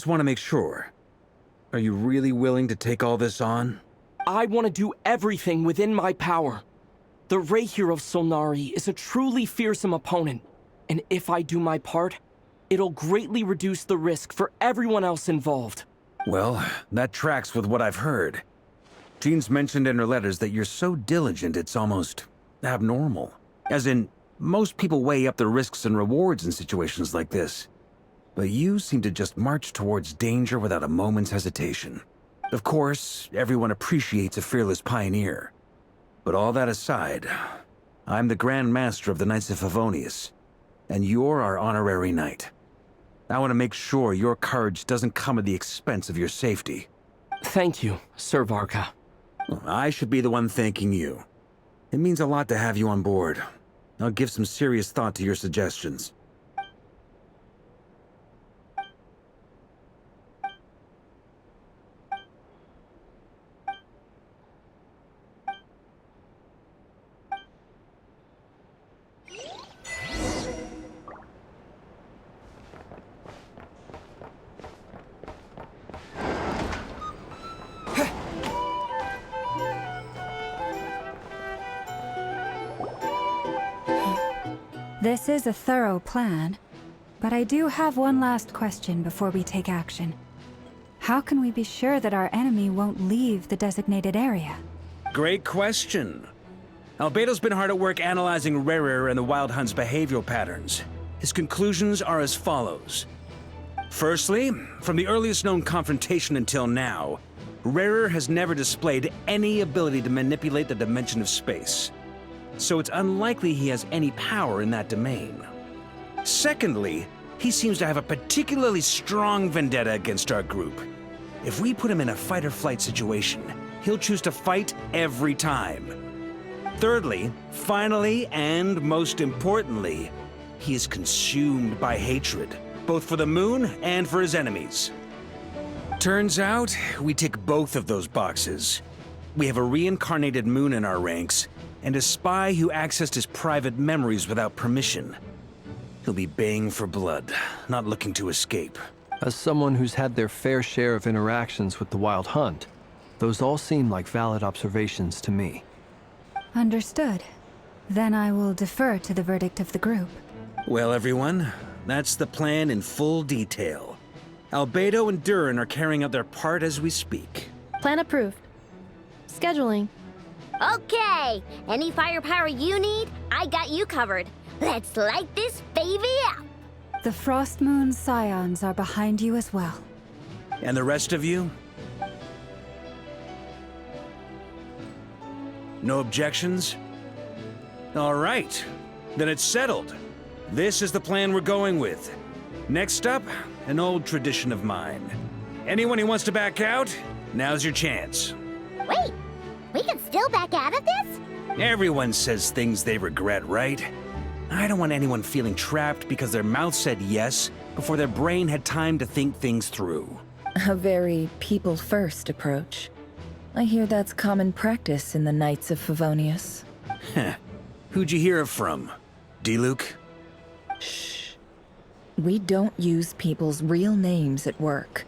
want to make sure. Are you really willing to take all this on? I want to do everything within my power. The Rahier of Solnari is a truly fearsome opponent, and if I do my part, it'll greatly reduce the risk for everyone else involved. Well, that tracks with what I've heard. Jean's mentioned in her letters that you're so diligent it's almost abnormal. As in, most people weigh up the risks and rewards in situations like this. But you seem to just march towards danger without a moment's hesitation. Of course, everyone appreciates a fearless pioneer. But all that aside, I'm the Grand Master of the Knights of Favonius, and you're our honorary knight. I want to make sure your courage doesn't come at the expense of your safety. Thank you, Sir Varka. I should be the one thanking you. It means a lot to have you on board. I'll give some serious thought to your suggestions. This is a thorough plan, but I do have one last question before we take action. How can we be sure that our enemy won't leave the designated area? Great question. Albedo's been hard at work analyzing Rarer and the Wild Hunt's behavioral patterns. His conclusions are as follows. Firstly, from the earliest known confrontation until now, Rarer has never displayed any ability to manipulate the dimension of space. So it's unlikely he has any power in that domain. Secondly, he seems to have a particularly strong vendetta against our group. If we put him in a fight-or-flight situation, he'll choose to fight every time. Thirdly, finally, and most importantly, he is consumed by hatred, both for the moon and for his enemies. Turns out, we tick both of those boxes. We have a reincarnated moon in our ranks, and a spy who accessed his private memories without permission. He'll be baying for blood, not looking to escape. As someone who's had their fair share of interactions with the Wild Hunt, those all seem like valid observations to me. Understood. Then I will defer to the verdict of the group. Well, everyone, that's the plan in full detail. Albedo and Durin are carrying out their part as we speak. Plan approved. Scheduling. Okay, any firepower you need, I got you covered. Let's light this baby up. The Frostmoon Scions are behind you as well. And the rest of you? No objections? All right, then it's settled. This is the plan we're going with. Next up, an old tradition of mine. Anyone who wants to back out, now's your chance. Wait, we can still back out of this? Everyone says things they regret, right? I don't want anyone feeling trapped because their mouth said yes before their brain had time to think things through. A very people-first approach. I hear that's common practice in the Knights of Favonius. Heh. Who'd you hear it from? Diluc? Shh. We don't use people's real names at work.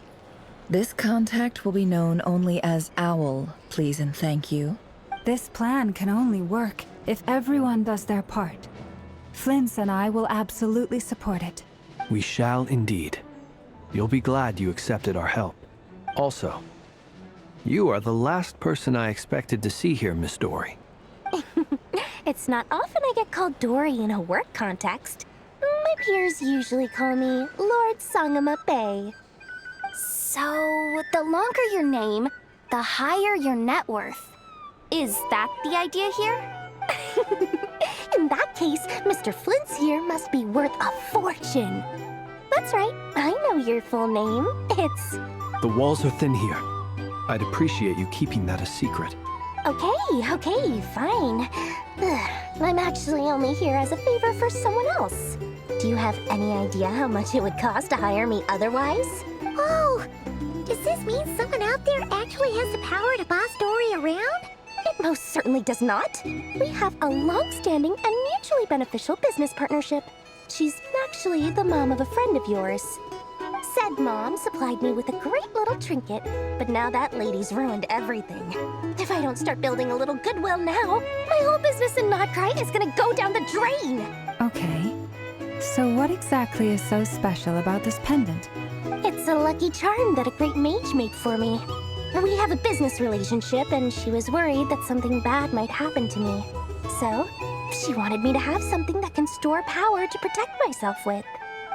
This contact will be known only as Owl, please and thank you. This plan can only work if everyone does their part. Flintz and I will absolutely support it. We shall indeed. You'll be glad you accepted our help. Also, you are the last person I expected to see here, Miss Dory. It's not often I get called Dory in a work context. My peers usually call me Lord Sangamabe. So, the longer your name, the higher your net worth. Is that the idea here? In that case, Mr. Flint's here must be worth a fortune. That's right, I know your full name. It's... The walls are thin here. I'd appreciate you keeping that a secret. Okay, fine. I'm actually only here as a favor for someone else. Do you have any idea how much it would cost to hire me otherwise? Oh, does this mean someone out there actually has the power to boss Dory around? It most certainly does not. We have a long-standing and mutually beneficial business partnership. She's actually the mom of a friend of yours. said Mom supplied me with a great little trinket, but now that lady's ruined everything. If I don't start building a little goodwill now, my whole business in Notcry is gonna go down the drain. Okay. So what exactly is so special about this pendant? It's a lucky charm that a great mage made for me. We have a business relationship, and she was worried that something bad might happen to me. So, she wanted me to have something that can store power to protect myself with.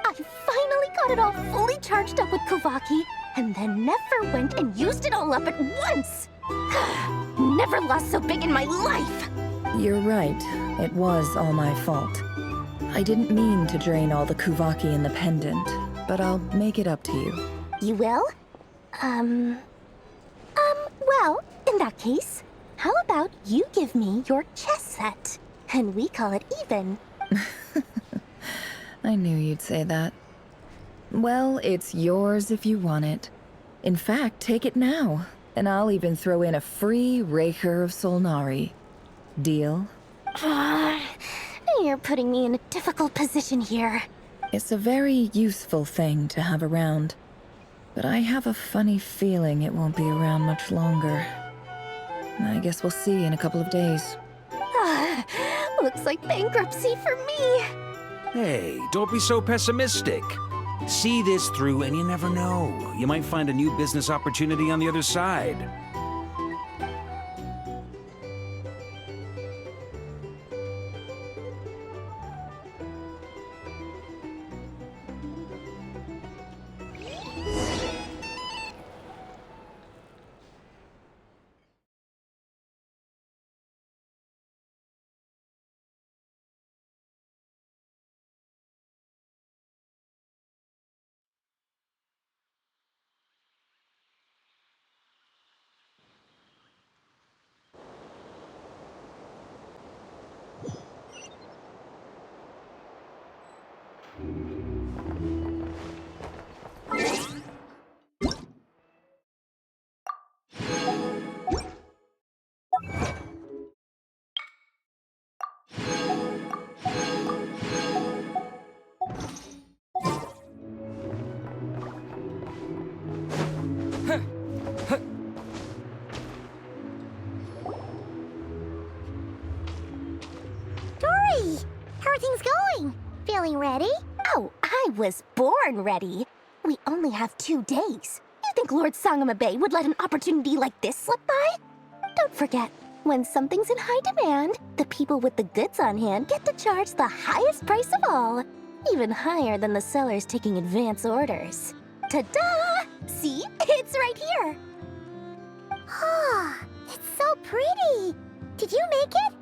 I finally got it all fully charged up with Kuvaki, and then never went and used it all up at once! Never lost so big in my life! You're right. It was all my fault. I didn't mean to drain all the Kuvaki in the pendant, but I'll make it up to you. You will? Well, in that case, how about you give me your chess set? And we call it even. I knew you'd say that. Well, it's yours if you want it. In fact, take it now, and I'll even throw in a free Raker of Solnari. Deal? You're putting me in a difficult position here. It's a very useful thing to have around, but I have a funny feeling it won't be around much longer. I guess we'll see in a couple of days. Looks like bankruptcy for me. Hey, don't be so pessimistic. See this through and you never know. You might find a new business opportunity on the other side. Dory, how are things going? Feeling ready? Oh, I was born ready. We only have 2 days. You think Lord Sangamabe would let an opportunity like this slip by? Don't forget, when something's in high demand, the people with the goods on hand get to charge the highest price of all. Even higher than the sellers taking advance orders. Ta-da! See? It's right here. Oh, it's so pretty. Did you make it?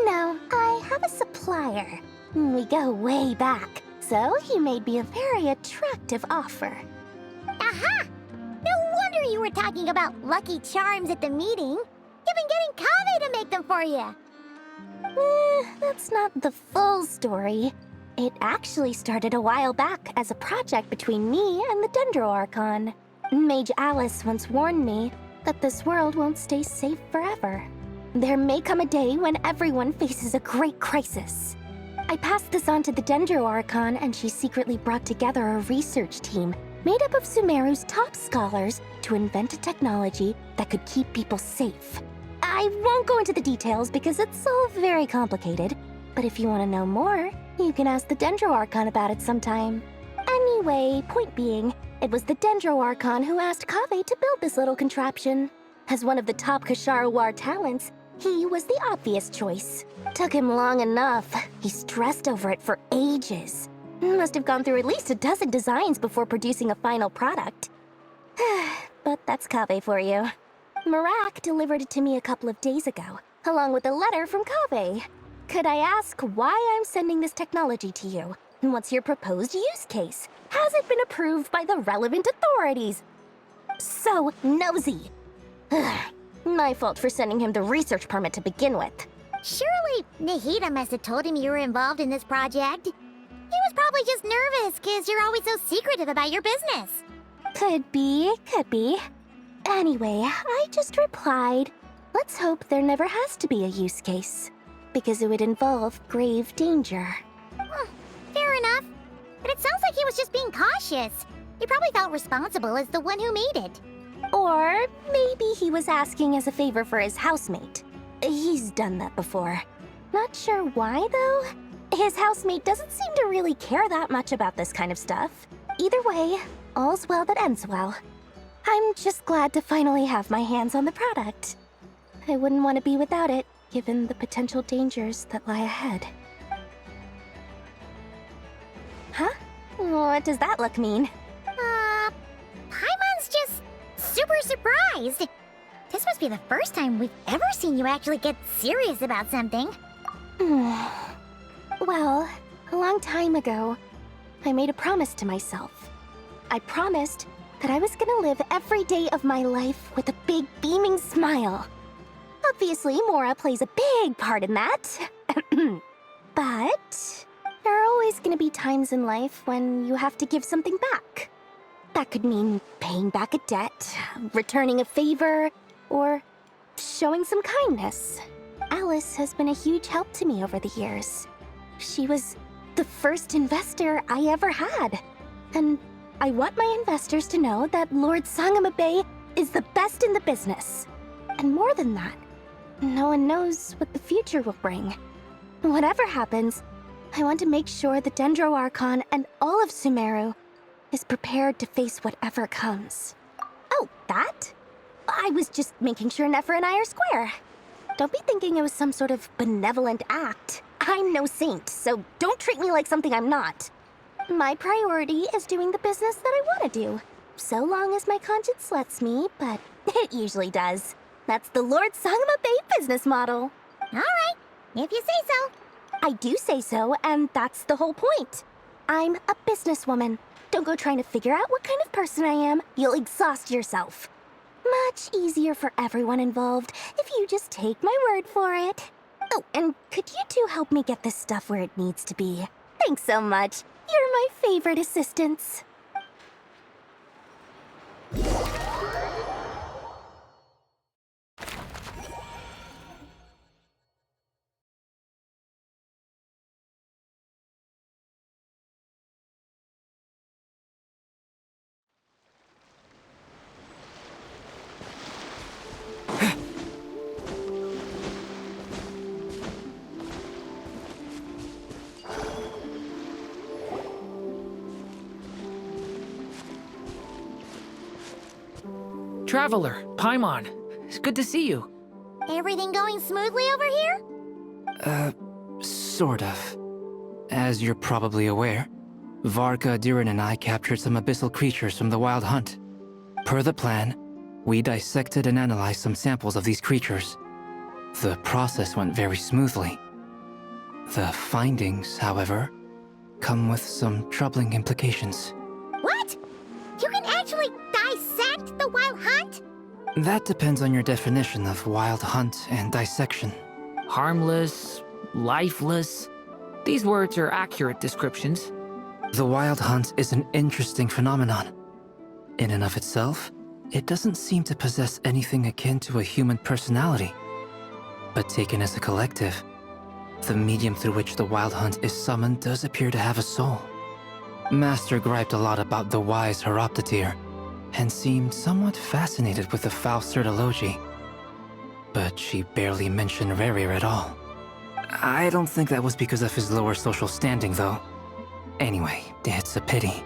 No, I have a supplier. We go way back, so he made me a very attractive offer. Aha! No wonder you were talking about lucky charms at the meeting. You've been getting Kaveh to make them for you. That's not the full story. It actually started a while back as a project between me and the Dendro Archon. Mage Alice once warned me that this world won't stay safe forever. There may come a day when everyone faces a great crisis. I passed this on to the Dendro Archon, and she secretly brought together a research team made up of Sumeru's top scholars to invent a technology that could keep people safe. I won't go into the details because it's all very complicated, but if you want to know more, you can ask the Dendro Archon about it sometime. Anyway, point being, it was the Dendro Archon who asked Kaveh to build this little contraption. As one of the top Kashara War talents, he was the obvious choice. Took him long enough. He stressed over it for ages. Must have gone through at least a dozen designs before producing a final product. But that's Kaveh for you. Marak delivered it to me a couple of days ago, along with a letter from Kaveh. Could I ask why I'm sending this technology to you? And what's your proposed use case? Has it been approved by the relevant authorities? So nosy. My fault for sending him the research permit to begin with. Surely Nahida must have told him you were involved in this project. He was probably just nervous because you're always so secretive about your business. Could be. Anyway, I just replied, let's hope there never has to be a use case. Because it would involve grave danger. Fair enough. But it sounds like he was just being cautious. He probably felt responsible as the one who made it. Or maybe he was asking as a favor for his housemate. He's done that before. Not sure why, though. His housemate doesn't seem to really care that much about this kind of stuff. Either way, all's well that ends well. I'm just glad to finally have my hands on the product. I wouldn't want to be without it, given the potential dangers that lie ahead. Huh? What does that look mean? Paimon's just super surprised. This must be the first time we've ever seen you actually get serious about something. Well, a long time ago, I made a promise to myself. I promised that I was gonna live every day of my life with a big beaming smile. Obviously, Mora plays a big part in that. But there are always gonna be times in life when you have to give something back. That could mean paying back a debt, returning a favor, or showing some kindness. Alice has been a huge help to me over the years. She was the first investor I ever had. And I want my investors to know that Lord Sangama Bay is the best in the business. And more than that, no one knows what the future will bring. Whatever happens, I want to make sure the Dendro Archon and all of Sumeru is prepared to face whatever comes. Oh, that? I was just making sure Nefer and I are square. Don't be thinking it was some sort of benevolent act. I'm no saint, so don't treat me like something I'm not. My priority is doing the business that I want to do. So long as my conscience lets me, but it usually does. That's the Lord Sangama Bay business model. All right, if you say so. I do say so, and that's the whole point. I'm a businesswoman. Don't go trying to figure out what kind of person I am. You'll exhaust yourself. Much easier for everyone involved if you just take my word for it. Oh, and could you two help me get this stuff where it needs to be? Thanks so much. You're my favorite assistants. Traveler, Paimon, it's good to see you. Everything going smoothly over here? Sort of. As you're probably aware, Varka, Durin, and I captured some abyssal creatures from the Wild Hunt. Per the plan, we dissected and analyzed some samples of these creatures. The process went very smoothly. The findings, however, come with some troubling implications. What? You can actually dissect the Wild Hunt? That depends on your definition of Wild Hunt and dissection. Harmless, lifeless. These words are accurate descriptions. The Wild Hunt is an interesting phenomenon. In and of itself, it doesn't seem to possess anything akin to a human personality. But taken as a collective, the medium through which the Wild Hunt is summoned does appear to have a soul. Master griped a lot about the wise Horoptotire, and seemed somewhat fascinated with the foul Certology. But she barely mentioned Rerir at all. I don't think that was because of his lower social standing, though. Anyway, it's a pity.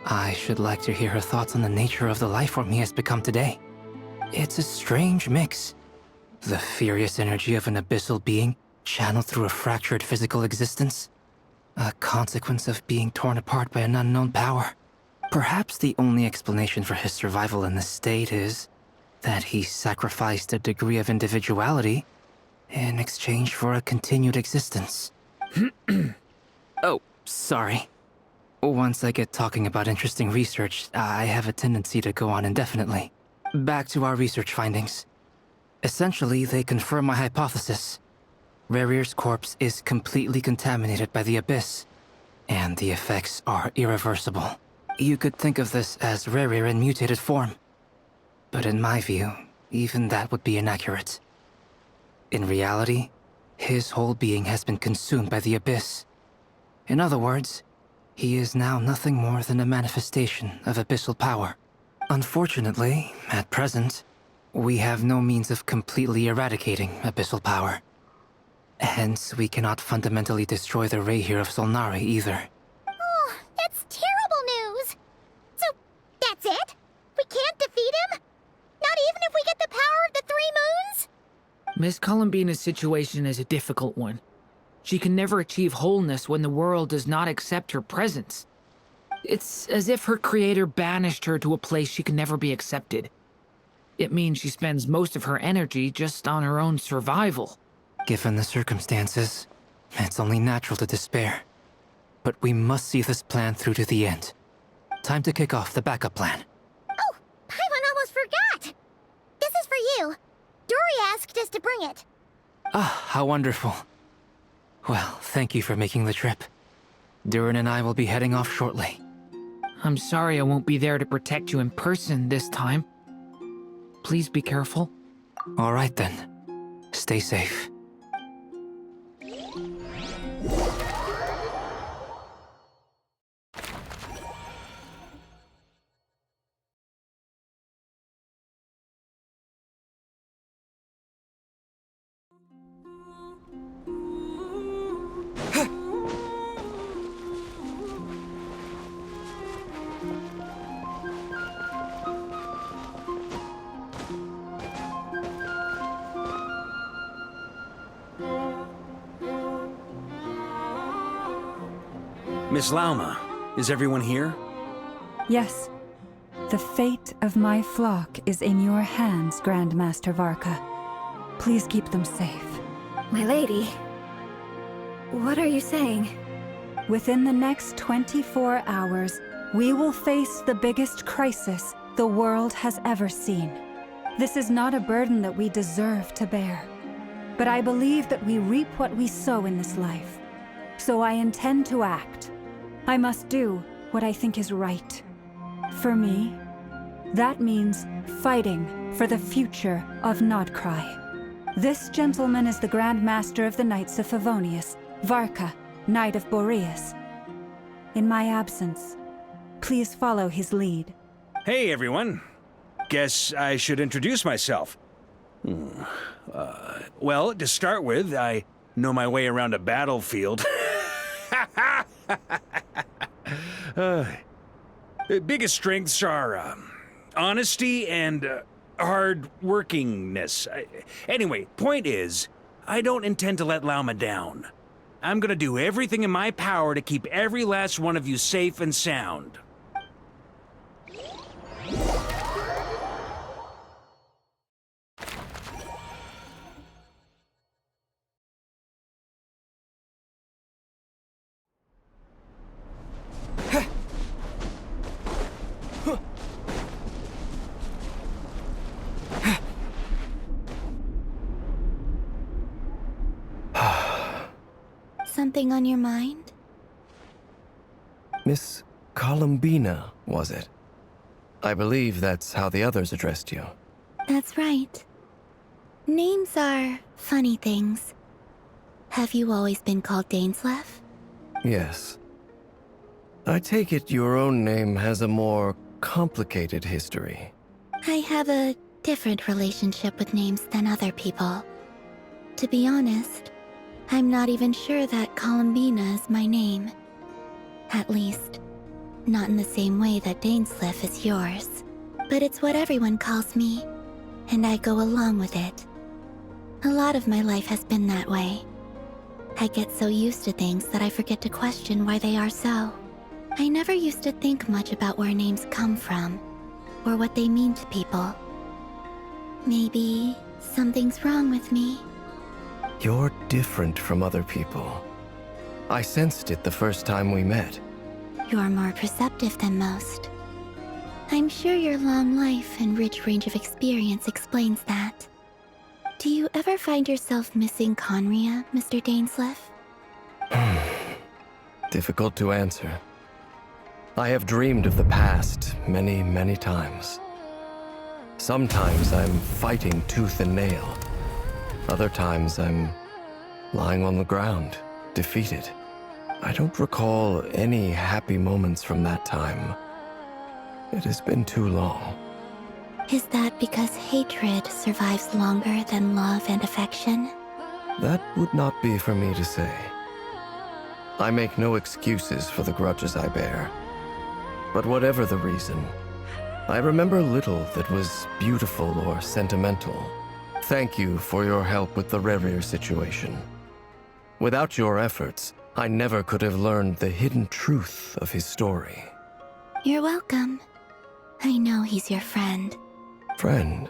I should like to hear her thoughts on the nature of the life form he has become today. It's a strange mix. The furious energy of an abyssal being channeled through a fractured physical existence. A consequence of being torn apart by an unknown power. Perhaps the only explanation for his survival in this state is that he sacrificed a degree of individuality in exchange for a continued existence. Oh, sorry. Once I get talking about interesting research, I have a tendency to go on indefinitely. Back to our research findings. Essentially, they confirm my hypothesis. Rerir's corpse is completely contaminated by the Abyss, and the effects are irreversible. You could think of this as Rerir in mutated form. But in my view, even that would be inaccurate. In reality, his whole being has been consumed by the Abyss. In other words, He is now nothing more than a manifestation of abyssal power. Unfortunately, at present, we have no means of completely eradicating abyssal power. Hence, we cannot fundamentally destroy the Rayhir of Solnari either. Oh, that's terrible news! So, that's it? We can't defeat him? Not even if we get the power of the Three Moons? Miss Columbina's situation is a difficult one. She can never achieve wholeness when the world does not accept her presence. It's as if her creator banished her to a place she can never be accepted. It means she spends most of her energy just on her own survival. Given the circumstances, it's only natural to despair. But we must see this plan through to the end. Time to kick off the backup plan. Oh, Paimon almost forgot! This is for you. Dory asked us to bring it. Ah, how wonderful. Well, thank you for making the trip. Durin and I will be heading off shortly. I'm sorry I won't be there to protect you in person this time. Please be careful. All right then. Stay safe. Miss Lauma, is everyone here? Yes. The fate of my flock is in your hands, Grandmaster Varka. Please keep them safe. My lady, what are you saying? Within the next 24 hours, we will face the biggest crisis the world has ever seen. This is not a burden that we deserve to bear. But I believe that we reap what we sow in this life. So I intend to act. I must do what I think is right. For me, that means fighting for the future of Nodcry. This gentleman is the Grand Master of the Knights of Favonius, Varka, Knight of Boreas. In my absence, please follow his lead. Hey, everyone. Guess I should introduce myself. Well, to start with, I know my way around a battlefield. Biggest strengths are honesty and hard-workingness. Anyway, point is, I don't intend to let Lauma down. I'm gonna do everything in my power to keep every last one of you safe and sound. Something on your mind? Miss Columbina, was it? I believe that's how the others addressed you. That's right. Names are funny things. Have you always been called Dainsleif? Yes. I take it your own name has a more complicated history. I have a different relationship with names than other people. To be honest, I'm not even sure that Columbina is my name. At least, not in the same way that Dainsleif is yours. But it's what everyone calls me, and I go along with it. A lot of my life has been that way. I get so used to things that I forget to question why they are so. I never used to think much about where names come from, or what they mean to people. Maybe something's wrong with me. You're different from other people. I sensed it the first time we met. You're more perceptive than most. I'm sure your long life and rich range of experience explains that. Do you ever find yourself missing Conria, Mr. Dainsleif? Difficult to answer. I have dreamed of the past many, many times. Sometimes I'm fighting tooth and nail. Other times I'm lying on the ground, defeated. I don't recall any happy moments from that time. It has been too long. Is that because hatred survives longer than love and affection? That would not be for me to say. I make no excuses for the grudges I bear. But whatever the reason, I remember little that was beautiful or sentimental. Thank you for your help with the Rerir situation. Without your efforts, I never could have learned the hidden truth of his story. You're welcome. I know he's your friend. Friend?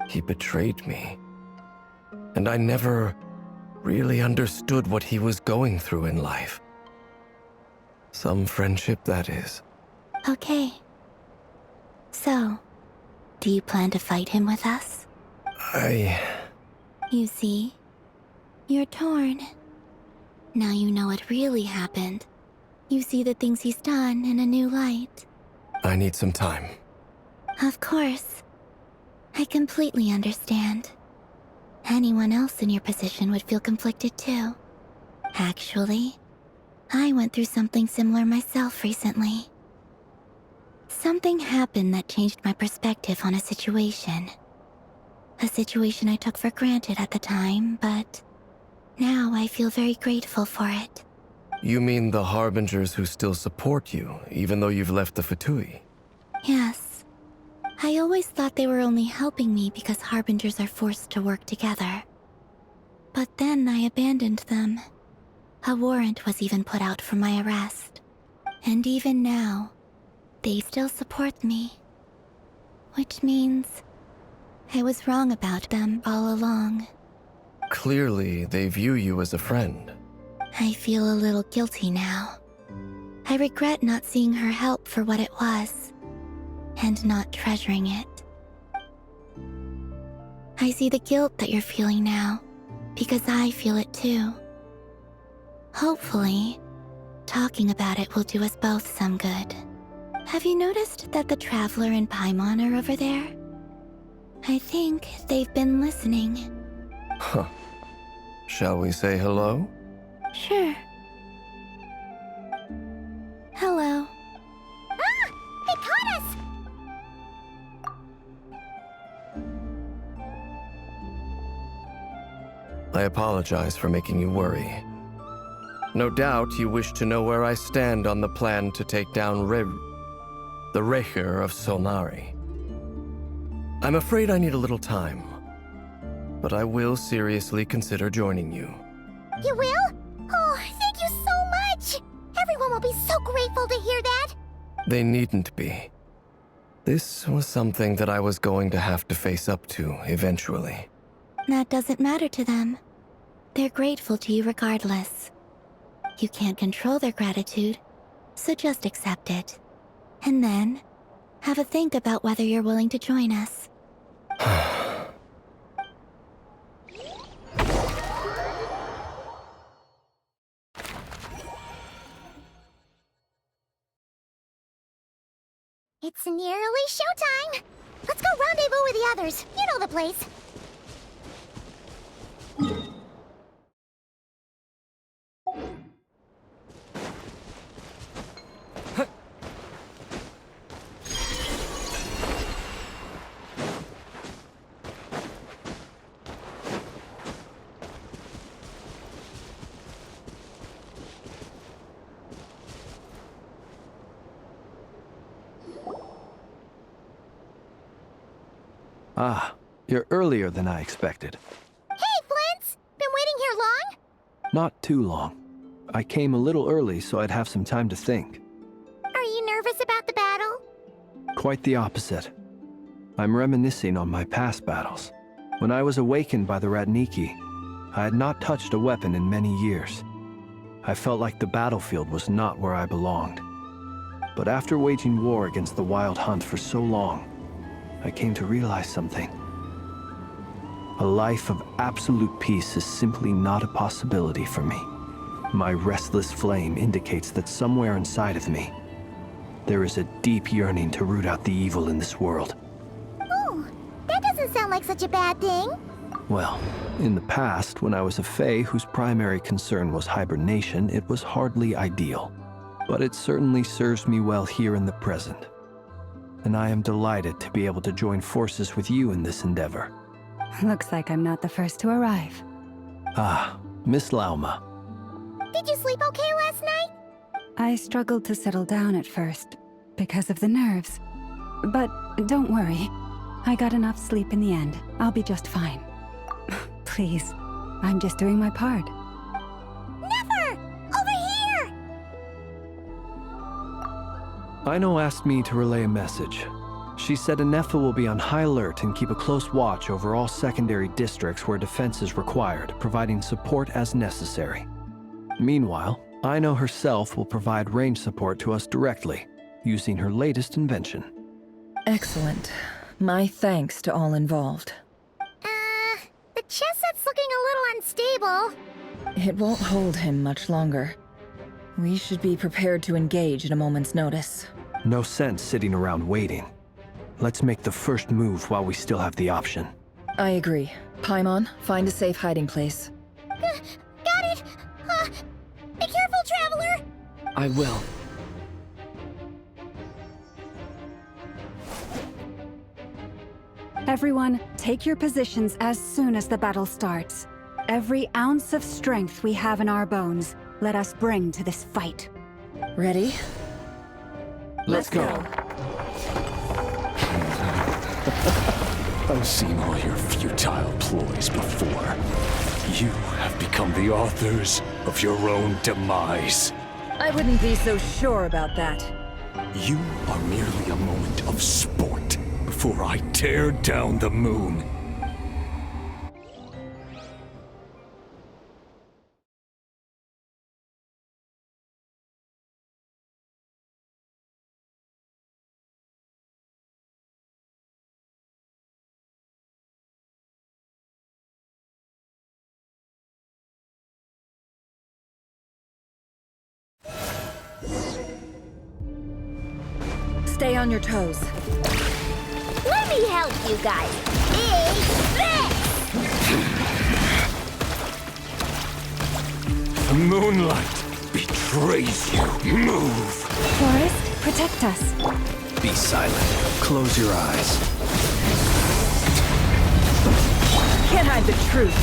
He betrayed me. And I never really understood what he was going through in life. Some friendship, that is. Okay. So, do you plan to fight him with us? You see, you're torn. Now you know what really happened. You see the things he's done in a new light. I need some time. Of course. I completely understand. Anyone else in your position would feel conflicted too. Actually, I went through something similar myself recently. Something happened that changed my perspective on a situation. A situation I took for granted at the time, but now I feel very grateful for it. You mean the Harbingers who still support you, even though you've left the Fatui? Yes. I always thought they were only helping me because Harbingers are forced to work together. But then I abandoned them. A warrant was even put out for my arrest. And even now, they still support me. Which means I was wrong about them all along. Clearly, they view you as a friend. I feel a little guilty now. I regret not seeing her help for what it was, and not treasuring it. I see the guilt that you're feeling now, because I feel it too. Hopefully, talking about it will do us both some good. Have you noticed that the Traveler and Paimon are over there? I think they've been listening. Huh. Shall we say hello? Sure. Hello. Ah! They caught us! I apologize for making you worry. No doubt you wish to know where I stand on the plan to take down the Rerir of Solnari. I'm afraid I need a little time, but I will seriously consider joining you. You will? Oh, thank you so much! Everyone will be so grateful to hear that! They needn't be. This was something that I was going to have to face up to eventually. That doesn't matter to them. They're grateful to you regardless. You can't control their gratitude, so just accept it. And then, have a think about whether you're willing to join us. It's nearly showtime! Let's go rendezvous with the others. You know the place. Ah, you're earlier than I expected. Hey, Flint's! Been waiting here long? Not too long. I came a little early so I'd have some time to think. Are you nervous about the battle? Quite the opposite. I'm reminiscing on my past battles. When I was awakened by the Ratniki, I had not touched a weapon in many years. I felt like the battlefield was not where I belonged. But after waging war against the Wild Hunt for so long, I came to realize something. A life of absolute peace is simply not a possibility for me. My restless flame indicates that somewhere inside of me, there is a deep yearning to root out the evil in this world. Oh, that doesn't sound like such a bad thing. Well, in the past, when I was a Fae whose primary concern was hibernation, it was hardly ideal. But it certainly serves me well here in the present. And I am delighted to be able to join forces with you in this endeavor. Looks like I'm not the first to arrive. Ah, Miss Lauma. Did you sleep okay last night? I struggled to settle down at first, because of the nerves. But don't worry. I got enough sleep in the end. I'll be just fine. Please, I'm just doing my part. Never! Over here! Aino asked me to relay a message. She said Anefa will be on high alert and keep a close watch over all secondary districts where defense is required, providing support as necessary. Meanwhile, Aino herself will provide range support to us directly, using her latest invention. Excellent. My thanks to all involved. The chess set's looking a little unstable. It won't hold him much longer. We should be prepared to engage at a moment's notice. No sense sitting around waiting. Let's make the first move while we still have the option. I agree. Paimon, find a safe hiding place. Got it! Be careful, Traveler! I will. Everyone, take your positions as soon as the battle starts. Every ounce of strength we have in our bones, let us bring to this fight. Ready? Let's go. I've seen all your futile ploys before. You have become the authors of your own demise. I wouldn't be so sure about that. You are merely a moment of sport before I tear down the moon. Stay on your toes. Let me help you guys. Big fist! The moonlight betrays you. Move! Forest, protect us. Be silent. Close your eyes. Can't hide the truth.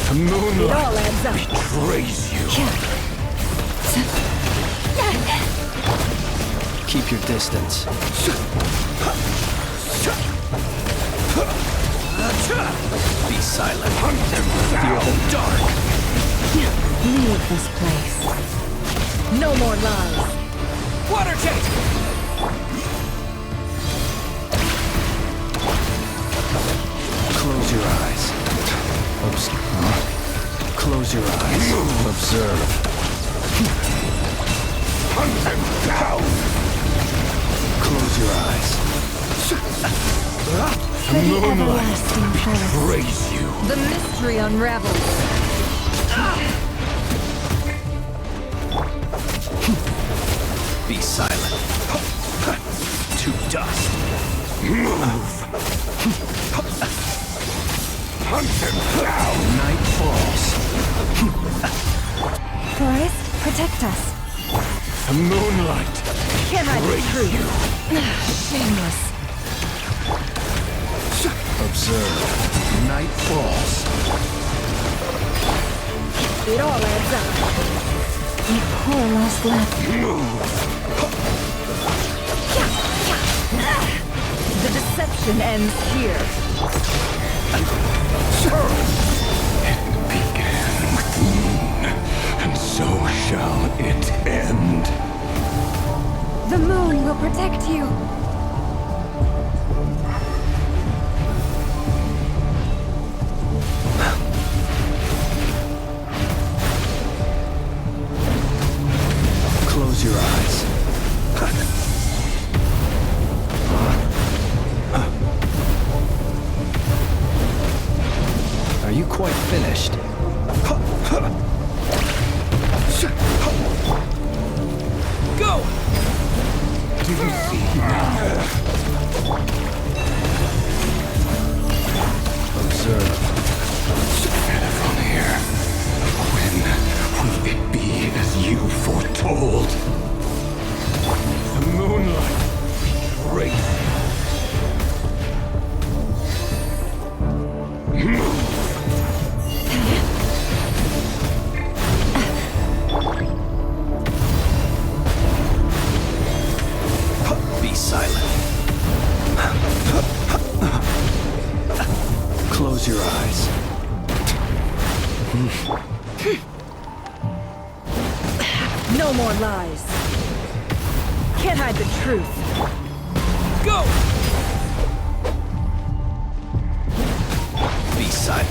The It all moonlight adds up. betrays you. Keep your distance. Be silent. Fear the dark. Leave this place. No more lies. Water jet! Close your eyes. Close your eyes. Observe. Hunt them down! Close your eyes. The moonlight everlasting forest. betrays you. The mystery unravels. Be silent. To dust. Move! Hunt them down! Night falls. Forest, protect us. The moonlight Can't hide the betrays truth. you. Shameless. Observe. Night falls. It all adds up. You poor lost lamb. The deception ends here. It began with the moon, and so shall it end. The moon will protect you. Close your eyes. Are you quite finished? Go! Do you see now? Observe. You foretold. The moonlight. Great. Be silent. Close your eyes. No more lies. Can't hide the truth. Go! Be silent.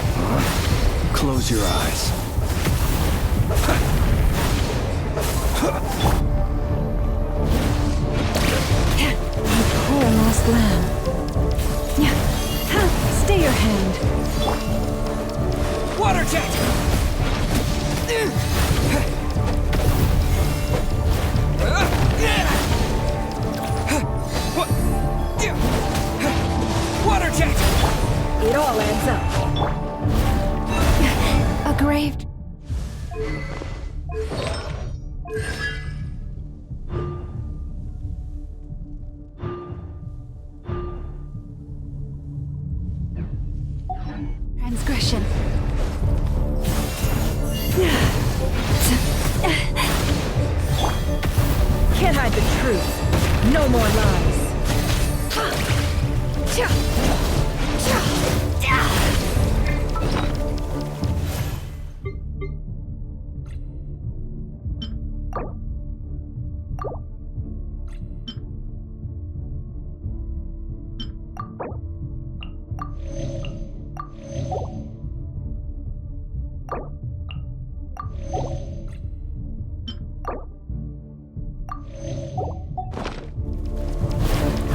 Close your eyes. Poor lost lamb. Stay your hand. Water jet! Water jet! It all adds up. A grave. Transgression. Can't hide the truth. No more lies.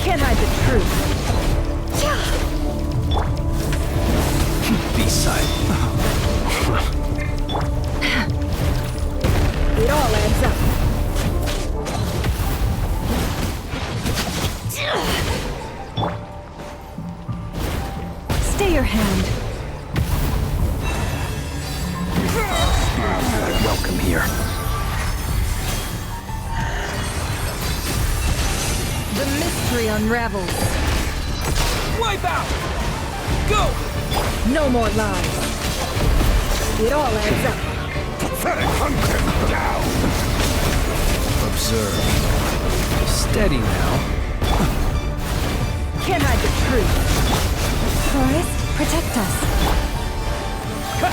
Can't hide the truth. Be silent. It all adds up. Stay your hand. Welcome here. The mystery unravels. Wipe out! Go! No more lies. It all adds up. Hunt him down! Observe. Steady now. Can't hide the truth. Forest, protect us.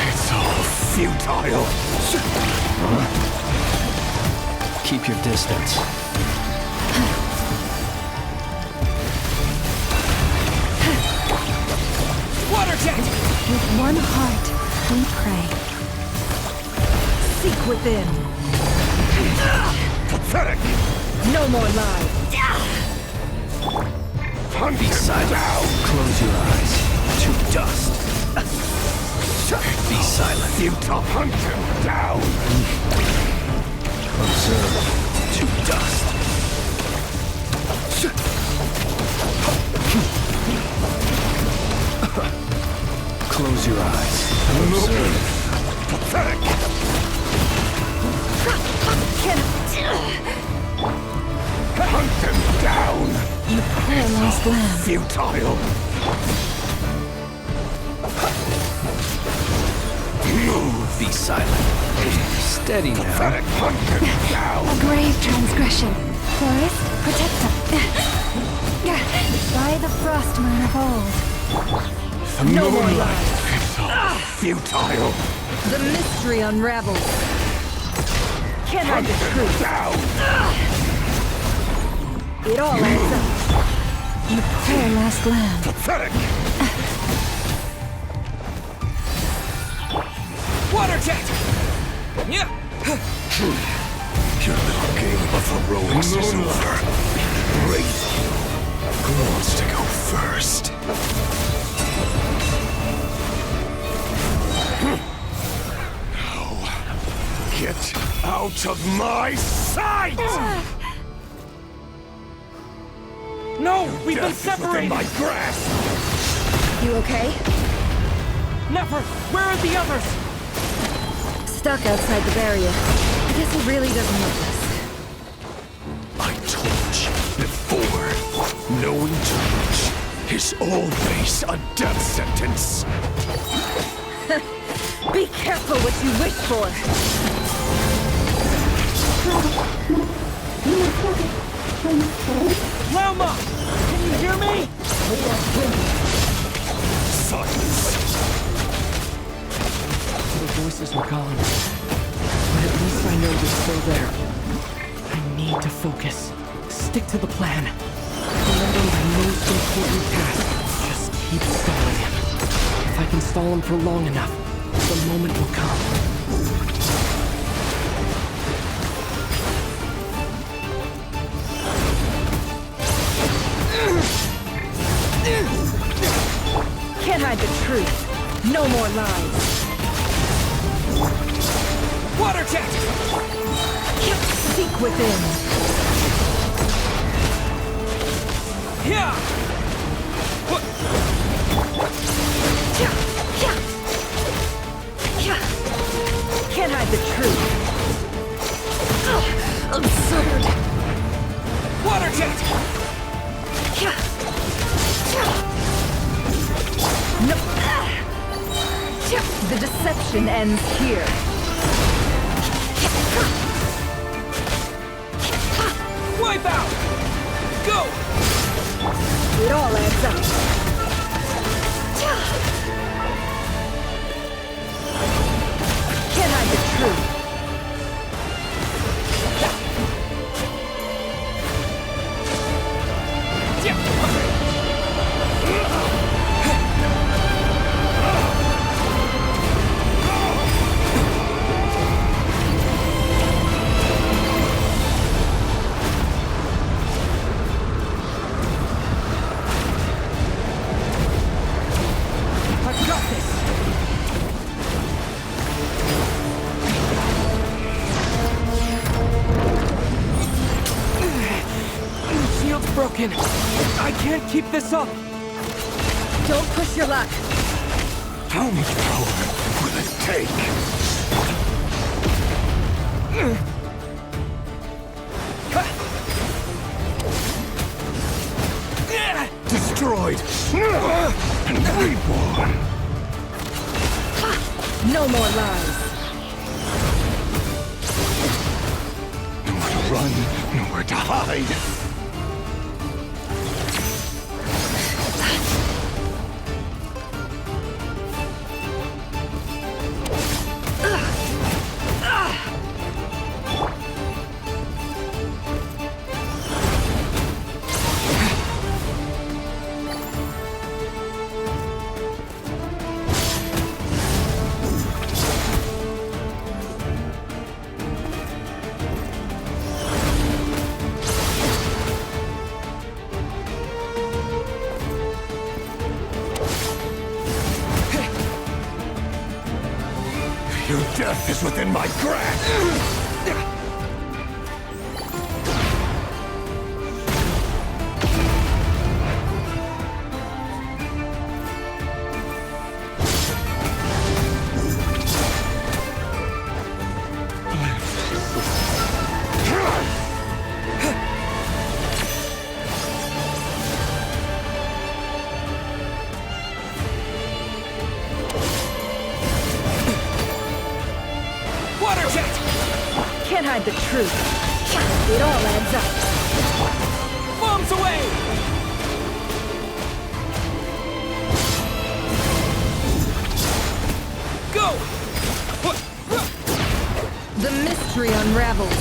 It's all futile. Keep your distance. Water jet! With one heart, we pray. Seek within. Pathetic! No more lies. Hunt Be him silent. down! Close your eyes. To dust. Be silent. Futile! Hunt him down! Observe. To dust. Close your eyes. Observe. Pathetic! Hunt him down! You poor lost lamb. Futile! Move! Be silent. Steady now. Pathetic! Hunt him down! A grave transgression. Forest, protect us. By the frost moon of old. No more lies. It's all futile! The mystery unravels. Can't hide the truth. Down! It all adds up. You poor lost lamb. Pathetic! Water jet! Yeah! Your little game of heroics is over. Great. Who wants to go first? Now, get out of my sight! No! We've been Death is within separated! my grasp! You okay? Never! Where are the others? Stuck outside the barrier. guess he really doesn't love us. I told you before, knowing too much is always a death sentence. Be careful what you wish for! Loma! Can you hear me? Silence. The voices are gone. But at least I know they're still there. I need to focus. Stick to the plan. Remember my most important task. Just keep stalling him. If I can stall him for long enough, the moment will come. Can't hide the truth. No more lies. Water jet! Seek within. Yeah! Can't hide the truth. Absurd. Water jet! No. The deception ends here. Wipe out! Go! It all adds up. Can't hide the truth. I've got this! Shield's broken. I can't keep this up. Don't push your luck. How much power will it take? Destroyed and reborn. No more lies. Nowhere to run, nowhere to hide. Your death is within my grasp! Water jet! Can't hide the truth. It all adds up. Bombs away! Go! The mystery unravels.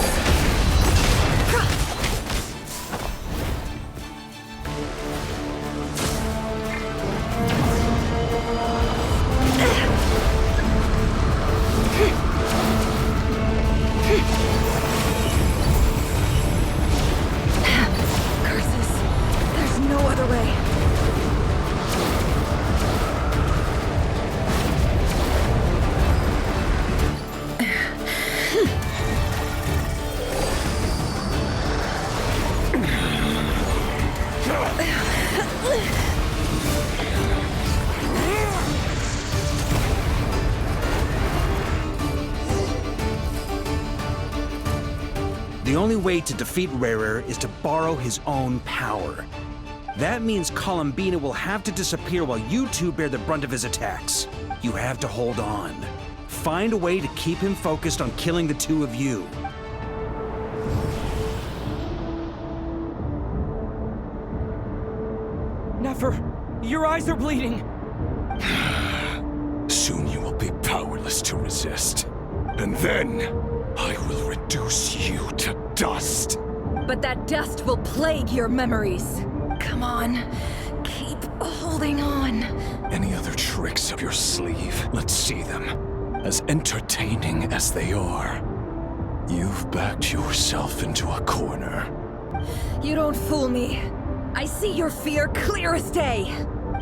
Curses. There's no other way. The only way to defeat Rarer is to borrow his own power. That means Columbina will have to disappear while you two bear the brunt of his attacks. You have to hold on. Find a way to keep him focused on killing the two of you. Nefer, your eyes are bleeding. Soon you will be powerless to resist. And then, I will reduce you to dust. But that dust will plague your memories. Come on, keep holding on. Any other tricks up your sleeve? Let's see them. As entertaining as they are, you've backed yourself into a corner. You don't fool me. I see your fear clear as day.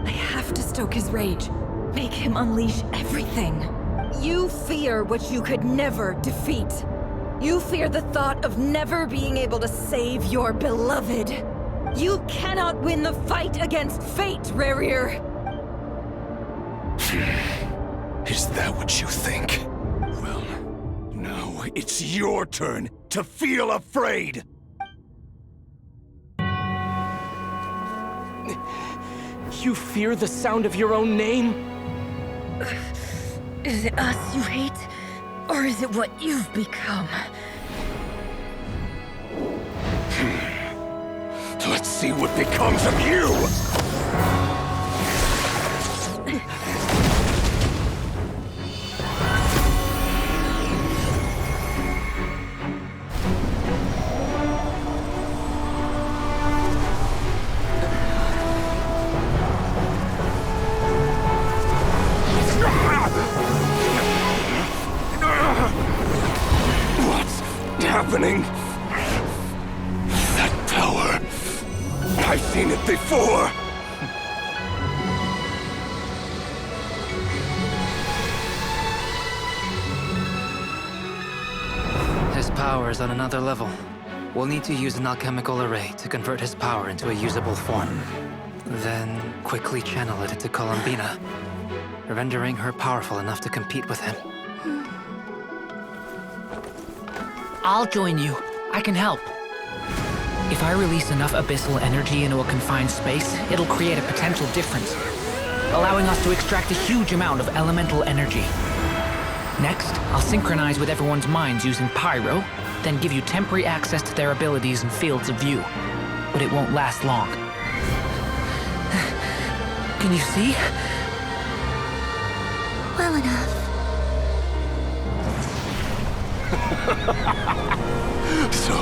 I have to stoke his rage. Make him unleash everything. You fear what you could never defeat. You fear the thought of never being able to save your beloved. You cannot win the fight against fate, Rerir. Is that what you think? Well, now it's your turn to feel afraid! You fear the sound of your own name? Is it us you hate? Or is it what you've become? Let's see what becomes of you! What's happening? That power. I've seen it before. His power is on another level. We'll need to use an alchemical array to convert his power into a usable form. Then quickly channel it into Columbina, rendering her powerful enough to compete with him. I'll join you. I can help. If I release enough abyssal energy into a confined space, it'll create a potential difference, allowing us to extract a huge amount of elemental energy. Next, I'll synchronize with everyone's minds using Pyro, then give you temporary access to their abilities and fields of view. But it won't last long. Can you see? Well enough. So,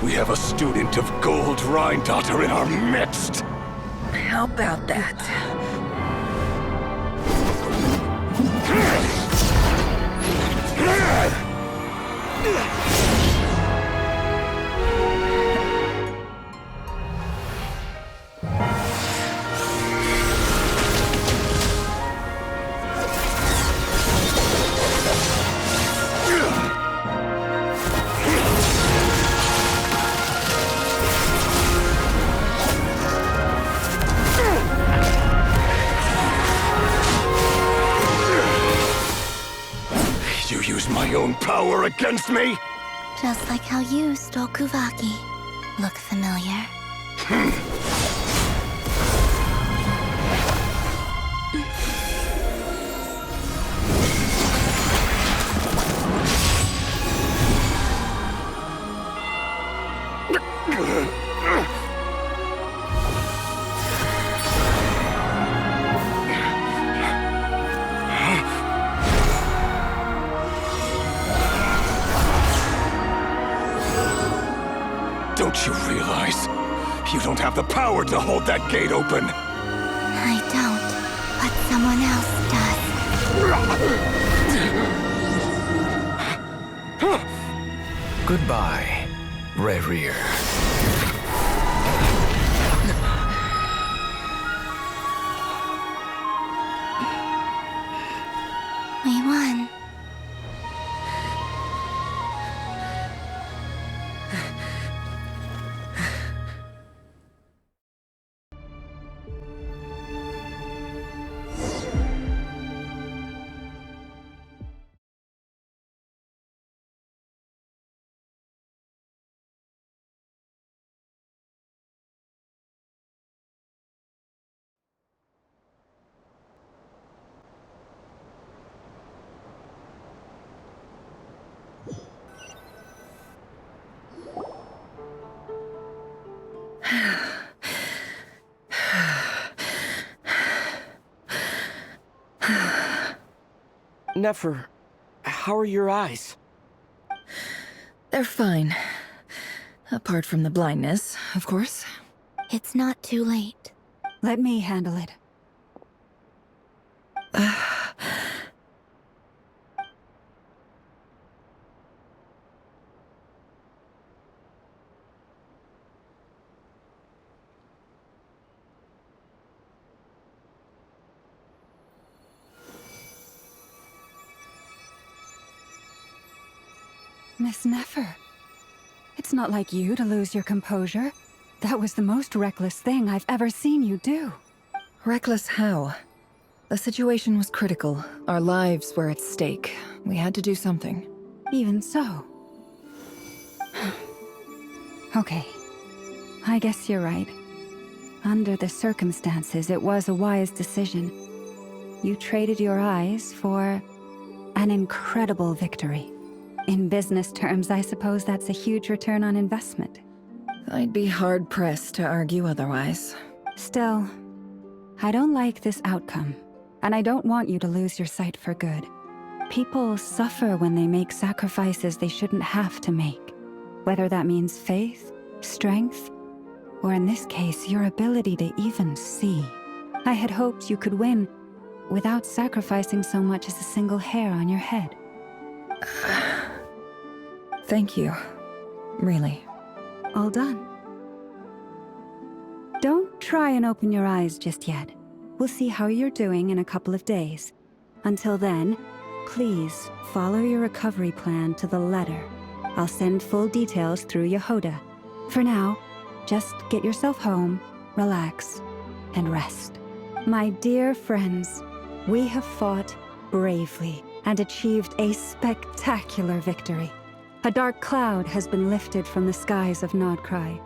we have a student of Gold Rheindotter in our midst. How about that? You use my own power against me? Just like how you stole Kuvaki. Look familiar? Don't you realize? You don't have the power to hold that gate open! I don't, but someone else does. Goodbye, Rerir. Nefer, how are your eyes? They're fine. Apart from the blindness, of course. It's not too late. Let me handle it. Miss Nefer, it's not like you to lose your composure. That was the most reckless thing I've ever seen you do. Reckless how? The situation was critical. Our lives were at stake. We had to do something. Even so. Okay. I guess you're right. Under the circumstances, it was a wise decision. You traded your eyes for an incredible victory. In business terms, I suppose that's a huge return on investment. I'd be hard-pressed to argue otherwise. Still, I don't like this outcome, and I don't want you to lose your sight for good. People suffer when they make sacrifices they shouldn't have to make, whether that means faith, strength, or in this case, your ability to even see. I had hoped you could win without sacrificing so much as a single hair on your head. Thank you. Really. All done. Don't try and open your eyes just yet. We'll see how you're doing in a couple of days. Until then, please follow your recovery plan to the letter. I'll send full details through Yehoda. For now, just get yourself home, relax, and rest. My dear friends, we have fought bravely and achieved a spectacular victory. A dark cloud has been lifted from the skies of Nodcry.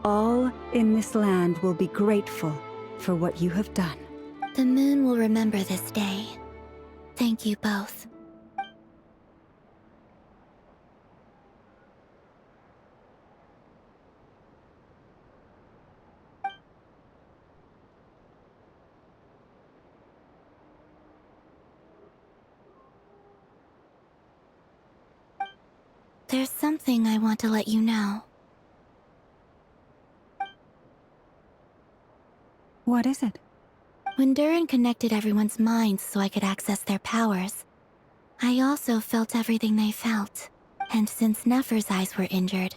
All in this land will be grateful for what you have done. The moon will remember this day. Thank you both. There's something I want to let you know. What is it? When Durin connected everyone's minds so I could access their powers, I also felt everything they felt. And since Nefer's eyes were injured,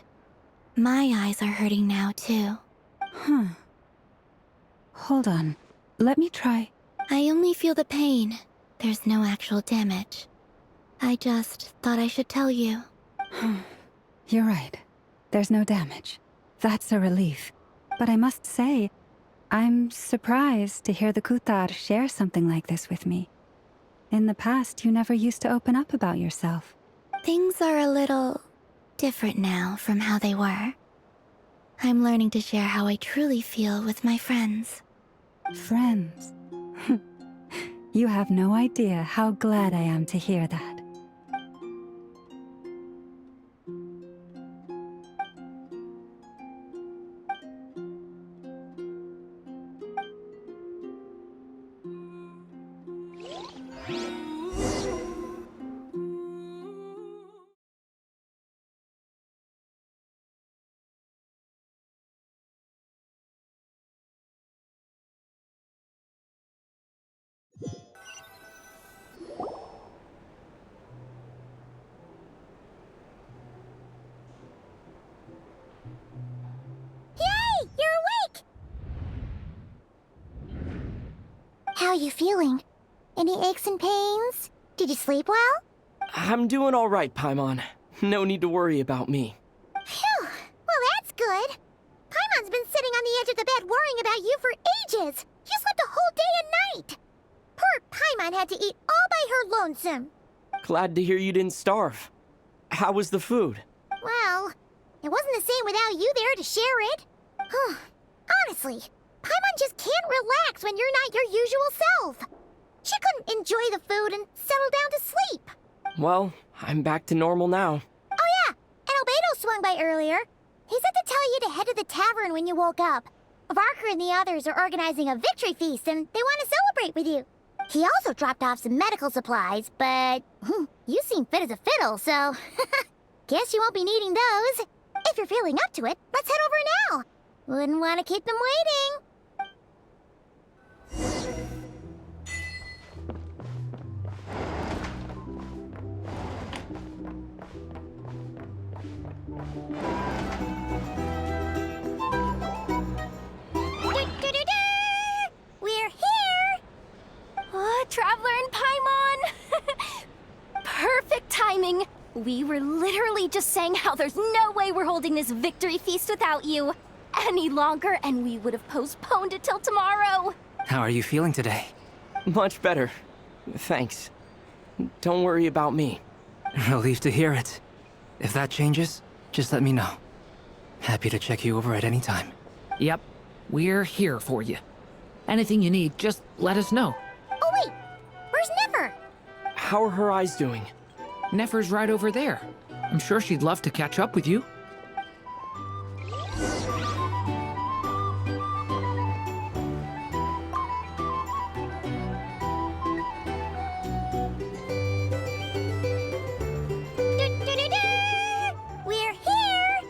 my eyes are hurting now too. Huh. Hold on. Let me try. I only feel the pain. There's no actual damage. I just thought I should tell you. You're right. There's no damage. That's a relief. But I must say, I'm surprised to hear the Kuthar share something like this with me. In the past, you never used to open up about yourself. Things are a little different now from how they were. I'm learning to share how I truly feel with my friends. Friends? You have no idea how glad I am to hear that. How are you feeling? Any aches and pains? Did you sleep well? I'm doing all right, Paimon. No need to worry about me. Phew! Well, that's good. Paimon's been sitting on the edge of the bed worrying about you for ages. You slept a whole day and night. Poor Paimon had to eat all by her lonesome. Glad to hear you didn't starve. How was the food? Well, it wasn't the same without you there to share it. Honestly, Paimon just can't relax when you're not your usual self. She couldn't enjoy the food and settle down to sleep. Well, I'm back to normal now. Oh yeah, and Albedo swung by earlier. He said to tell you to head to the tavern when you woke up. Varker and the others are organizing a victory feast and they want to celebrate with you. He also dropped off some medical supplies, but you seem fit as a fiddle, so guess you won't be needing those. If you're feeling up to it, let's head over now. Wouldn't want to keep them waiting. We're here! Oh, Traveler and Paimon! Perfect timing! We were literally just saying how there's no way we're holding this victory feast without you. Any longer, and we would have postponed it till tomorrow. How are you feeling today? Much better. Thanks. Don't worry about me. Relieved to hear it. If that changes, just let me know. Happy to check you over at any time. Yep, we're here for you. Anything you need, just let us know. Oh wait, where's Nefer? How are her eyes doing? Nefer's right over there. I'm sure she'd love to catch up with you. We're here!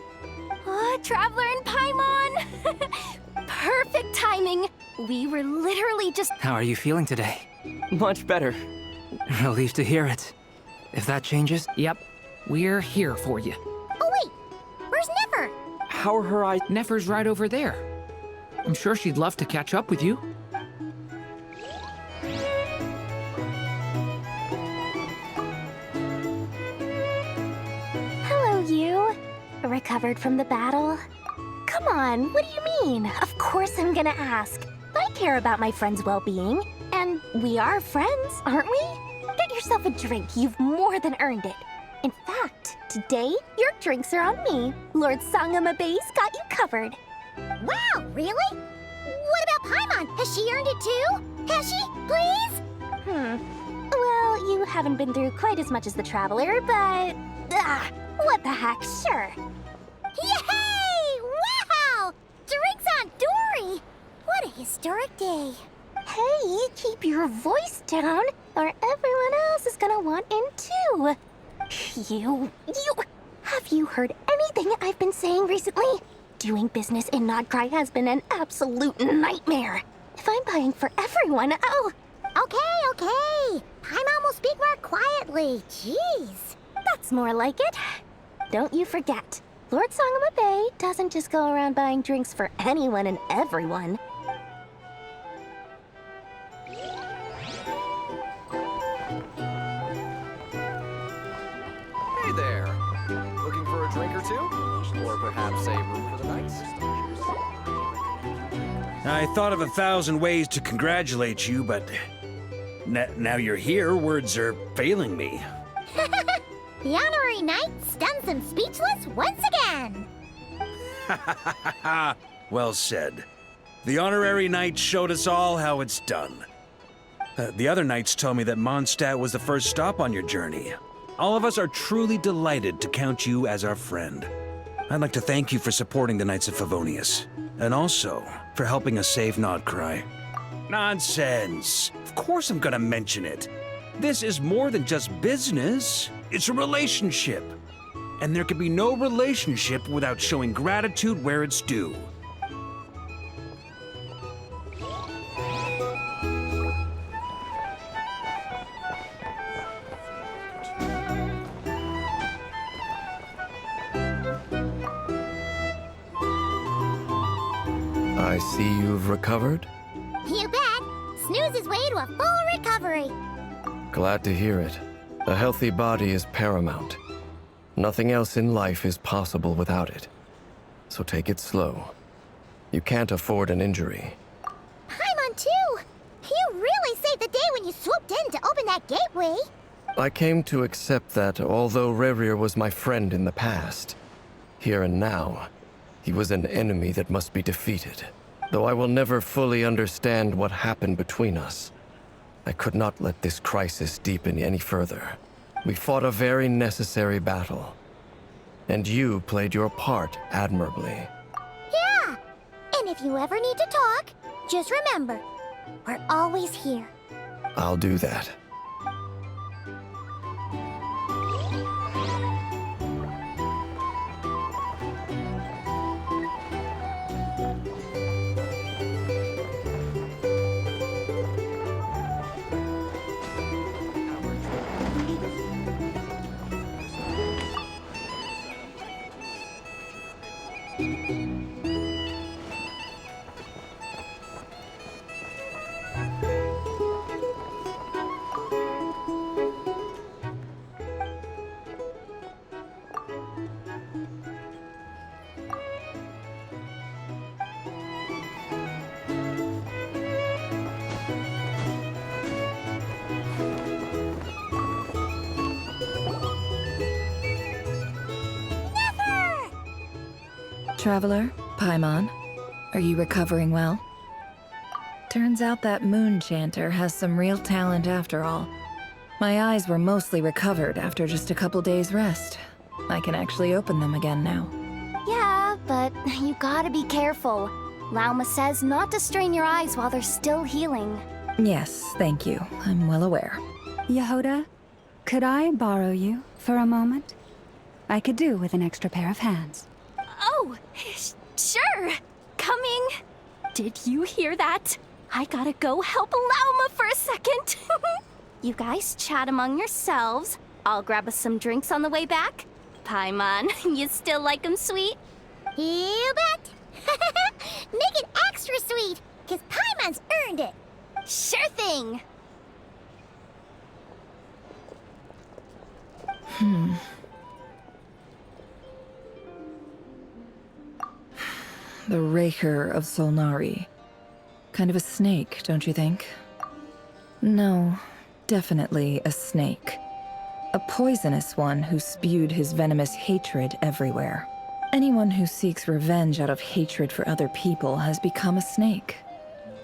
Oh, Traveler and Paimon! Perfect timing! We were literally just... How are you feeling today? Much better. Relieved to hear it. If that changes... Yep, we're here for you. Oh wait, where's Nefer? How are her eyes? Nefer's right over there. I'm sure she'd love to catch up with you. Hello, you. Recovered from the battle? Come on, what do you mean? Of course I'm gonna ask. I care about my friend's well-being. And we are friends, aren't we? Get yourself a drink. You've more than earned it. In fact, today, your drinks are on me. Lord Sangama Bay's got you covered. Wow, really? What about Paimon? Has she earned it too? Has she? Please? Well, you haven't been through quite as much as the Traveler, but... what the heck, sure. Yay! Wow! Drinks on Dory! What a historic day. Hey, keep your voice down, or everyone else is gonna want in too. Have you heard anything I've been saying recently? Doing business in Nodcry has been an absolute nightmare. If I'm buying for everyone, oh... Okay. Paimon will speak more quietly. Jeez. That's more like it. Don't you forget, Lord Sangama Bay doesn't just go around buying drinks for anyone and everyone. Hey there. Looking for a drink or two? Or perhaps a room for the night? I thought of 1,000 ways to congratulate you, but now you're here, words are failing me. The honorary knight stuns them speechless once again. Well said. The honorary knight showed us all how it's done. The other knights told me that Mondstadt was the first stop on your journey. All of us are truly delighted to count you as our friend. I'd like to thank you for supporting the Knights of Favonius, and also for helping us save Nodcry. Nonsense! Of course I'm gonna mention it. This is more than just business. It's a relationship. And there can be no relationship without showing gratitude where it's due. I see you've recovered. You bet. Snooze his way to a full recovery. Glad to hear it. A healthy body is paramount. Nothing else in life is possible without it. So take it slow. You can't afford an injury. Paimon too! You really saved the day when you swooped in to open that gateway. I came to accept that although Rerir was my friend in the past, here and now, he was an enemy that must be defeated. Though I will never fully understand what happened between us, I could not let this crisis deepen any further. We fought a very necessary battle. And you played your part admirably. Yeah! And if you ever need to talk, just remember, we're always here. I'll do that. Traveler, Paimon, are you recovering well? Turns out that moon chanter has some real talent after all. My eyes were mostly recovered after just a couple days rest. I can actually open them again now. Yeah, but you gotta be careful. Lauma says not to strain your eyes while they're still healing. Yes, thank you. I'm well aware. Yehoda, could I borrow you for a moment? I could do with an extra pair of hands. Oh, sure. Coming. Did you hear that? I gotta go help Lauma for a second. You guys chat among yourselves. I'll grab us some drinks on the way back. Paimon, you still like 'em sweet? You bet! Make it extra sweet, because Paimon's earned it! Sure thing! The Raker of Solnari. Kind of a snake, don't you think? No, definitely a snake. A poisonous one who spewed his venomous hatred everywhere. Anyone who seeks revenge out of hatred for other people has become a snake.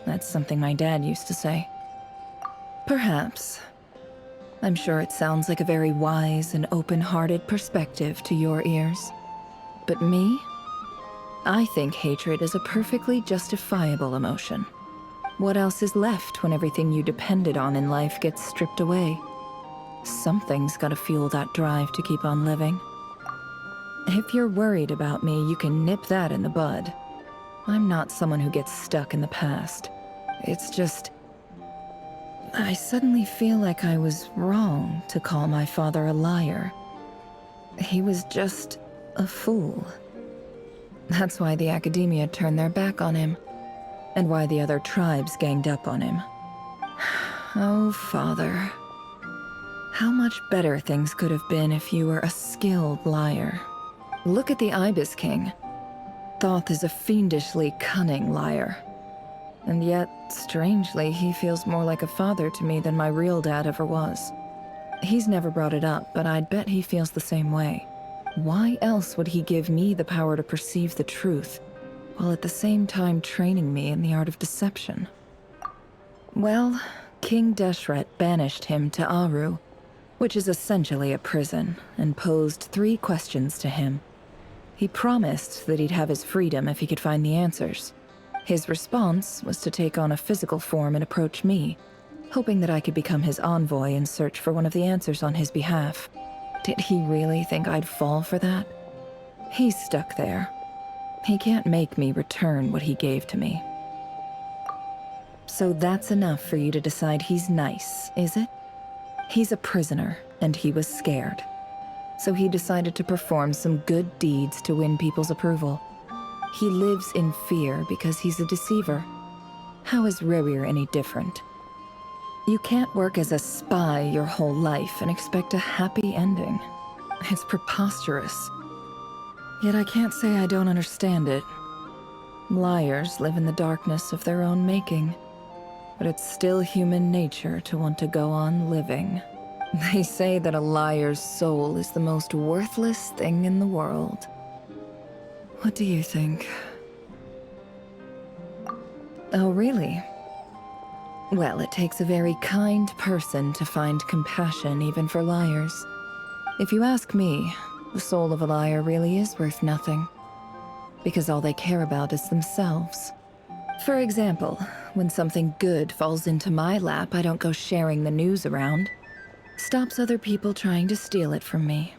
That's something my dad used to say. Perhaps. I'm sure it sounds like a very wise and open-hearted perspective to your ears. But me? I think hatred is a perfectly justifiable emotion. What else is left when everything you depended on in life gets stripped away? Something's gotta fuel that drive to keep on living. If you're worried about me, you can nip that in the bud. I'm not someone who gets stuck in the past. It's just... I suddenly feel like I was wrong to call my father a liar. He was just a fool. That's why the Academia turned their back on him, and why the other tribes ganged up on him. Oh, Father. How much better things could have been if you were a skilled liar. Look at the Ibis King. Thoth is a fiendishly cunning liar. And yet, strangely, he feels more like a father to me than my real dad ever was. He's never brought it up, but I'd bet he feels the same way. Why else would he give me the power to perceive the truth, while at the same time training me in the art of deception? Well, King Deshret banished him to Aru, which is essentially a prison, and posed 3 questions to him. He promised that he'd have his freedom if he could find the answers. His response was to take on a physical form and approach me, hoping that I could become his envoy and search for one of the answers on his behalf. Did he really think I'd fall for that? He's stuck there. He can't make me return what he gave to me. So that's enough for you to decide he's nice, is it? He's a prisoner, and he was scared. So he decided to perform some good deeds to win people's approval. He lives in fear because he's a deceiver. How is Rerir any different? You can't work as a spy your whole life and expect a happy ending. It's preposterous. Yet I can't say I don't understand it. Liars live in the darkness of their own making. But it's still human nature to want to go on living. They say that a liar's soul is the most worthless thing in the world. What do you think? Oh, really? Well, it takes a very kind person to find compassion even for liars. If you ask me, The soul of a liar really is worth nothing. Because all they care about is themselves. For example, when something good falls into my lap, I don't go sharing the news around. Stops other people trying to steal it from me.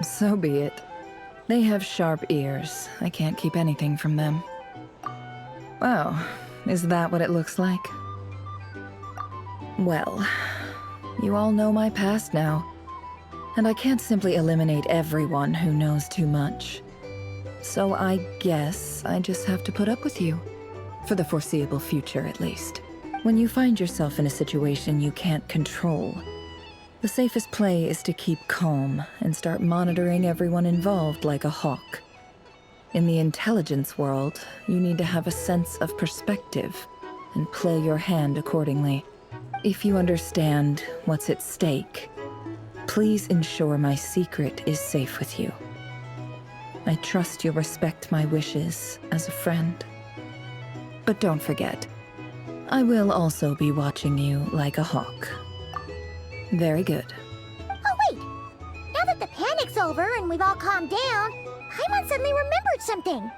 So be it. They have sharp ears. I can't keep anything from them. Oh, is that what it looks like? Well, you all know my past now. And I can't simply eliminate everyone who knows too much. So I guess I just have to put up with you. For the foreseeable future, at least. When you find yourself in a situation you can't control, the safest play is to keep calm and start monitoring everyone involved like a hawk. In the intelligence world, you need to have a sense of perspective and play your hand accordingly. If you understand what's at stake, please ensure my secret is safe with you. I trust you'll respect my wishes as a friend. But don't forget, I will also be watching you like a hawk. Very good. Oh wait! Now that the panic's over and we've all calmed down, Paimon suddenly remembered something.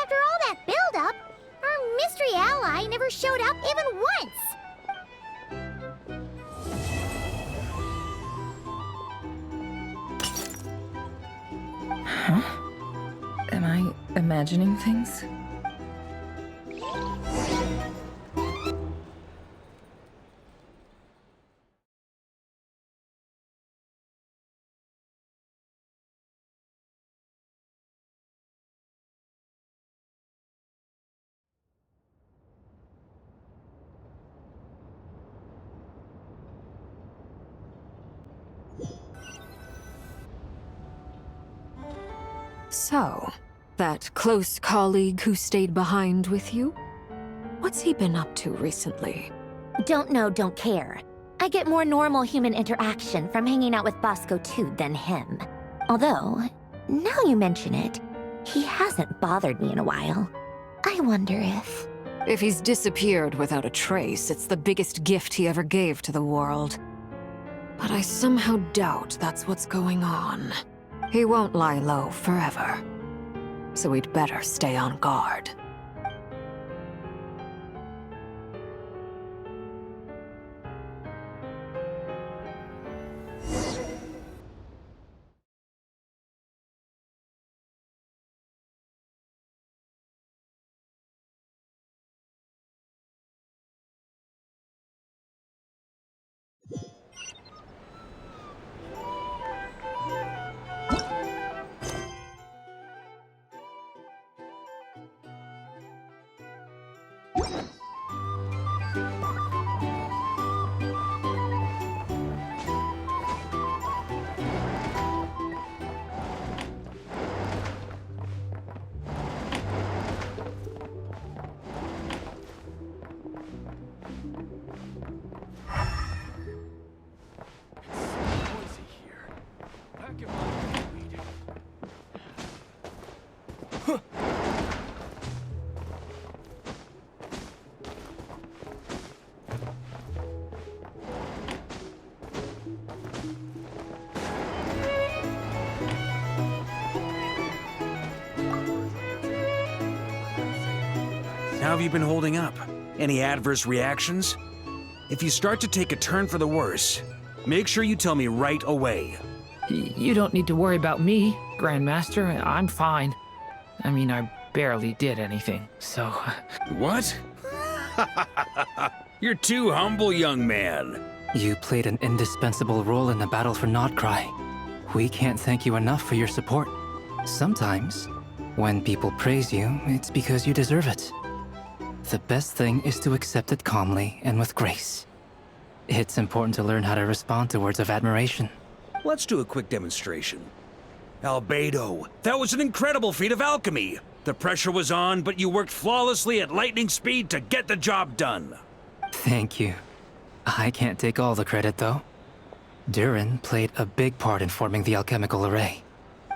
After all that build-up, our mystery ally never showed up even once! Huh? Am I imagining things? So, that close colleague who stayed behind with you? What's he been up to recently? Don't know, don't care. I get more normal human interaction from hanging out with Bosco too than him. Although, now you mention it, he hasn't bothered me in a while. I wonder if... If he's disappeared without a trace, it's the biggest gift he ever gave to the world. But I somehow doubt that's what's going on. He won't lie low forever. So we'd better stay on guard. How have you been holding up? Any adverse reactions? If you start to take a turn for the worse, make sure you tell me right away. You don't need to worry about me, Grandmaster. I'm fine. I mean, I barely did anything, so... What? You're too humble, young man. You played an indispensable role in the battle for Notcry. We can't thank you enough for your support. Sometimes, when people praise you, it's because you deserve it. The best thing is to accept it calmly and with grace. It's important to learn how to respond to words of admiration. Let's do a quick demonstration. Albedo, that was an incredible feat of alchemy. The pressure was on, but you worked flawlessly at lightning speed to get the job done. Thank you. I can't take all the credit, though. Durin played a big part in forming the alchemical array.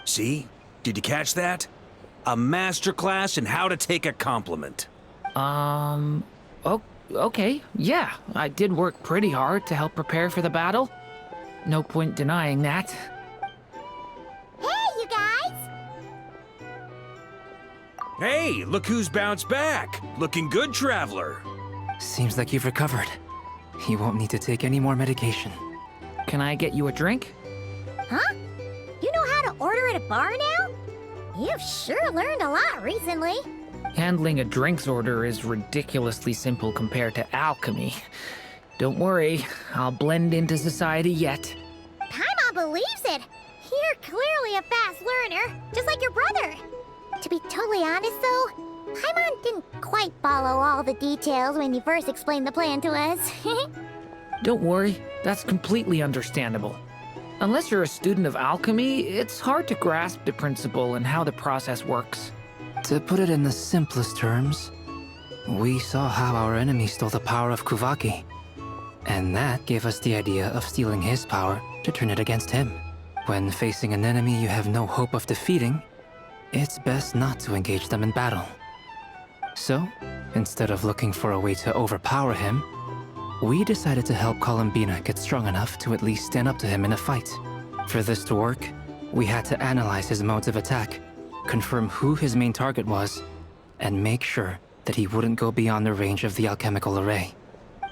See? Did you catch that? A masterclass in how to take a compliment. Okay, yeah, I did work pretty hard to help prepare for the battle. No point denying that. Hey, you guys! Hey, look who's bounced back. Looking good, traveler. Seems like you've recovered. You won't need to take any more medication. Can I get you a drink? Huh? You know how to order at a bar now? You've sure learned a lot recently. Handling a drinks order is ridiculously simple compared to alchemy. Don't worry, I'll blend into society yet. Paimon believes it. You're clearly a fast learner, just like your brother. To be totally honest, though, Paimon didn't quite follow all the details when you first explained the plan to us. Don't worry, that's completely understandable. Unless you're a student of alchemy, it's hard to grasp the principle and how the process works. To put it in the simplest terms, we saw how our enemy stole the power of Kuvaki. And that gave us the idea of stealing his power to turn it against him. When facing an enemy you have no hope of defeating, it's best not to engage them in battle. So, instead of looking for a way to overpower him, we decided to help Columbina get strong enough to at least stand up to him in a fight. For this to work, we had to analyze his modes of attack, confirm who his main target was, and make sure that he wouldn't go beyond the range of the alchemical array.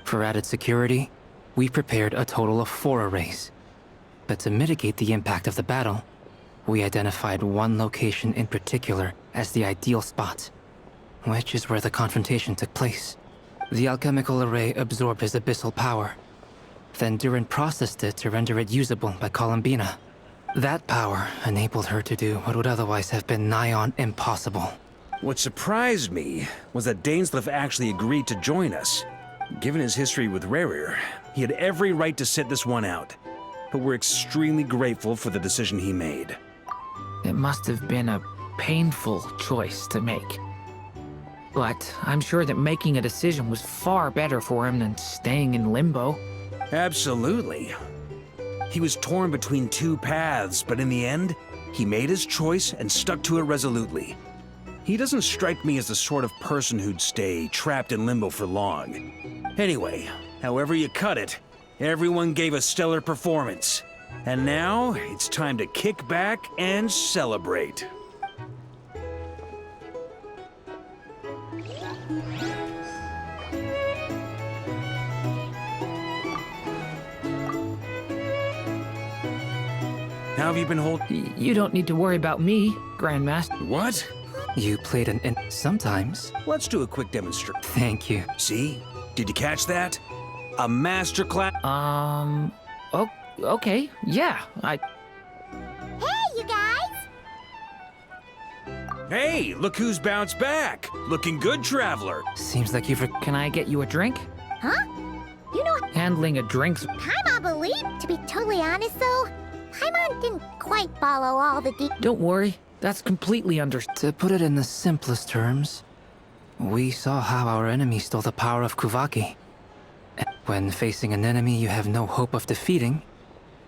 For added security, we prepared a total of 4 arrays. But to mitigate the impact of the battle, we identified one location in particular as the ideal spot, which is where the confrontation took place. The alchemical array absorbed his abyssal power. Then Durin processed it to render it usable by Columbina. That power enabled her to do what would otherwise have been nigh on impossible. What surprised me was that Dainsleif actually agreed to join us. Given his history with Rerir, he had every right to sit this one out. But we're extremely grateful for the decision he made. It must have been a painful choice to make. But I'm sure that making a decision was far better for him than staying in limbo. Absolutely. He was torn between 2 paths, but in the end, he made his choice and stuck to it resolutely. He doesn't strike me as the sort of person who'd stay trapped in limbo for long. Anyway, however you cut it, everyone gave a stellar performance. And now, it's time to kick back and celebrate. How have you been holding? You don't need to worry about me, Grandmaster. What? You played an sometimes. Let's do a quick demonstration. Thank you. See? Did you catch that? A masterclass. Okay, yeah, Hey, you guys! Hey, look who's bounced back. Looking good, traveler. Seems like you've... Can I get you a drink? Huh? You know, Handling a drink's... Paimon believed. To be totally honest, though, Paimon didn't quite follow all the details. Don't worry, that's completely understood. To put it in the simplest terms, we saw how our enemy stole the power of Kuvaki. When facing an enemy you have no hope of defeating,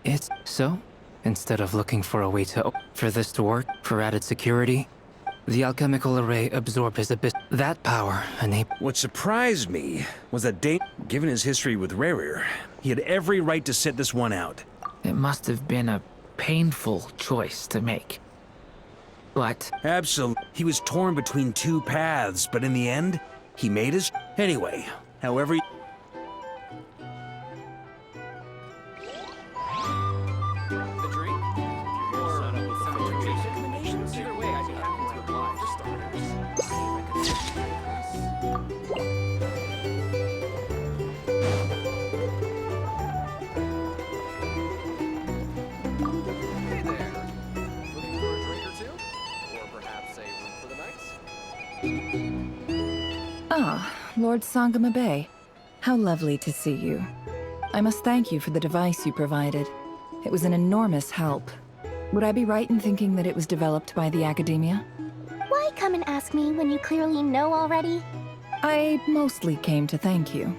it's... So, instead of looking for a way to... For this to work, for added security, the alchemical array absorbed his abyss... That power enabled... What surprised me was that given his history with Rerir, he had every right to sit this one out. It must have been a painful choice to make. But... Absolutely. He was torn between 2 paths, but in the end, he made his... Anyway, however... Ah, Lord Sangama Bay. How lovely to see you. I must thank you for the device you provided. It was an enormous help. Would I be right in thinking that it was developed by the Academia? Why come and ask me when you clearly know already? I mostly came to thank you.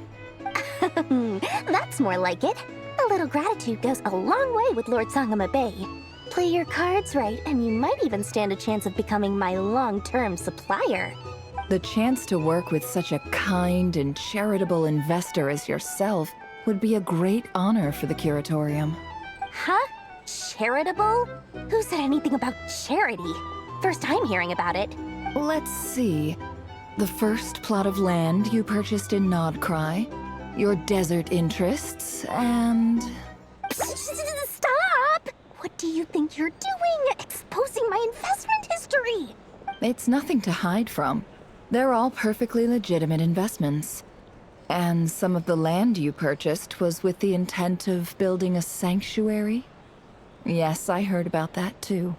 That's more like it. A little gratitude goes a long way with Lord Sangama Bay. Play your cards right, and you might even stand a chance of becoming my long-term supplier. The chance to work with such a kind and charitable investor as yourself would be a great honor for the Curatorium. Huh? Charitable? Who said anything about charity? First time hearing about it. Let's see. The first plot of land you purchased in Nodcry, your desert interests, and... Stop! What do you think you're doing? Exposing my investment history! It's nothing to hide from. They're all perfectly legitimate investments. And some of the land you purchased was with the intent of building a sanctuary? Yes, I heard about that too.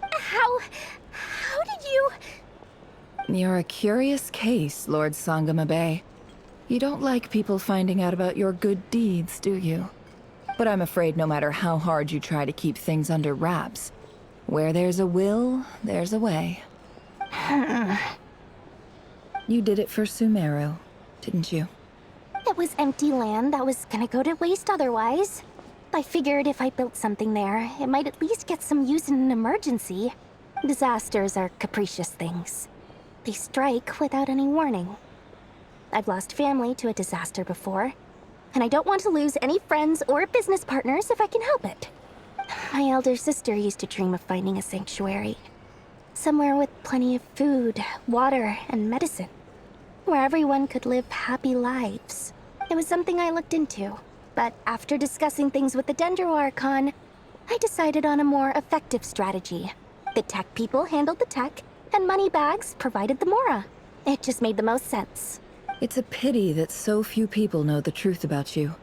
How did you... You're a curious case, Lord Sangamabe. You don't like people finding out about your good deeds, do you? But I'm afraid no matter how hard you try to keep things under wraps, where there's a will, there's a way. You did it for Sumeru, didn't you? It was empty land that was gonna go to waste otherwise. I figured if I built something there, it might at least get some use in an emergency. Disasters are capricious things. They strike without any warning. I've lost family to a disaster before, and I don't want to lose any friends or business partners if I can help it. My elder sister used to dream of finding a sanctuary. Somewhere with plenty of food, water, and medicine. Where everyone could live happy lives. It was something I looked into, but after discussing things with the Dendro Archon, I decided on a more effective strategy. The tech people handled the tech, and Moneybags provided the Mora. It just made the most sense. It's a pity that so few people know the truth about you.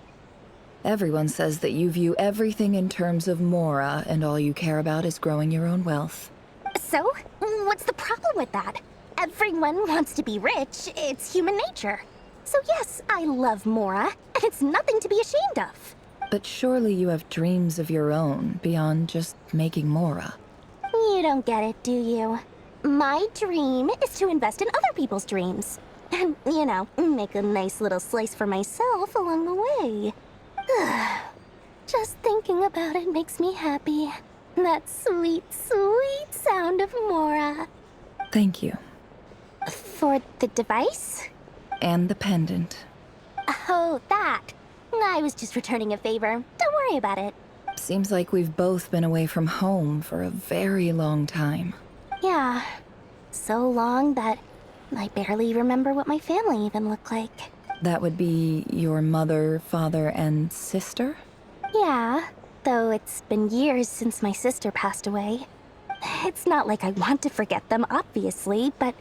Everyone says that you view everything in terms of Mora, and all you care about is growing your own wealth. So, what's the problem with that? Everyone wants to be rich. It's human nature. So yes, I love Mora, and it's nothing to be ashamed of. But surely you have dreams of your own beyond just making Mora. You don't get it, do you? My dream is to invest in other people's dreams. And, you know, make a nice little slice for myself along the way. Just thinking about it makes me happy. That sweet, sweet sound of Mora. Thank you. For the device? And the pendant. Oh, that. I was just returning a favor. Don't worry about it. Seems like we've both been away from home for a very long time. Yeah. So long that I barely remember what my family even looked like. That would be your mother, father, and sister? Yeah, though it's been years since my sister passed away. It's not like I want to forget them, obviously, but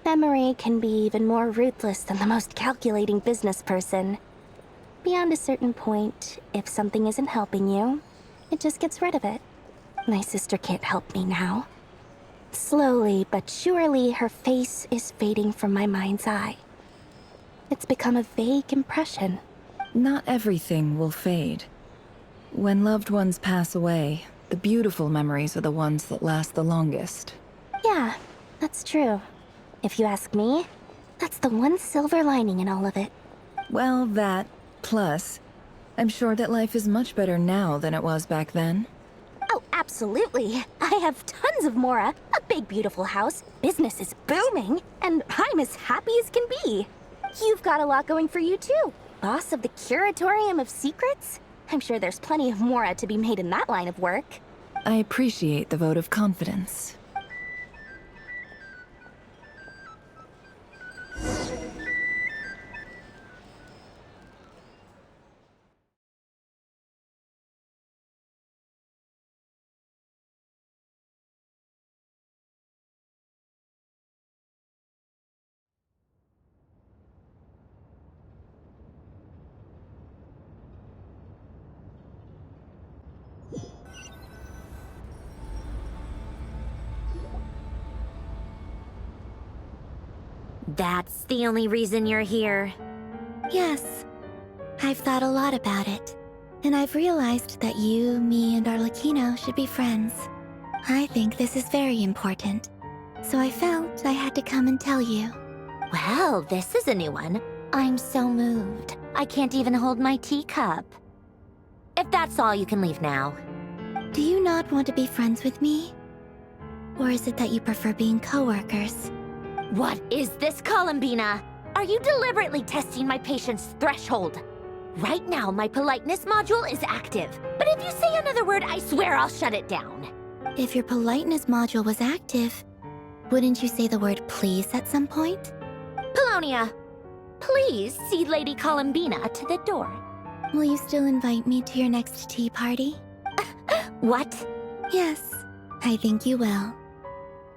memory can be even more ruthless than the most calculating business person. Beyond a certain point, if something isn't helping you, it just gets rid of it. My sister can't help me now. Slowly but surely, her face is fading from my mind's eye. It's become a vague impression. Not everything will fade. When loved ones pass away, the beautiful memories are the ones that last the longest. Yeah, that's true. If you ask me, that's the one silver lining in all of it. Well, that, plus, I'm sure that life is much better now than it was back then. Oh, absolutely. I have tons of Mora, a big beautiful house, business is booming, and I'm as happy as can be. You've got a lot going for you too. Boss of the Curatorium of Secrets? I'm sure there's plenty of Mora to be made in that line of work. I appreciate the vote of confidence. That's the only reason you're here. Yes. I've thought a lot about it. And I've realized that you, me, and Arlecchino should be friends. I think this is very important. So I felt I had to come and tell you. Well, this is a new one. I'm so moved. I can't even hold my teacup. If that's all, you can leave now. Do you not want to be friends with me? Or is it that you prefer being coworkers? What is this, Columbina? Are you deliberately testing my patience threshold? Right now, my politeness module is active, but if you say another word, I swear I'll shut it down. If your politeness module was active, wouldn't you say the word please at some point? Paulownia, please see Lady Columbina to the door. Will you still invite me to your next tea party? What? Yes, I think you will.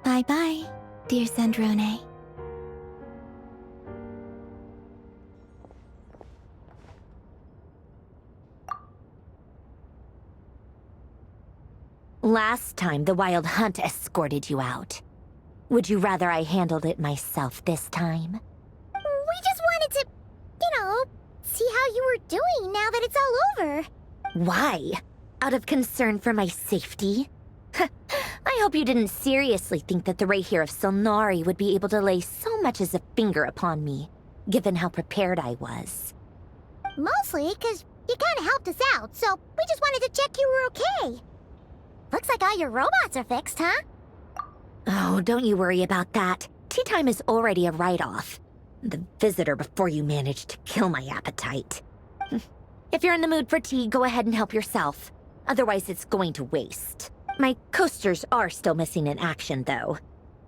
Bye-bye, dear Sandrone. Last time, the Wild Hunt escorted you out. Would you rather I handled it myself this time? We just wanted to, see how you were doing now that it's all over. Why? Out of concern for my safety? I hope you didn't seriously think that the Rayhir of Solnari would be able to lay so much as a finger upon me, given how prepared I was. Mostly because you kind of helped us out, so we just wanted to check you were okay. Looks like all your robots are fixed, huh? Oh, don't you worry about that. Tea time is already a write-off. The visitor before you managed to kill my appetite. If you're in the mood for tea, go ahead and help yourself. Otherwise, it's going to waste. My coasters are still missing in action, though.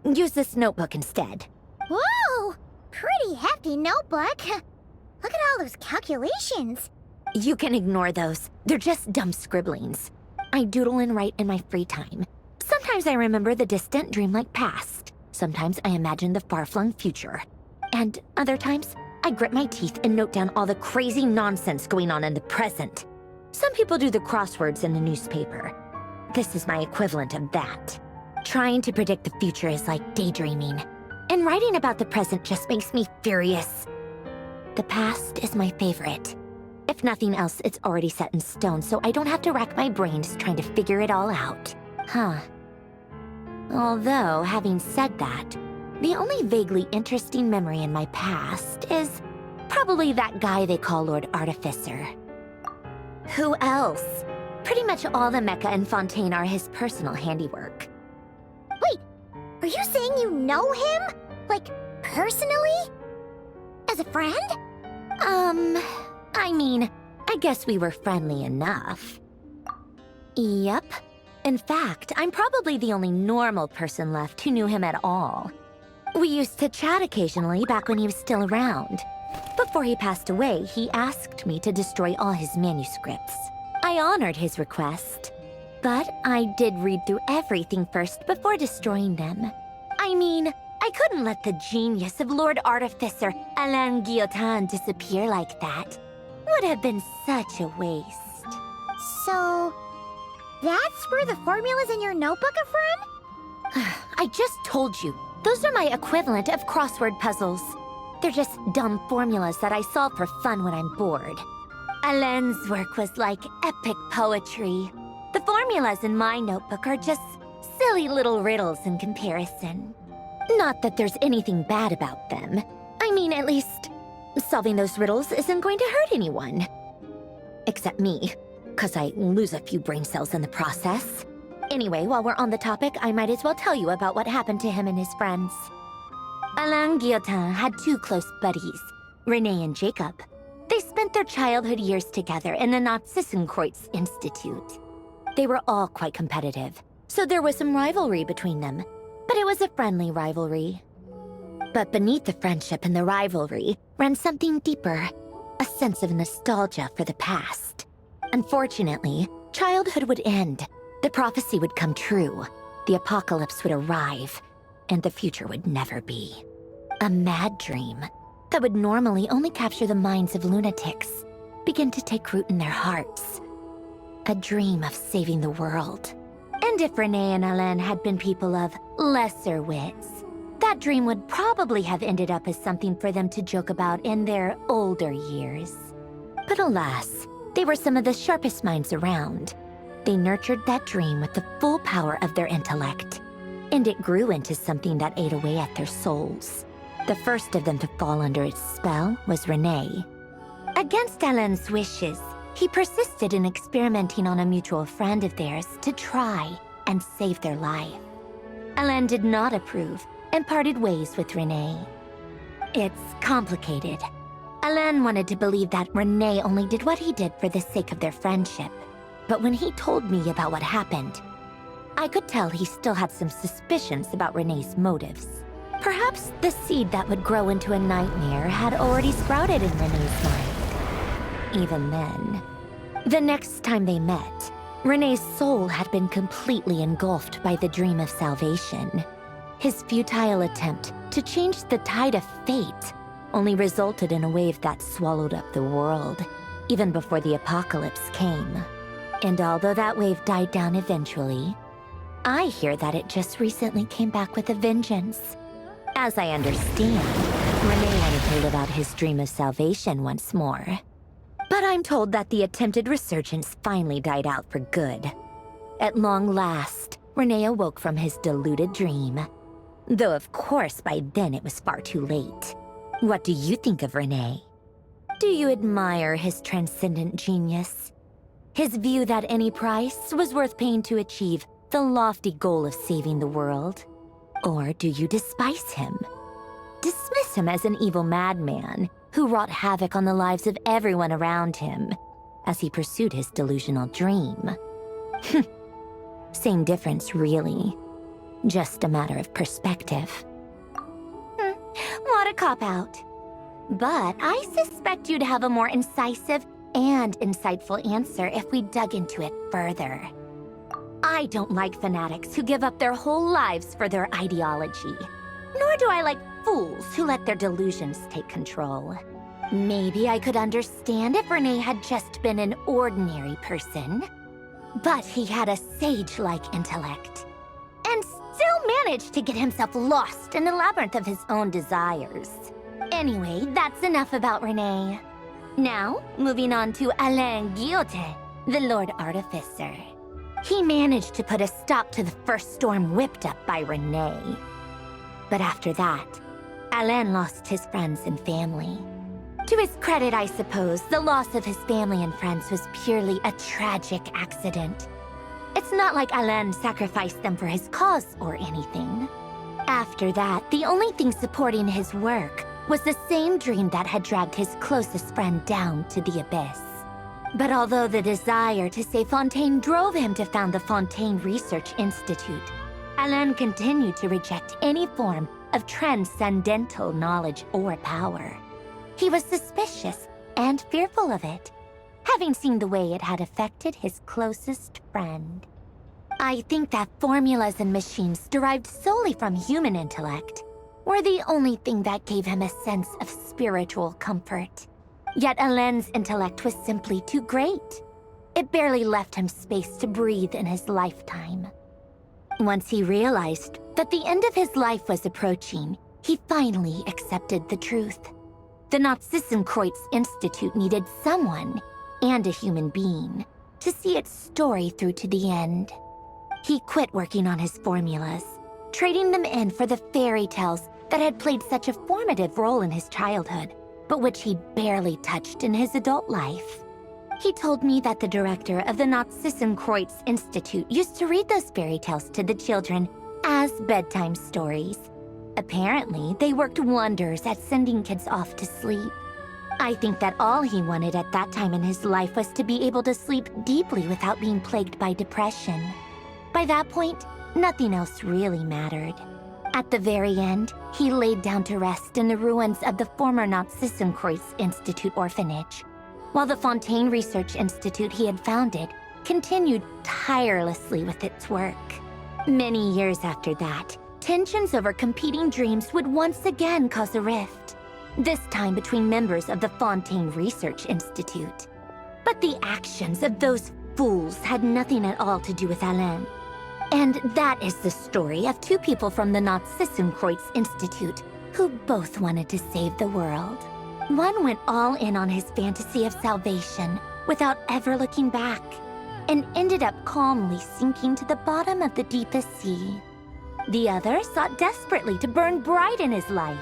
Use this notebook instead. Whoa! Pretty hefty notebook. Look at all those calculations. You can ignore those. They're just dumb scribblings. I doodle and write in my free time. Sometimes I remember the distant, dreamlike past. Sometimes I imagine the far-flung future. And other times, I grit my teeth and note down all the crazy nonsense going on in the present. Some people do the crosswords in the newspaper. This is my equivalent of that. Trying to predict the future is like daydreaming. And writing about the present just makes me furious. The past is my favorite. If nothing else, it's already set in stone, so I don't have to rack my brains trying to figure it all out. Huh. Although, having said that, the only vaguely interesting memory in my past is probably that guy they call Lord Artificer. Who else? Pretty much all the mecha and Fontaine are his personal handiwork. Wait, are you saying you know him? Like, personally? As a friend? I mean, I guess we were friendly enough. Yep. In fact, I'm probably the only normal person left who knew him at all. We used to chat occasionally back when he was still around. Before he passed away, he asked me to destroy all his manuscripts. I honored his request, but I did read through everything first before destroying them. I mean, I couldn't let the genius of Lord Artificer Alain Guillotin disappear like that. Would have been such a waste. So, that's where the formulas in your notebook are from? I just told you. Those are my equivalent of crossword puzzles. They're just dumb formulas that I solve for fun when I'm bored. Alain's work was like epic poetry. The formulas in my notebook are just silly little riddles in comparison. Not that there's anything bad about them. I mean, at least, solving those riddles isn't going to hurt anyone. Except me, 'cause I lose a few brain cells in the process. Anyway, while we're on the topic, I might as well tell you about what happened to him and his friends. Alain Guillotin had two close buddies, Renee and Jacob. They spent their childhood years together in the Narzissenkreuz Institute. They were all quite competitive, so there was some rivalry between them, but it was a friendly rivalry. But beneath the friendship and the rivalry ran something deeper, a sense of nostalgia for the past. Unfortunately, childhood would end, the prophecy would come true, the apocalypse would arrive, and the future would never be. A mad dream that would normally only capture the minds of lunatics begin to take root in their hearts. A dream of saving the world. And if Renee and Alain had been people of lesser wits, that dream would probably have ended up as something for them to joke about in their older years. But alas, they were some of the sharpest minds around. They nurtured that dream with the full power of their intellect, and it grew into something that ate away at their souls. The first of them to fall under its spell was Renee. Against Alain's wishes, he persisted in experimenting on a mutual friend of theirs to try and save their life. Alain did not approve, and parted ways with Renee. It's complicated. Alain wanted to believe that Renee only did what he did for the sake of their friendship. But when he told me about what happened, I could tell he still had some suspicions about Renee's motives. Perhaps the seed that would grow into a nightmare had already sprouted in Renee's mind. Even then, the next time they met, Renee's soul had been completely engulfed by the dream of salvation. His futile attempt to change the tide of fate only resulted in a wave that swallowed up the world, even before the apocalypse came. And although that wave died down eventually, I hear that it just recently came back with a vengeance. As I understand, Renee wanted to live out his dream of salvation once more. But I'm told that the attempted resurgence finally died out for good. At long last, Renee awoke from his deluded dream. Though of course by then it was far too late. What do you think of Renee? Do you admire his transcendent genius? His view that any price was worth paying to achieve the lofty goal of saving the world? Or do you despise him? Dismiss him as an evil madman who wrought havoc on the lives of everyone around him as he pursued his delusional dream. Same difference, really. Just a matter of perspective. What a cop-out. But I suspect you'd have a more incisive and insightful answer if we dug into it further. I don't like fanatics who give up their whole lives for their ideology. Nor do I like fools who let their delusions take control. Maybe I could understand if Renee had just been an ordinary person. But he had a sage-like intellect. And still managed to get himself lost in the labyrinth of his own desires. Anyway, that's enough about Renee. Now, moving on to Alain Guillotin, the Lord Artificer. He managed to put a stop to the first storm whipped up by Renee. But after that, Alain lost his friends and family. To his credit, I suppose, the loss of his family and friends was purely a tragic accident. It's not like Alain sacrificed them for his cause or anything. After that, the only thing supporting his work was the same dream that had dragged his closest friend down to the abyss. But although the desire to save Fontaine drove him to found the Fontaine Research Institute, Alain continued to reject any form of transcendental knowledge or power. He was suspicious and fearful of it, having seen the way it had affected his closest friend. I think that formulas and machines derived solely from human intellect were the only thing that gave him a sense of spiritual comfort. Yet Alain's intellect was simply too great. It barely left him space to breathe in his lifetime. Once he realized that the end of his life was approaching, he finally accepted the truth. The Nazissenkreuz Institute needed someone, and a human being, to see its story through to the end. He quit working on his formulas, trading them in for the fairy tales that had played such a formative role in his childhood, but which he barely touched in his adult life. He told me that the director of the Nazissenkreuz Institute used to read those fairy tales to the children as bedtime stories. Apparently, they worked wonders at sending kids off to sleep. I think that all he wanted at that time in his life was to be able to sleep deeply without being plagued by depression. By that point, nothing else really mattered. At the very end, he laid down to rest in the ruins of the former Nazissenkreuz Institute orphanage, while the Fontaine Research Institute he had founded continued tirelessly with its work. Many years after that, tensions over competing dreams would once again cause a rift, this time between members of the Fontaine Research Institute. But the actions of those fools had nothing at all to do with Alain. And that is the story of two people from the Nazissenkreuz Institute who both wanted to save the world. One went all in on his fantasy of salvation without ever looking back, and ended up calmly sinking to the bottom of the deepest sea. The other sought desperately to burn bright in his life,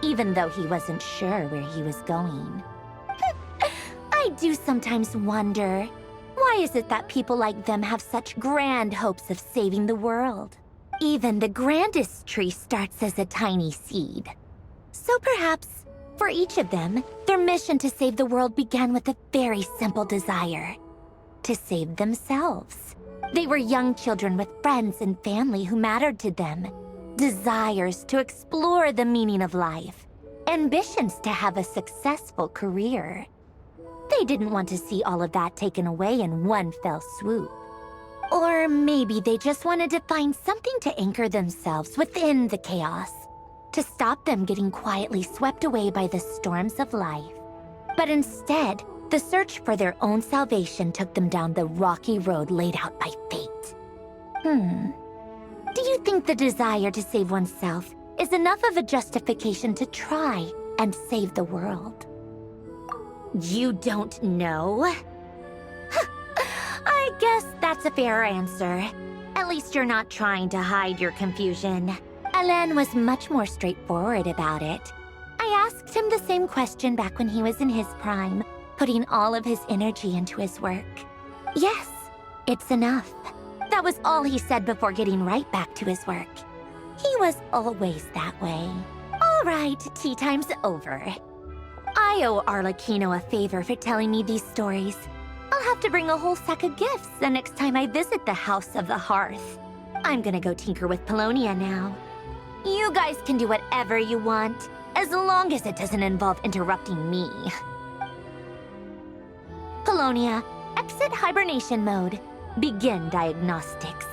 even though he wasn't sure where he was going. I do sometimes wonder, why is it that people like them have such grand hopes of saving the world? Even the grandest tree starts as a tiny seed. So perhaps, for each of them, their mission to save the world began with a very simple desire: to save themselves. They were young children with friends and family who mattered to them, desires to explore the meaning of life, ambitions to have a successful career. They didn't want to see all of that taken away in one fell swoop. Or maybe they just wanted to find something to anchor themselves within the chaos, to stop them getting quietly swept away by the storms of life. But instead, the search for their own salvation took them down the rocky road laid out by fate. Do you think the desire to save oneself is enough of a justification to try and save the world? You don't know? I guess that's a fair answer. At least you're not trying to hide your confusion. Alain was much more straightforward about it. I asked him the same question back when he was in his prime, putting all of his energy into his work. Yes, it's enough. That was all he said before getting right back to his work. He was always that way. All right, tea time's over. I owe Arlecchino a favor for telling me these stories. I'll have to bring a whole sack of gifts the next time I visit the House of the Hearth. I'm gonna go tinker with Paulownia now. You guys can do whatever you want, as long as it doesn't involve interrupting me. Paulownia, exit hibernation mode. Begin diagnostics.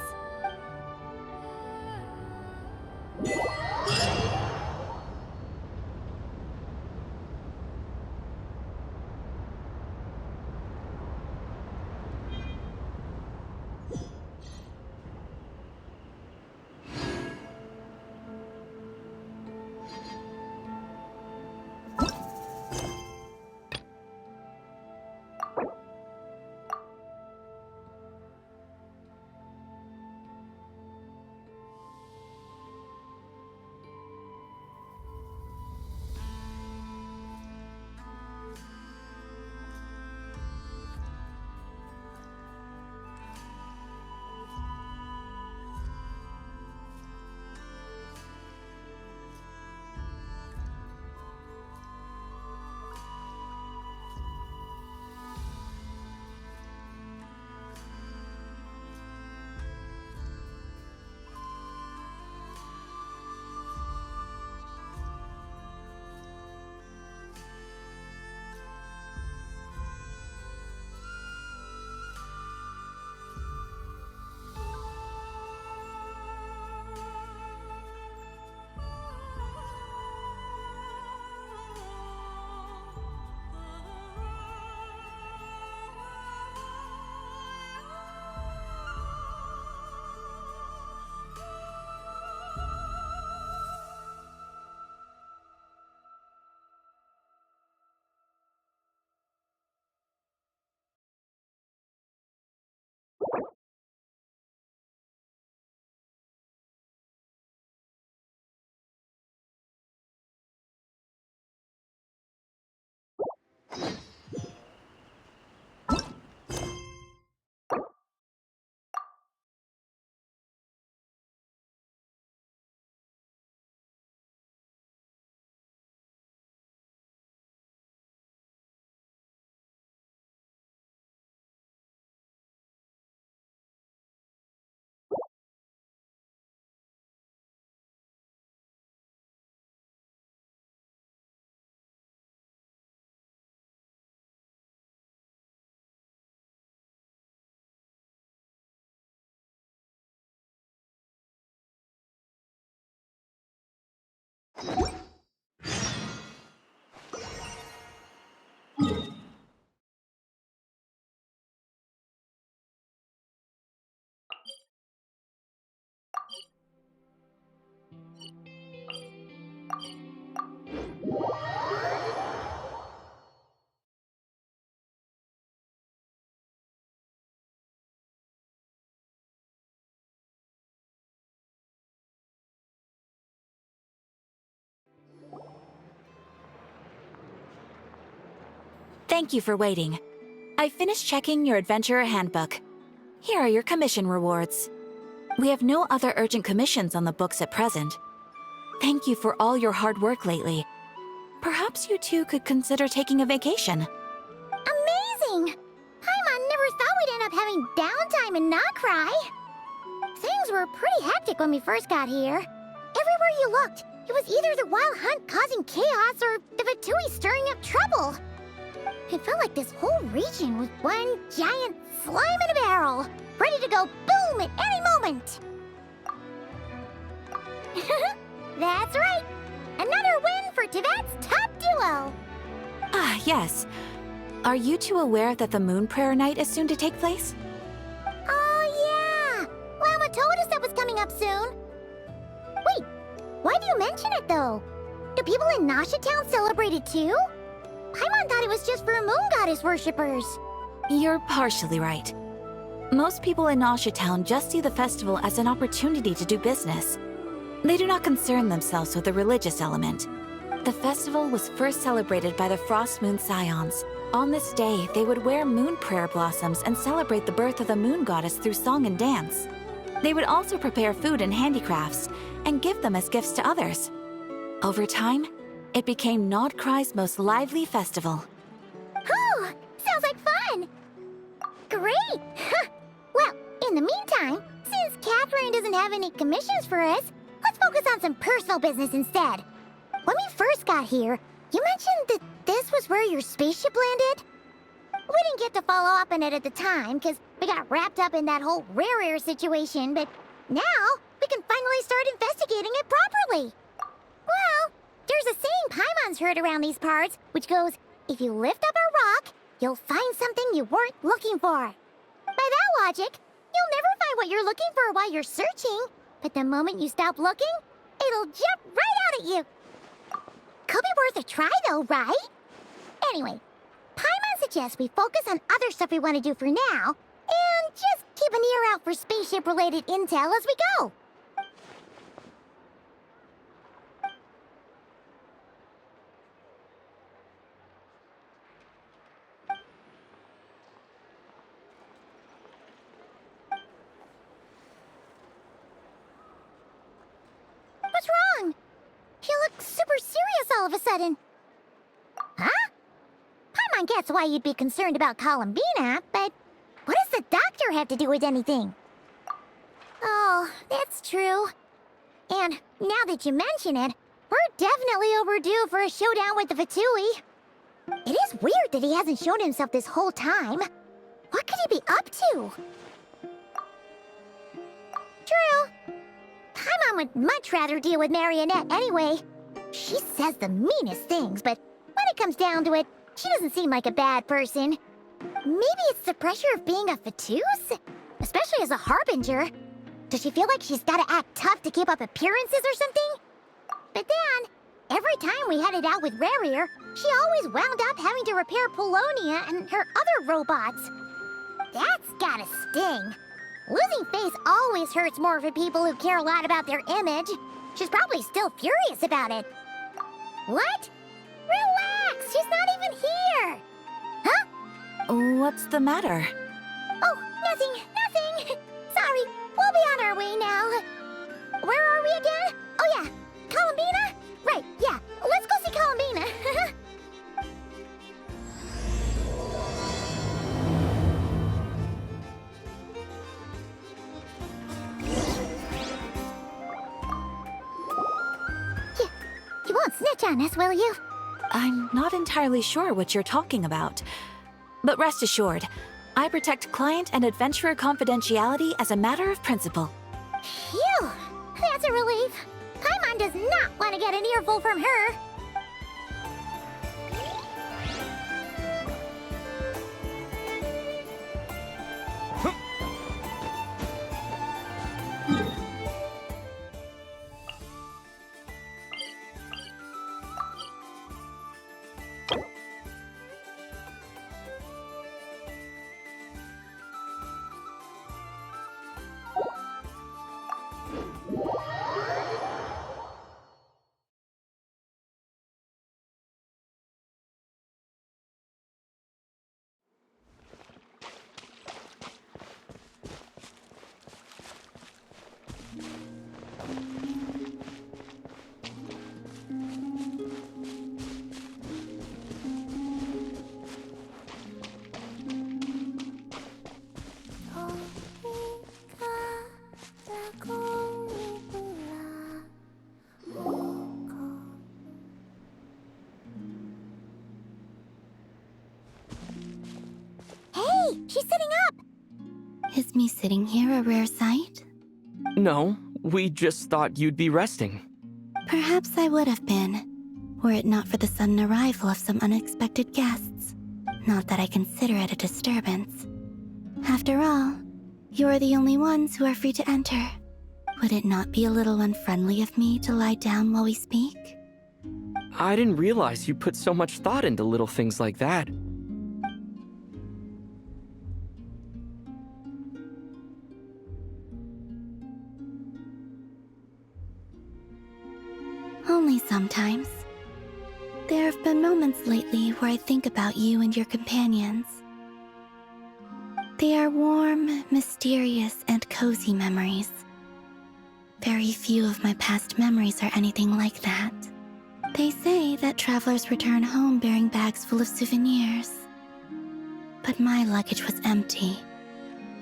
Thank you for waiting. I finished checking your adventurer handbook. Here are your commission rewards. We have no other urgent commissions on the books at present. Thank you for all your hard work lately. Perhaps you two could consider taking a vacation. Amazing! Paimon never thought we'd end up having downtime and not cry. Things were pretty hectic when we first got here. Everywhere you looked, it was either the Wild Hunt causing chaos or the Fatui stirring up trouble. It felt like this whole region was one giant slime in a barrel, ready to go boom at any moment. That's right! Another win for Teyvat's top duo! Ah, yes. Are you two aware that the Moon Prayer Night is soon to take place? Oh, yeah! Llama told us that was coming up soon. Wait, why do you mention it, though? Do people in Nasha Town celebrate it, too? Paimon thought it was just for Moon Goddess worshippers. You're partially right. Most people in Nasha Town just see the festival as an opportunity to do business. They do not concern themselves with the religious element. The festival was first celebrated by the Frost Moon Scions. On this day, they would wear moon prayer blossoms and celebrate the birth of the moon goddess through song and dance. They would also prepare food and handicrafts and give them as gifts to others. Over time, it became Nodcry's most lively festival. Oh, sounds like fun! Great! Well, in the meantime, since Catherine doesn't have any commissions for us, let's focus on some personal business instead. When we first got here, you mentioned that this was where your spaceship landed? We didn't get to follow up on it at the time, because we got wrapped up in that whole rare situation, but now we can finally start investigating it properly. Well, there's a saying Paimon's heard around these parts, which goes, if you lift up a rock, you'll find something you weren't looking for. By that logic, you'll never find what you're looking for while you're searching, but the moment you stop looking, it'll jump right out at you. Could be worth a try though, right? Anyway, Paimon suggests we focus on other stuff we want to do for now, and just keep an ear out for spaceship-related intel as we go. What's wrong? You look super serious all of a sudden. Huh? Paimon gets why you'd be concerned about Columbina, but what does the doctor have to do with anything? Oh, that's true. And now that you mention it, we're definitely overdue for a showdown with the Fatui. It is weird that he hasn't shown himself this whole time. What could he be up to? True. Paimon would much rather deal with Marionette anyway. She says the meanest things, but when it comes down to it, she doesn't seem like a bad person. Maybe it's the pressure of being a Fatuse? Especially as a Harbinger. Does she feel like she's gotta act tough to keep up appearances or something? But then, every time we headed out with Rarier, she always wound up having to repair Polonia and her other robots. That's gotta sting. Losing face always hurts more for people who care a lot about their image. She's probably still furious about it. What? Relax, she's not even here! Huh? What's the matter? Oh, nothing. Sorry, we'll be on our way now. Where are we again? Oh yeah, Columbina? Right, yeah, let's go see Columbina. You won't snitch on us, will you? I'm not entirely sure what you're talking about. But rest assured, I protect client and adventurer confidentiality as a matter of principle. Phew! That's a relief. Paimon does not want to get an earful from her. She's sitting up! Is me sitting here a rare sight? No, we just thought you'd be resting. Perhaps I would have been, were it not for the sudden arrival of some unexpected guests. Not that I consider it a disturbance. After all, you are the only ones who are free to enter. Would it not be a little unfriendly of me to lie down while we speak? I didn't realize you put so much thought into little things like that. Only sometimes. There have been moments lately where I think about you and your companions. They are warm, mysterious, and cozy memories. Very few of my past memories are anything like that. They say that travelers return home bearing bags full of souvenirs. But my luggage was empty,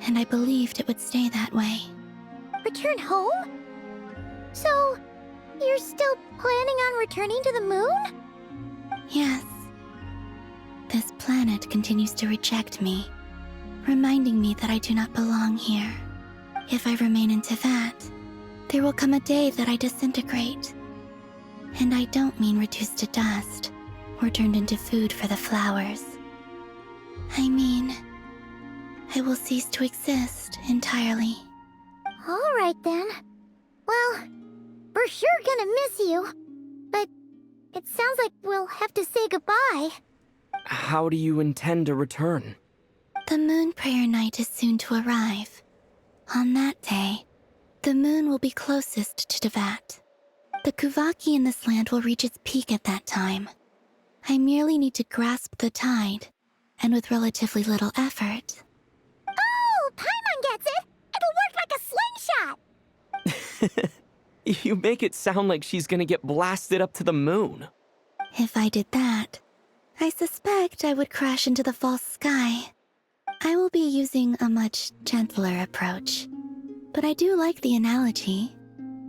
and I believed it would stay that way. Return home? So, you're still planning on returning to the moon? Yes. This planet continues to reject me, reminding me that I do not belong here. If I remain in Teyvat, there will come a day that I disintegrate. And I don't mean reduced to dust or turned into food for the flowers. I mean, I will cease to exist entirely. All right then. Well, we're sure gonna miss you. But it sounds like we'll have to say goodbye. How do you intend to return? The Moon Prayer Night is soon to arrive. On that day, the moon will be closest to Teyvat. The Kuvaki in this land will reach its peak at that time. I merely need to grasp the tide, and with relatively little effort. Oh, Paimon gets it! It'll work like a slingshot! You make it sound like she's gonna get blasted up to the moon. If I did that, I suspect I would crash into the false sky. I will be using a much gentler approach. But I do like the analogy.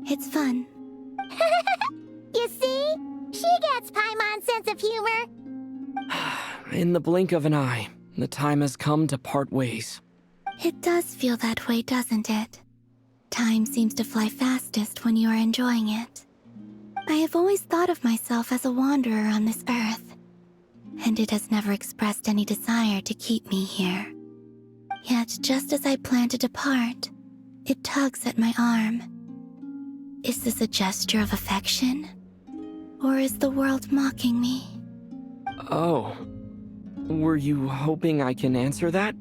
It's fun. You see? She gets Paimon's sense of humor. In the blink of an eye, the time has come to part ways. It does feel that way, doesn't it? Time seems to fly fastest when you are enjoying it. I have always thought of myself as a wanderer on this earth, and it has never expressed any desire to keep me here. Yet, just as I plan to depart, it tugs at my arm. Is this a gesture of affection? Or is the world mocking me? Oh. Were you hoping I can answer that?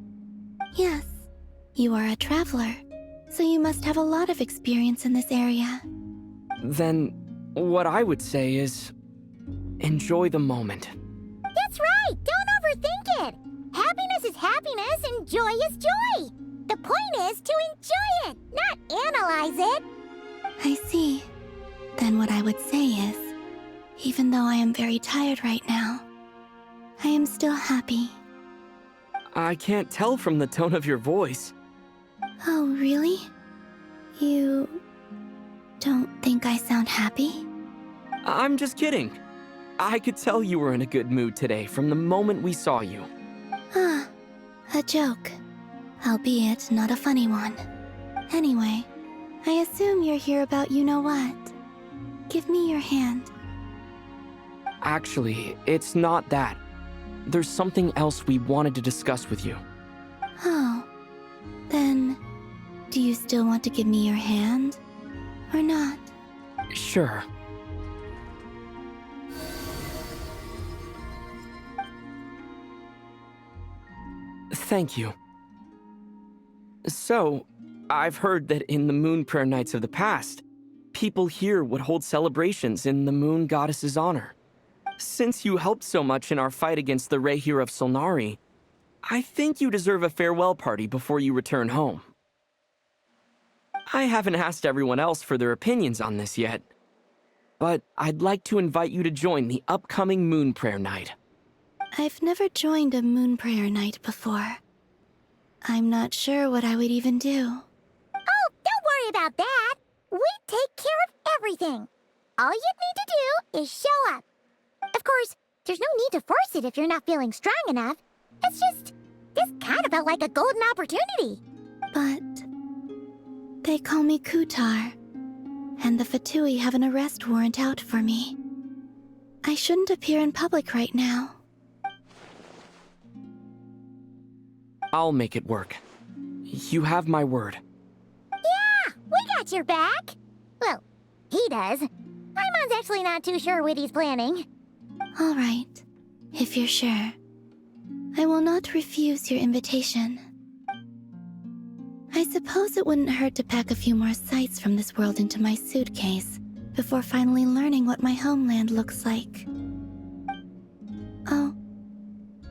Yes. You are a traveler, so you must have a lot of experience in this area. Then, what I would say is, enjoy the moment. That's right! Don't overthink it! Happiness is happiness and joy is joy! The point is to enjoy it, not analyze it! I see. Then what I would say is, even though I am very tired right now, I am still happy. I can't tell from the tone of your voice. Oh, really? You don't think I sound happy? I'm just kidding. I could tell you were in a good mood today from the moment we saw you. Ah, a joke. Albeit not a funny one. Anyway, I assume you're here about you-know-what. Give me your hand. Actually, it's not that. There's something else we wanted to discuss with you. Oh. Then, do you still want to give me your hand? Or not? Sure. Thank you. So, I've heard that in the Moon Prayer Nights of the past, people here would hold celebrations in the Moon Goddess's honor. Since you helped so much in our fight against the Rayhir of Solnari, I think you deserve a farewell party before you return home. I haven't asked everyone else for their opinions on this yet, but I'd like to invite you to join the upcoming Moon Prayer Night. I've never joined a Moon Prayer Night before. I'm not sure what I would even do. Oh, don't worry about that. We take care of everything. All you need to do is show up. Of course, there's no need to force it if you're not feeling strong enough. It's just This kind of felt like a golden opportunity. But they call me Kutar, and the Fatui have an arrest warrant out for me. I shouldn't appear in public right now. I'll make it work. You have my word. Yeah, we got your back. Well, he does. Paimon's actually not too sure what he's planning. All right, if you're sure. I will not refuse your invitation. I suppose it wouldn't hurt to pack a few more sights from this world into my suitcase before finally learning what my homeland looks like. Oh,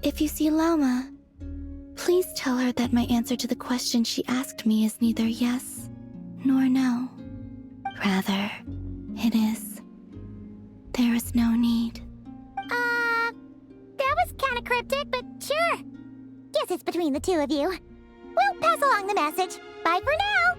if you see Lauma, please tell her that my answer to the question she asked me is neither yes nor no. Rather, it is. There is no need. That was kind of cryptic, but sure. Guess it's between the two of you. We'll pass along the message. Bye for now.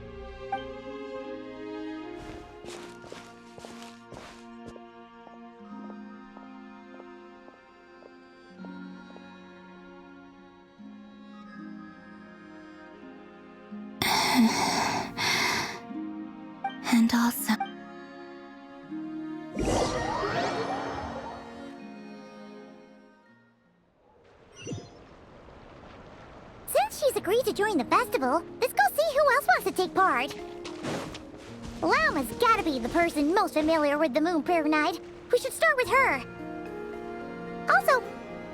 And also... Since she's agreed to join the festival, let's go see who else wants to take part. Lauma's gotta be the person most familiar with the Moon Prayer Night. We should start with her. Also,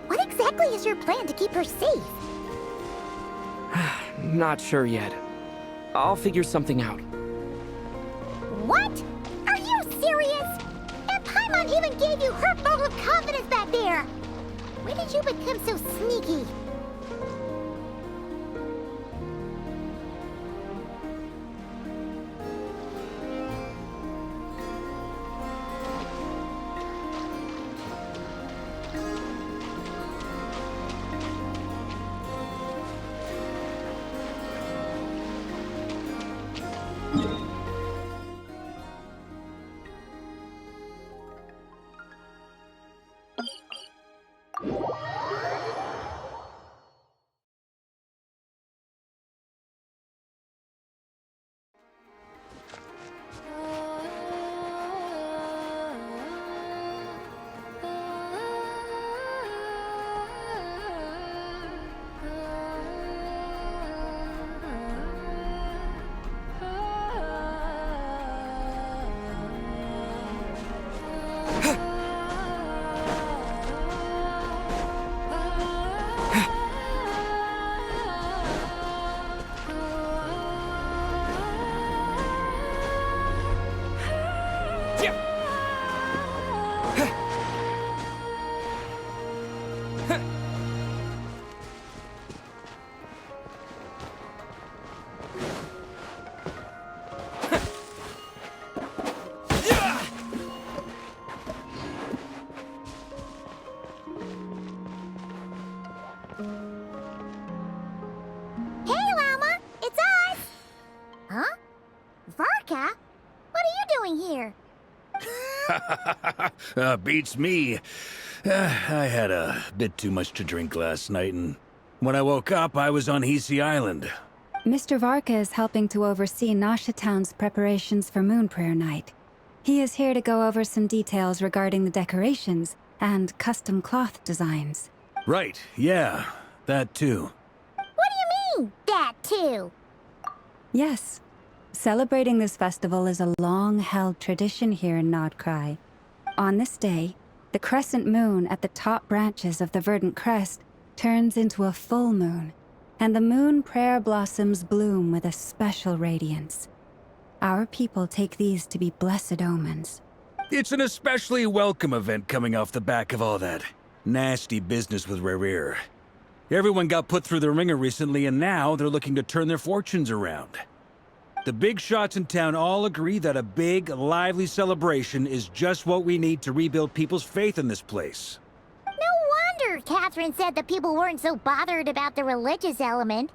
what exactly is your plan to keep her safe? Not sure yet. I'll figure something out. What? Are you serious? And Paimon even gave you her vote of confidence back there! When did you become so sneaky? Beats me. I had a bit too much to drink last night, and when I woke up, I was on Hisi Island. Mr. Varka is helping to oversee Nasha Town's preparations for Moon Prayer Night. He is here to go over some details regarding the decorations and custom cloth designs. Right, yeah, that too. What do you mean, that too? Yes. Celebrating this festival is a long-held tradition here in Nodcry. On this day, the crescent moon at the top branches of the verdant crest turns into a full moon, and the moon prayer blossoms bloom with a special radiance. Our people take these to be blessed omens. It's an especially welcome event coming off the back of all that nasty business with Rerir. Everyone got put through the ringer recently, and now they're looking to turn their fortunes around. The big shots in town all agree that a big, lively celebration is just what we need to rebuild people's faith in this place. No wonder Catherine said that people weren't so bothered about the religious element.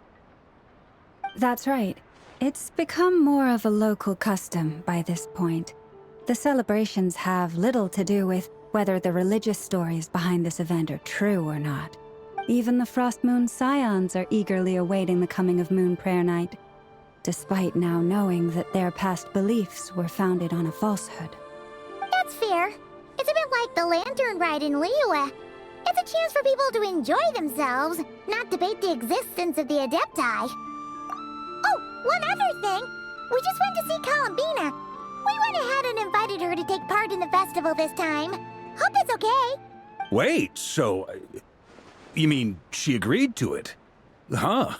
That's right. It's become more of a local custom by this point. The celebrations have little to do with whether the religious stories behind this event are true or not. Even the Frost Moon Scions are eagerly awaiting the coming of Moon Prayer Night, despite now knowing that their past beliefs were founded on a falsehood. That's fair. It's a bit like the Lantern Ride in Liyue. It's a chance for people to enjoy themselves, not debate the existence of the Adepti. Oh, one other thing! We just went to see Columbina. We went ahead and invited her to take part in the festival this time. Hope it's okay. Wait, so... you mean she agreed to it? Huh.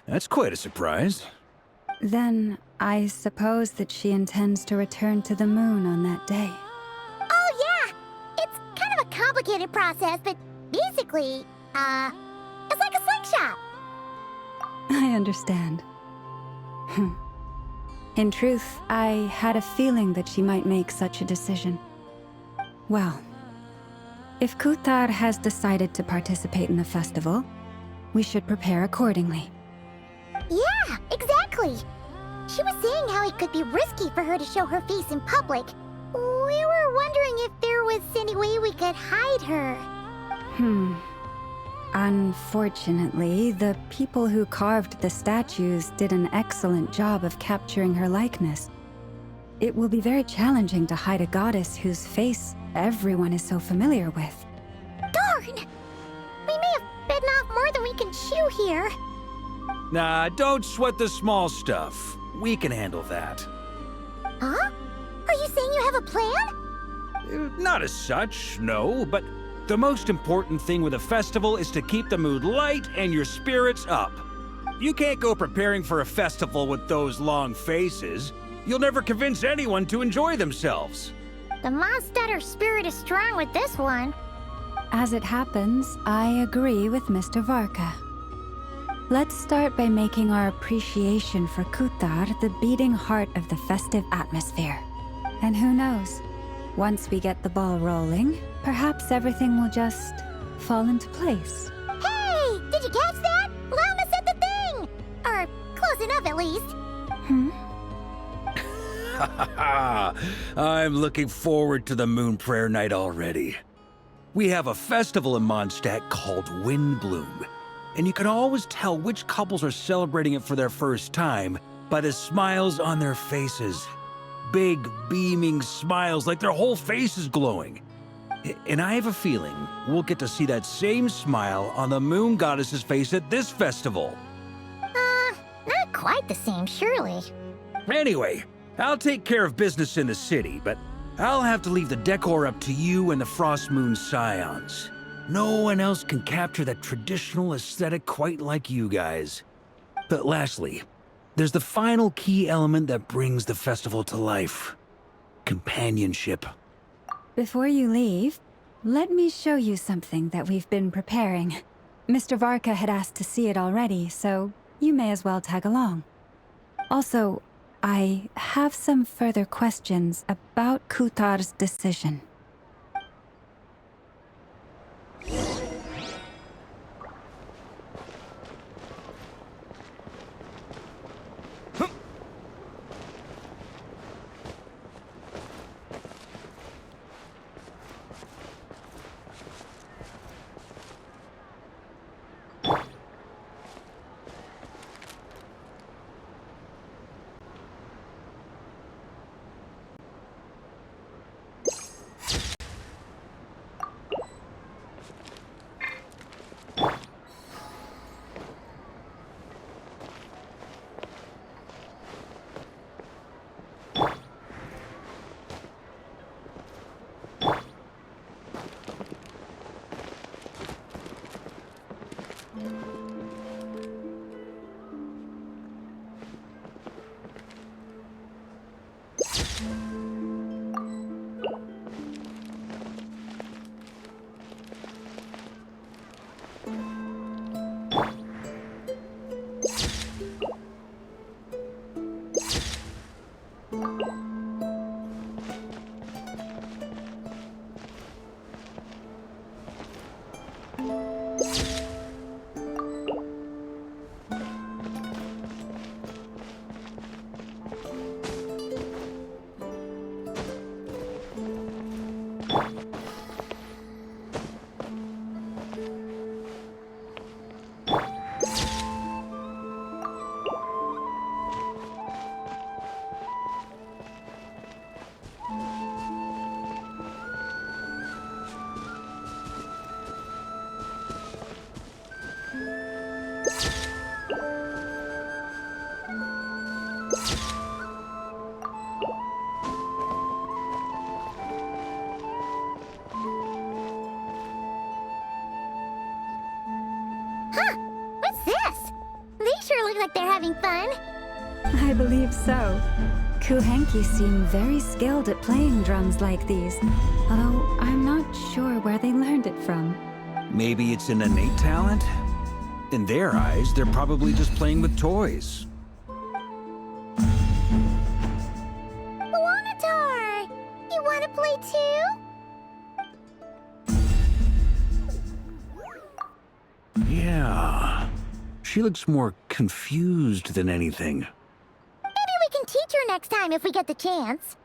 That's quite a surprise. Then, I suppose that she intends to return to the moon on that day. Oh yeah! It's kind of a complicated process, but basically, it's like a slingshot. I understand. In truth, I had a feeling that she might make such a decision. Well, if Kuthar has decided to participate in the festival, we should prepare accordingly. Yeah, exactly. She was saying how it could be risky for her to show her face in public. We were wondering if there was any way we could hide her. Unfortunately, the people who carved the statues did an excellent job of capturing her likeness. It will be very challenging to hide a goddess whose face everyone is so familiar with. Darn! We may have bitten off more than we can chew here. Nah, don't sweat the small stuff. We can handle that. Huh? Are you saying you have a plan? Not as such, no, but the most important thing with a festival is to keep the mood light and your spirits up. You can't go preparing for a festival with those long faces. You'll never convince anyone to enjoy themselves. The Mondstadt spirit is strong with this one. As it happens, I agree with Mr. Varka. Let's start by making our appreciation for Kuthar the beating heart of the festive atmosphere. And who knows, once we get the ball rolling, perhaps everything will just fall into place. Hey! Did you catch that? Lama said the thing! Or close enough at least. I'm looking forward to the Moon Prayer Night already. We have a festival in Mondstadt called Windbloom, and you can always tell which couples are celebrating it for their first time by the smiles on their faces. Big, beaming smiles like their whole face is glowing. And I have a feeling we'll get to see that same smile on the Moon Goddess's face at this festival. Not quite the same, surely. Anyway, I'll take care of business in the city, but I'll have to leave the decor up to you and the Frost Moon Scions. No one else can capture that traditional aesthetic quite like you guys. But lastly, there's the final key element that brings the festival to life. Companionship. Before you leave, let me show you something that we've been preparing. Mr. Varka had asked to see it already, so you may as well tag along. Also, I have some further questions about Kuthar's decision. like they're having fun. I believe so. Kuhenki seem very skilled at playing drums like these, although I'm not sure where they learned it from. Maybe it's an innate talent? In their eyes, they're probably just playing with toys. Wanatar! You wanna play too? Yeah. She looks more confused than anything. Maybe we can teach her next time if we get the chance.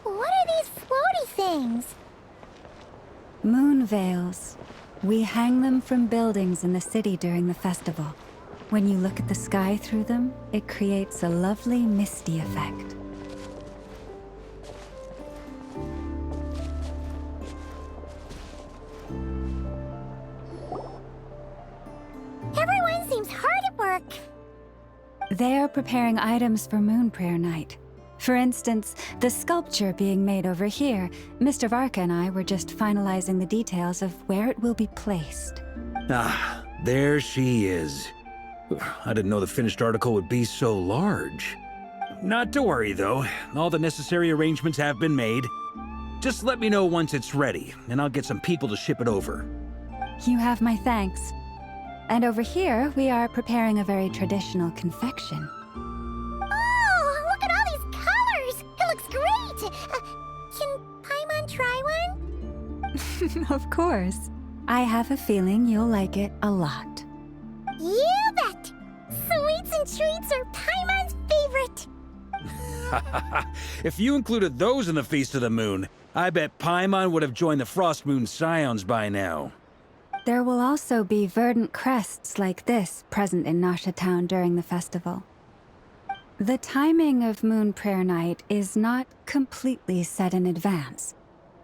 What are these floaty things? Moon veils. We hang them from buildings in the city during the festival. When you look at the sky through them, it creates a lovely misty effect. Everyone seems hard at work. They're preparing items for Moon Prayer Night. For instance, the sculpture being made over here, Mr. Varka and I were just finalizing the details of where it will be placed. Ah, there she is. I didn't know the finished article would be so large. Not to worry, though. All the necessary arrangements have been made. Just let me know once it's ready, and I'll get some people to ship it over. You have my thanks. And over here, we are preparing a very traditional confection. Oh, look at all these colors! It looks great! Can Paimon try one? Of course. I have a feeling you'll like it a lot. You bet! Sweets and treats are Paimon's favorite! If you included those in the Feast of the Moon, I bet Paimon would have joined the Frost Moon Scions by now. There will also be verdant crests like this present in Nasha Town during the festival. The timing of Moon Prayer Night is not completely set in advance.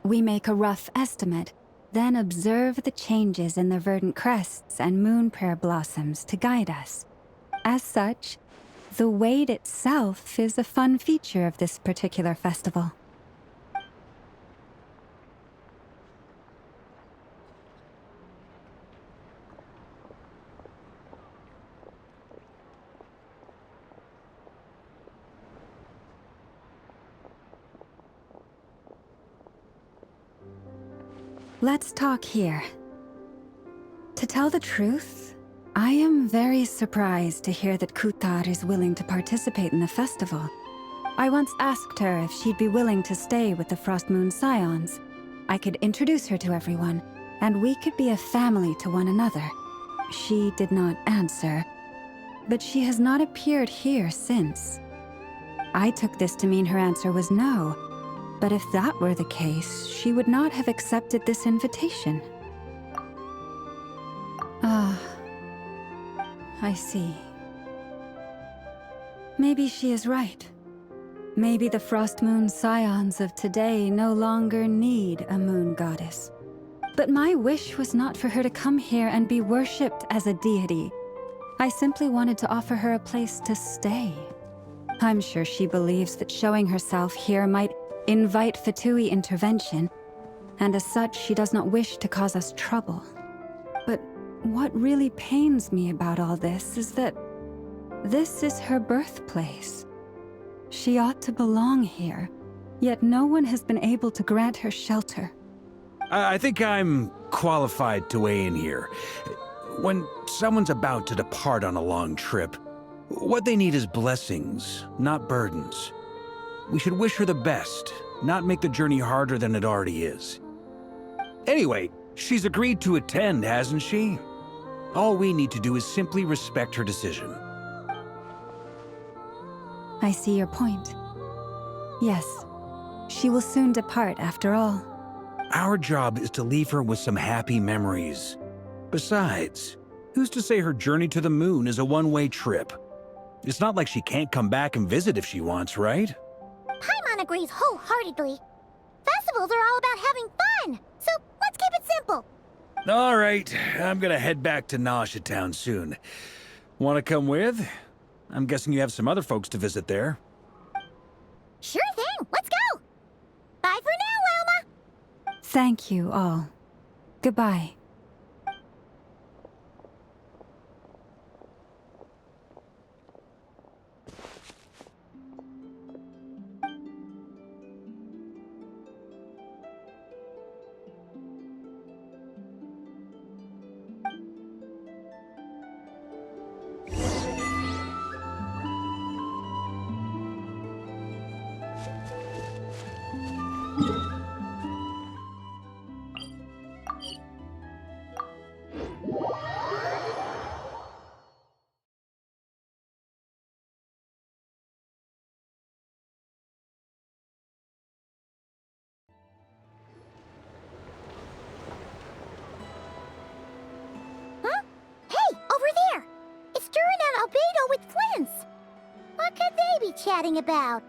We make a rough estimate, then observe the changes in the verdant crests and moon prayer blossoms to guide us. As such, the wait itself is a fun feature of this particular festival. Let's talk here. To tell the truth, I am very surprised to hear that Kutar is willing to participate in the festival. I once asked her if she'd be willing to stay with the Frost Moon Scions. I could introduce her to everyone, and we could be a family to one another. She did not answer, but she has not appeared here since. I took this to mean her answer was no. But if that were the case, she would not have accepted this invitation. Ah, I see. Maybe she is right. Maybe the Frost Moon Scions of today no longer need a moon goddess. But my wish was not for her to come here and be worshipped as a deity. I simply wanted to offer her a place to stay. I'm sure she believes that showing herself here might invite Fatui intervention, and as such, she does not wish to cause us trouble. But what really pains me about all this is that this is her birthplace. She ought to belong here, yet no one has been able to grant her shelter. I think I'm qualified to weigh in here. When someone's about to depart on a long trip, what they need is blessings, not burdens. We should wish her the best, not make the journey harder than it already is. Anyway, she's agreed to attend, hasn't she? All we need to do is simply respect her decision. I see your point. Yes, she will soon depart after all. Our job is to leave her with some happy memories. Besides, who's to say her journey to the moon is a one-way trip? It's not like she can't come back and visit if she wants, right? Paimon agrees wholeheartedly. Festivals are all about having fun, so let's keep it simple. All right, I'm gonna head back to Nausea Town soon. Want to come with? I'm guessing you have some other folks to visit there. Sure thing, let's go! Bye for now, Elma! Thank you all. Goodbye. Albedo with Flints. What could they be chatting about?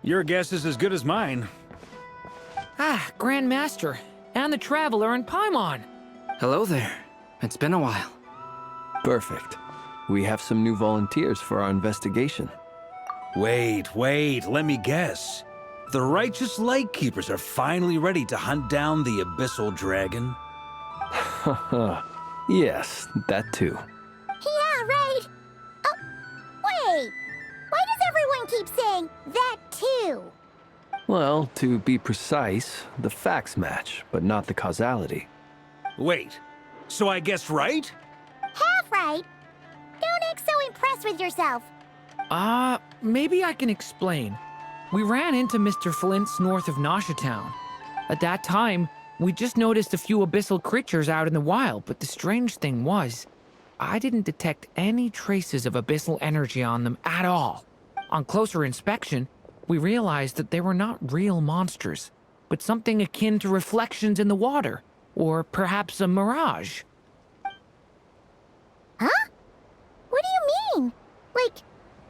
Your guess is as good as mine. Ah, Grand Master, and the Traveler and Paimon. Hello there. It's been a while. Perfect. We have some new volunteers for our investigation. Wait, let me guess. The righteous Lightkeepers are finally ready to hunt down the Abyssal Dragon? Yes, that too. Yeah, right. Oh, wait. Why does everyone keep saying that too? Well, to be precise, the facts match, but not the causality. Wait, so I guessed right? Half right. Don't act so impressed with yourself. Maybe I can explain. We ran into Mr. Flint's north of Nausea Town. At that time, we just noticed a few abyssal creatures out in the wild, but the strange thing was, I didn't detect any traces of abyssal energy on them at all. On closer inspection, we realized that they were not real monsters, but something akin to reflections in the water, or perhaps a mirage. Huh? What do you mean? Like,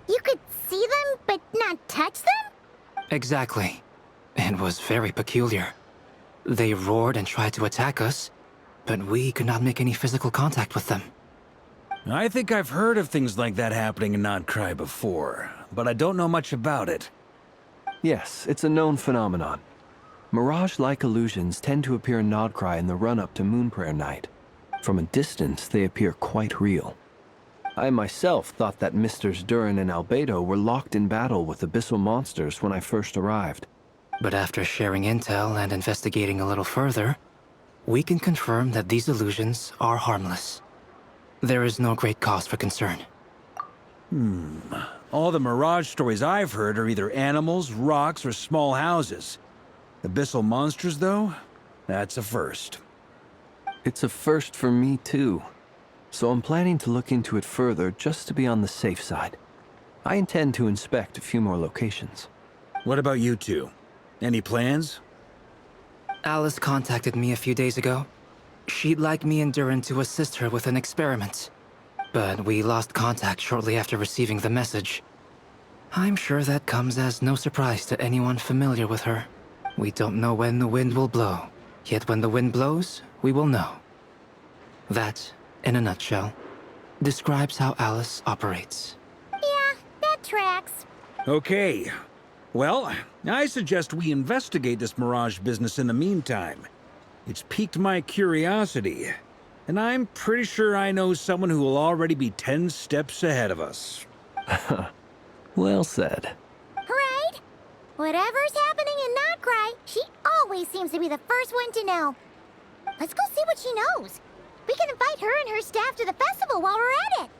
you could see them, but not touch them? Exactly. It was very peculiar. They roared and tried to attack us, but we could not make any physical contact with them. I think I've heard of things like that happening in Notcry before, but I don't know much about it. Yes, it's a known phenomenon. Mirage-like illusions tend to appear in Notcry in the run-up to Moonprayer Night. From a distance, they appear quite real. I myself thought that Misters Durin and Albedo were locked in battle with abyssal monsters when I first arrived. But after sharing intel and investigating a little further, we can confirm that these illusions are harmless. There is no great cause for concern. All the Mirage stories I've heard are either animals, rocks, or small houses. Abyssal monsters, though? That's a first. It's a first for me, too. So I'm planning to look into it further just to be on the safe side. I intend to inspect a few more locations. What about you two? Any plans? Alice contacted me a few days ago. She'd like me and Durin to assist her with an experiment. But we lost contact shortly after receiving the message. I'm sure that comes as no surprise to anyone familiar with her. We don't know when the wind will blow, yet when the wind blows, we will know. That, in a nutshell, describes how Alice operates. Yeah, that tracks. Okay. Well, I suggest we investigate this Mirage business in the meantime. It's piqued my curiosity, and I'm pretty sure I know someone who will already be 10 steps ahead of us. Well said. Right? Whatever's happening in Notcry, she always seems to be the first one to know. Let's go see what she knows. We can invite her and her staff to the festival while we're at it.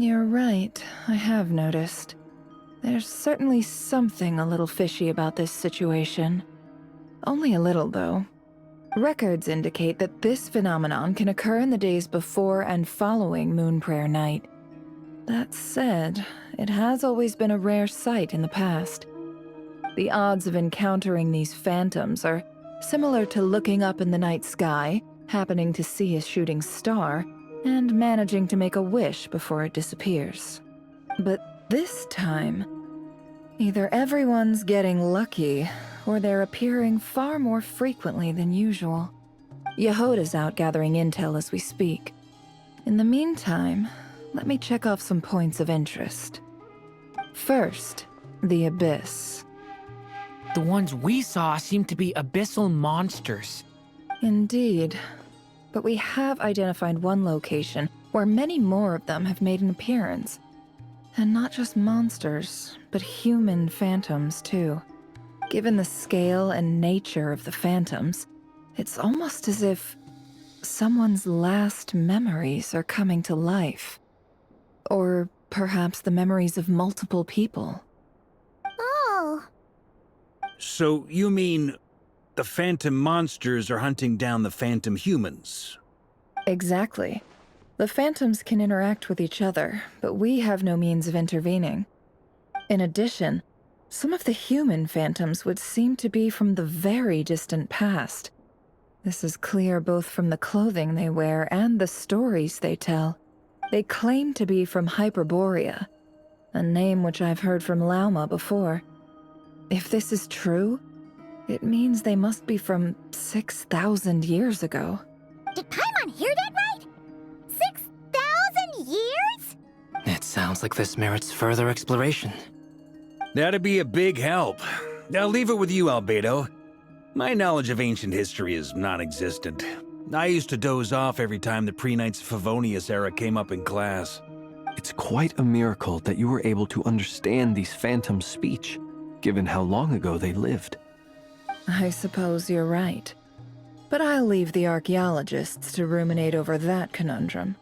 You're right, I have noticed. There's certainly something a little fishy about this situation. Only a little, though. Records indicate that this phenomenon can occur in the days before and following Moon Prayer Night. That said, it has always been a rare sight in the past. The odds of encountering these phantoms are similar to looking up in the night sky, happening to see a shooting star, and managing to make a wish before it disappears. But this time, either everyone's getting lucky, or they're appearing far more frequently than usual. Yehoda's out gathering intel as we speak. In the meantime, let me check off some points of interest. First, the Abyss. The ones we saw seem to be abyssal monsters. Indeed. But we have identified one location where many more of them have made an appearance. And not just monsters, but human phantoms too. Given the scale and nature of the phantoms, it's almost as if someone's last memories are coming to life. Or perhaps the memories of multiple people. Oh. So you mean the phantom monsters are hunting down the phantom humans? Exactly. The phantoms can interact with each other, but we have no means of intervening. In addition, some of the human phantoms would seem to be from the very distant past. This is clear both from the clothing they wear and the stories they tell. They claim to be from Hyperborea, a name which I've heard from Lauma before. If this is true, it means they must be from 6,000 years ago. Did Paimon hear that right? 6,000 years? It sounds like this merits further exploration. That'd be a big help. I'll leave it with you, Albedo. My knowledge of ancient history is non-existent. I used to doze off every time the pre-Knights of Favonius era came up in class. It's quite a miracle that you were able to understand these phantoms' speech, given how long ago they lived. I suppose you're right. But I'll leave the archaeologists to ruminate over that conundrum.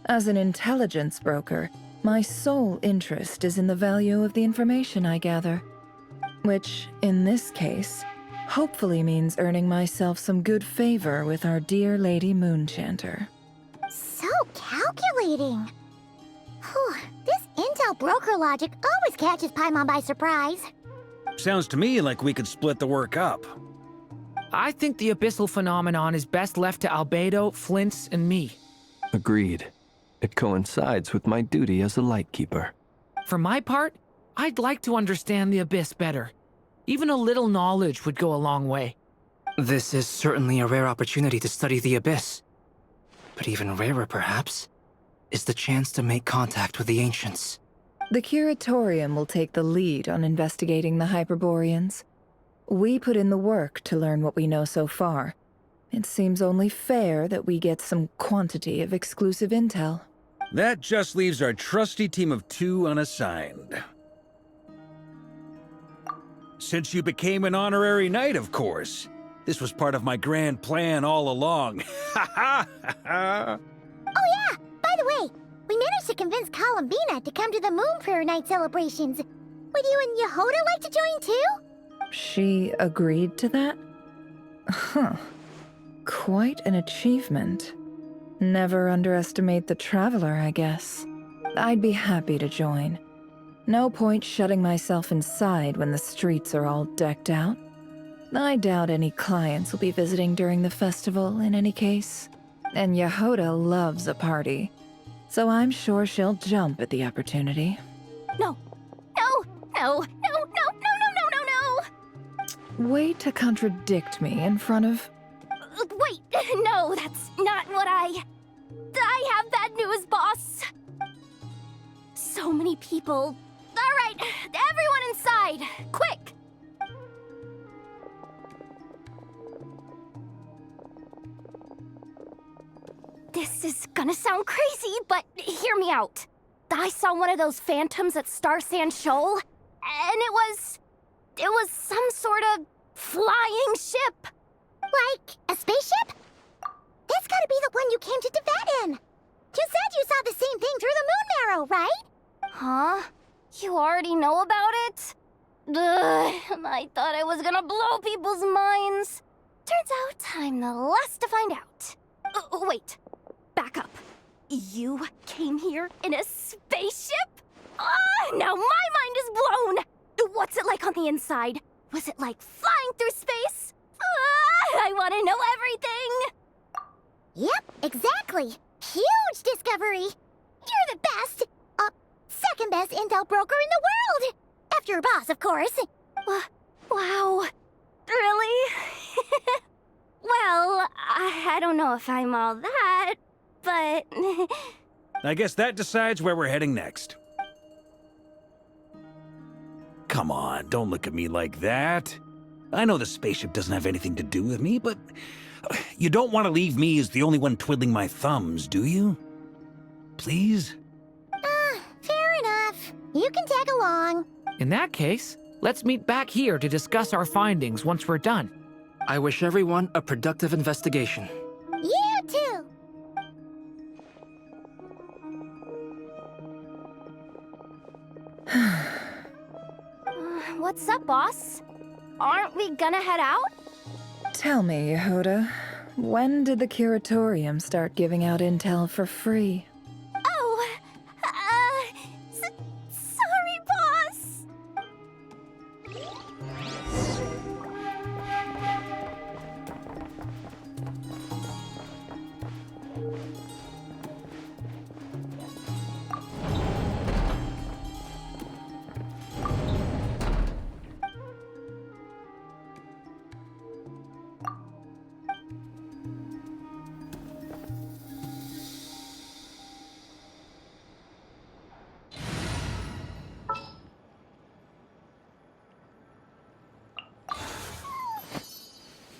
As an intelligence broker, my sole interest is in the value of the information I gather. Which, in this case, hopefully means earning myself some good favor with our dear Lady Moonchanter. So calculating. Whew, this intel broker logic always catches Paimon by surprise. Sounds to me like we could split the work up. I think the abyssal phenomenon is best left to Albedo, Flintz, and me. Agreed. It coincides with my duty as a Lightkeeper. For my part, I'd like to understand the Abyss better. Even a little knowledge would go a long way. This is certainly a rare opportunity to study the Abyss. But even rarer, perhaps, is the chance to make contact with the Ancients. The Curatorium will take the lead on investigating the Hyperboreans. We put in the work to learn what we know so far. It seems only fair that we get some quantity of exclusive intel. That just leaves our trusty team of 2 unassigned. Since you became an honorary knight, of course. This was part of my grand plan all along. Ha ha ha! Oh yeah! By the way, we managed to convince Columbina to come to the Moon Prayer Night celebrations. Would you and Yehoda like to join too? She agreed to that? Huh. Quite an achievement. Never underestimate the traveler, I guess. I'd be happy to join. No point shutting myself inside when the streets are all decked out. I doubt any clients will be visiting during the festival in any case. And Yehoda loves a party, so I'm sure she'll jump at the opportunity. No. No. No. No. No. No. No. No. No. Way to contradict me in front of... Wait. No, that's not what I have bad news, boss. So many people. All right, everyone inside, quick. This is gonna sound crazy, but hear me out. I saw one of those phantoms at Star Sand Shoal, and it was some sort of flying ship. Like a spaceship? That's gotta be the one you came to Tibet in. You said you saw the same thing through the moon tomorrow, right? Huh? You already know about it? Ugh, I thought I was gonna blow people's minds. Turns out I'm the last to find out. Wait. Back up. You came here in a spaceship? Now my mind is blown! What's it like on the inside? Was it like flying through space? I want to know everything! Yep, exactly. Huge discovery. You're the best. Second best intel broker in the world. After your boss, of course. Wow. Really? Well, I don't know if I'm all that, but... I guess that decides where we're heading next. Come on, don't look at me like that. I know the spaceship doesn't have anything to do with me, but you don't want to leave me as the only one twiddling my thumbs, do you? Please? Fair enough. You can tag along. In that case, let's meet back here to discuss our findings once we're done. I wish everyone a productive investigation. You too. What's up, boss? Aren't we gonna head out? Tell me, Yehuda, when did the Curatorium start giving out intel for free? Oh, sorry, boss.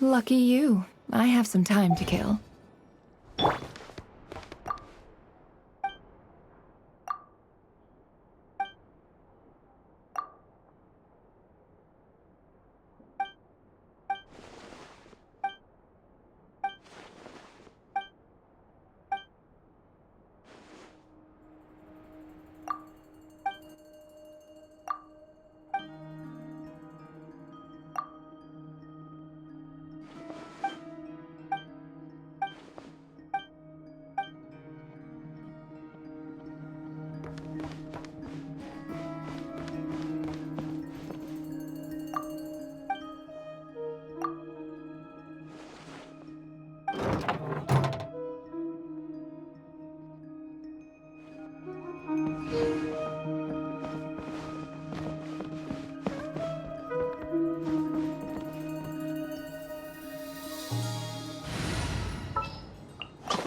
Lucky you. I have some time to kill.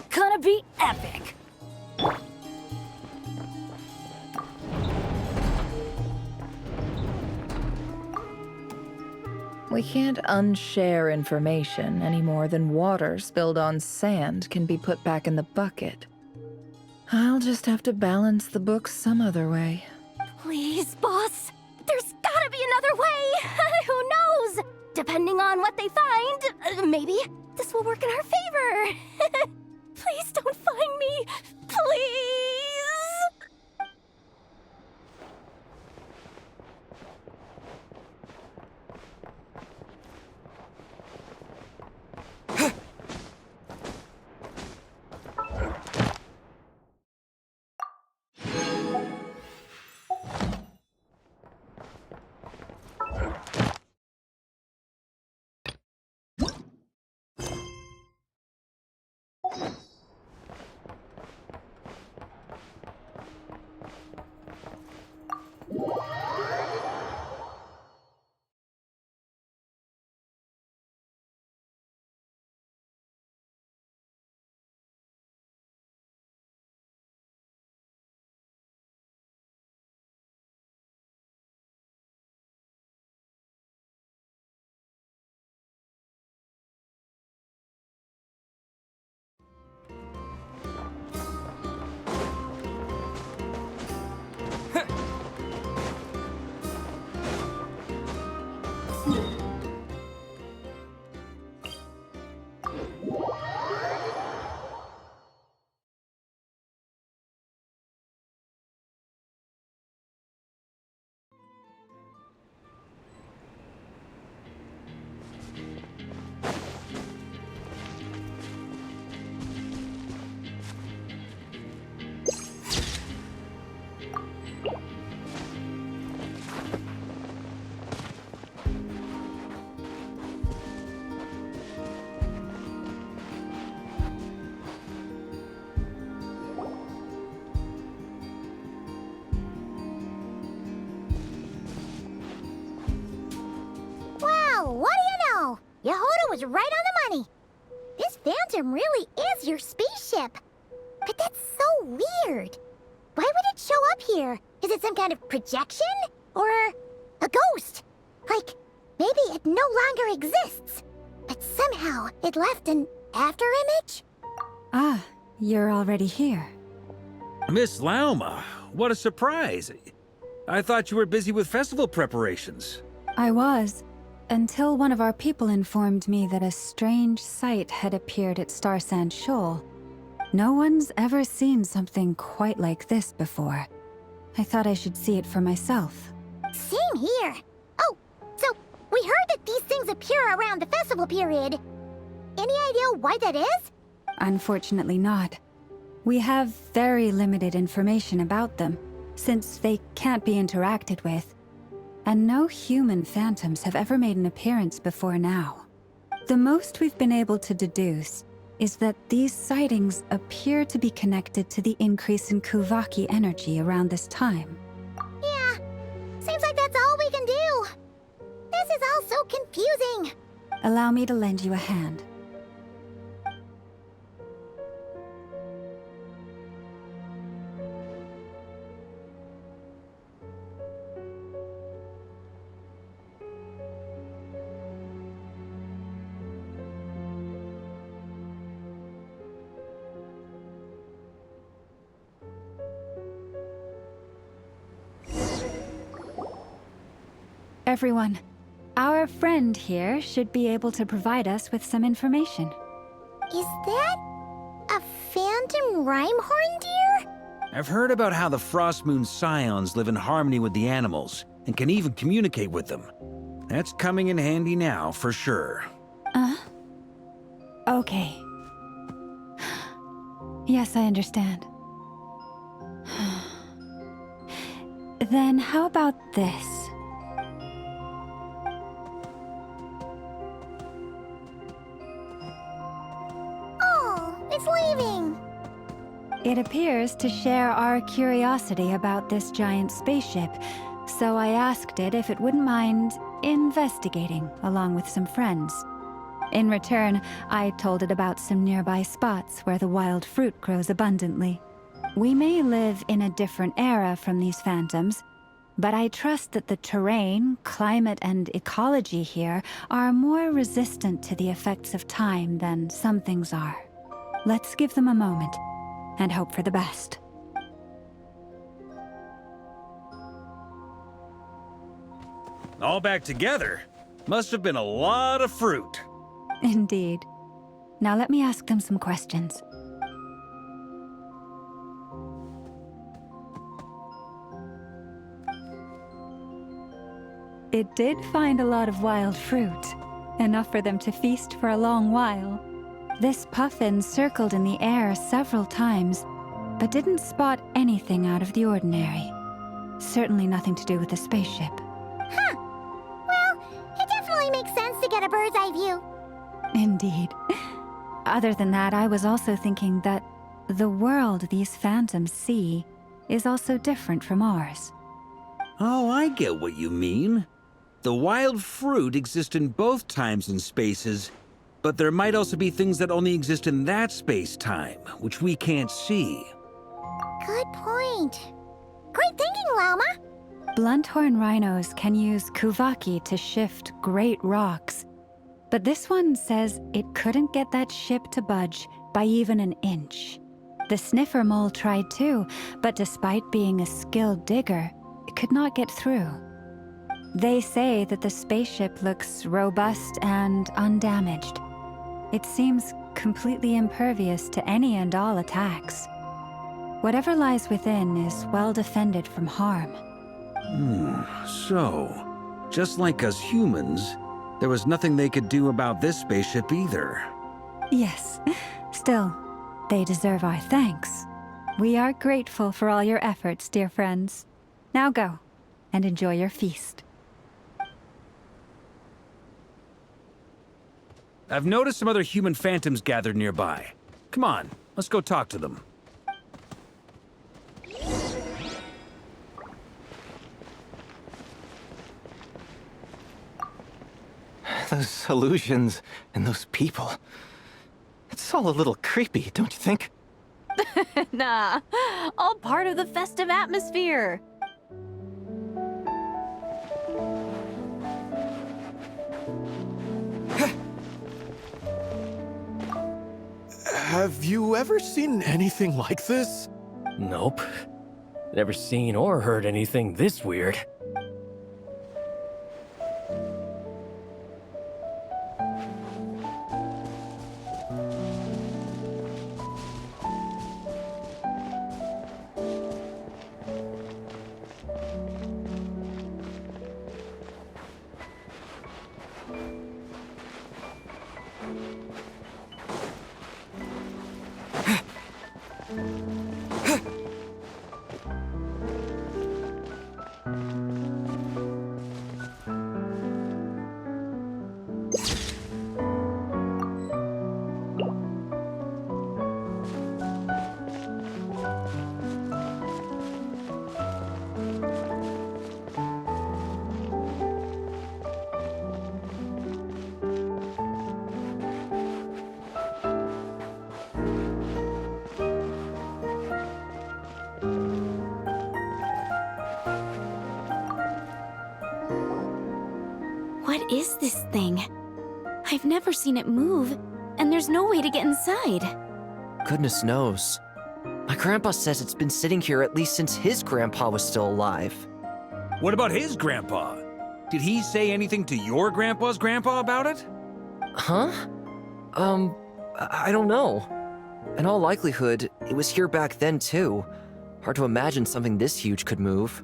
Gonna be epic. We can't unshare information any more than water spilled on sand can be put back in the bucket. I'll just have to balance the books some other way. Please, boss. There's gotta be another way. Who knows? Depending on what they find, maybe this will work in our favor. Please don't find me. Please. Well, what do you know? Yehuda was right on the money. This Phantom really is your spaceship. But that's so weird. Why would it show up here? Is it some kind of projection? Or a ghost? Like, maybe it no longer exists. But somehow it left an afterimage? Ah, you're already here. Miss Lauma, what a surprise. I thought you were busy with festival preparations. I was, until one of our people informed me that a strange sight had appeared at Starsand Shoal. No one's ever seen something quite like this before. I thought I should see it for myself. Same here. Oh, so we heard that these things appear around the festival period. Any idea why that is? Unfortunately not. We have very limited information about them, since they can't be interacted with. And no human phantoms have ever made an appearance before now. The most we've been able to deduce is that these sightings appear to be connected to the increase in Kuvaki energy around this time. Yeah, seems like that's all we can do. This is all so confusing. Allow me to lend you a hand. Everyone, our friend here should be able to provide us with some information. Is that a phantom Rhyme-horn deer? I've heard about how the Frostmoon Scions live in harmony with the animals and can even communicate with them. That's coming in handy now, for sure. Okay. Yes, I understand. Then how about this? It's leaving! It appears to share our curiosity about this giant spaceship, so I asked it if it wouldn't mind investigating along with some friends. In return, I told it about some nearby spots where the wild fruit grows abundantly. We may live in a different era from these phantoms, but I trust that the terrain, climate, and ecology here are more resistant to the effects of time than some things are. Let's give them a moment and hope for the best. All back together? Must have been a lot of fruit. Indeed. Now let me ask them some questions. It did find a lot of wild fruit, enough for them to feast for a long while. This puffin circled in the air several times, but didn't spot anything out of the ordinary. Certainly nothing to do with the spaceship. Huh. Well, it definitely makes sense to get a bird's eye view. Indeed. Other than that, I was also thinking that the world these phantoms see is also different from ours. Oh, I get what you mean. The wild fruit exist in both times and spaces, but there might also be things that only exist in that space-time, which we can't see. Good point. Great thinking, Lauma. Blunthorn rhinos can use Kuvaki to shift great rocks, but this one says it couldn't get that ship to budge by even an inch. The sniffer mole tried too, but despite being a skilled digger, it could not get through. They say that the spaceship looks robust and undamaged. It seems completely impervious to any and all attacks. Whatever lies within is well defended from harm. So, just like us humans, there was nothing they could do about this spaceship either. Yes. Still, they deserve our thanks. We are grateful for all your efforts, dear friends. Now go, and enjoy your feast. I've noticed some other human phantoms gathered nearby. Come on, let's go talk to them. Those illusions and those people. It's all a little creepy, don't you think? Nah, all part of the festive atmosphere. Have you ever seen anything like this? Nope. Never seen or heard anything this weird. What is this thing? I've never seen it move, and there's no way to get inside. Goodness knows. My grandpa says it's been sitting here at least since his grandpa was still alive. What about his grandpa? Did he say anything to your grandpa's grandpa about it? Huh? I don't know. In all likelihood, it was here back then too. Hard to imagine something this huge could move.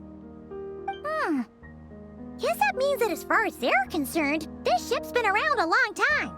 Guess that means that as far as they're concerned, this ship's been around a long time.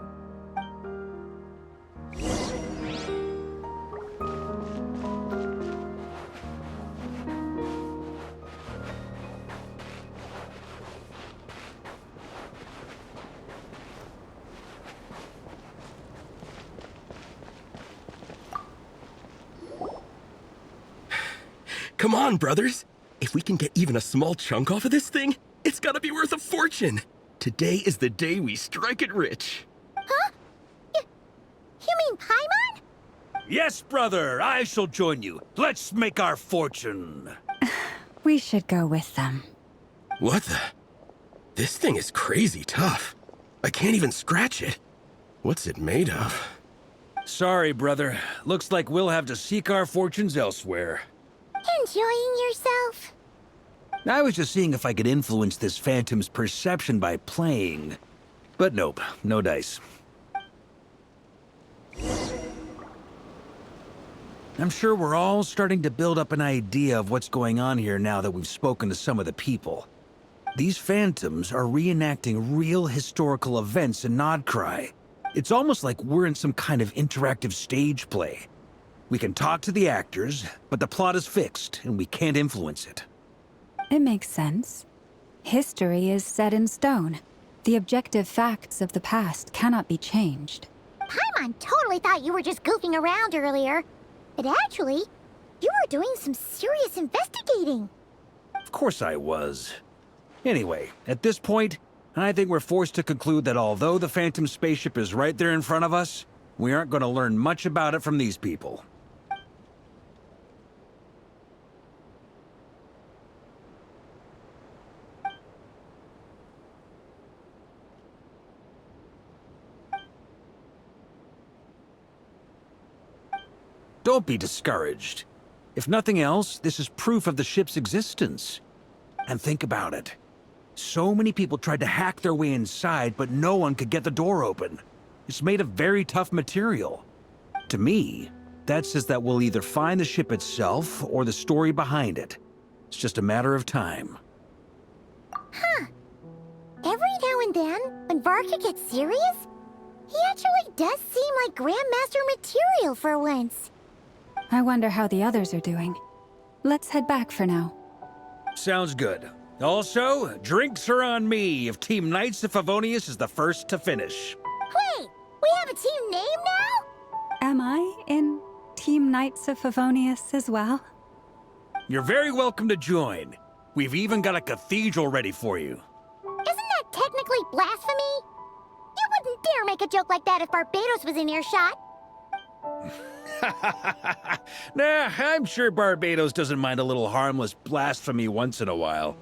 Come on, brothers. If we can get even a small chunk off of this thing, it's gotta be worth a fortune. Today is the day we strike it rich. Huh? You mean Paimon? Yes, brother, I shall join you. Let's make our fortune. We should go with them. What the? This thing is crazy tough. I can't even scratch it. What's it made of? Sorry, brother. Looks like we'll have to seek our fortunes elsewhere. Enjoying yourself? I was just seeing if I could influence this phantom's perception by playing. But nope, no dice. I'm sure we're all starting to build up an idea of what's going on here now that we've spoken to some of the people. These phantoms are reenacting real historical events in Nodcry. It's almost like we're in some kind of interactive stage play. We can talk to the actors, but the plot is fixed, and we can't influence it. It makes sense. History is set in stone. The objective facts of the past cannot be changed. Paimon totally thought you were just goofing around earlier. But actually, you were doing some serious investigating. Of course I was. Anyway, at this point, I think we're forced to conclude that although the Phantom spaceship is right there in front of us, we aren't going to learn much about it from these people. Don't be discouraged. If nothing else, this is proof of the ship's existence. And think about it. So many people tried to hack their way inside, but no one could get the door open. It's made of very tough material. To me, that says that we'll either find the ship itself or the story behind it. It's just a matter of time. Huh. Every now and then, when Varka gets serious, he actually does seem like Grandmaster material for once. I wonder how the others are doing. Let's head back for now. Sounds good. Also, drinks are on me if Team Knights of Favonius is the first to finish. Wait, we have a team name now? Am I in Team Knights of Favonius as well? You're very welcome to join. We've even got a cathedral ready for you. Isn't that technically blasphemy? dare make a joke like that if Barbados was in earshot. Nah, I'm sure Barbados doesn't mind a little harmless blasphemy once in a while.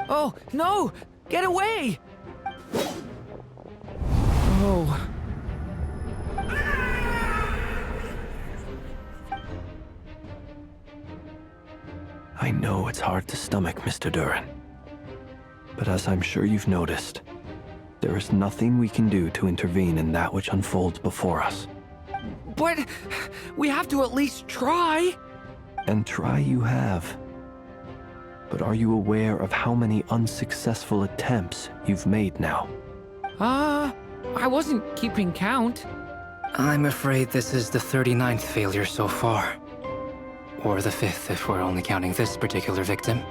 Oh, no! Get away! Oh. I know it's hard to stomach, Mr. Durin. But as I'm sure you've noticed, there is nothing we can do to intervene in that which unfolds before us. But we have to at least try. And try you have. But are you aware of how many unsuccessful attempts you've made now? I wasn't keeping count. I'm afraid this is the 39th failure so far. Or the 5th if we're only counting this particular victim.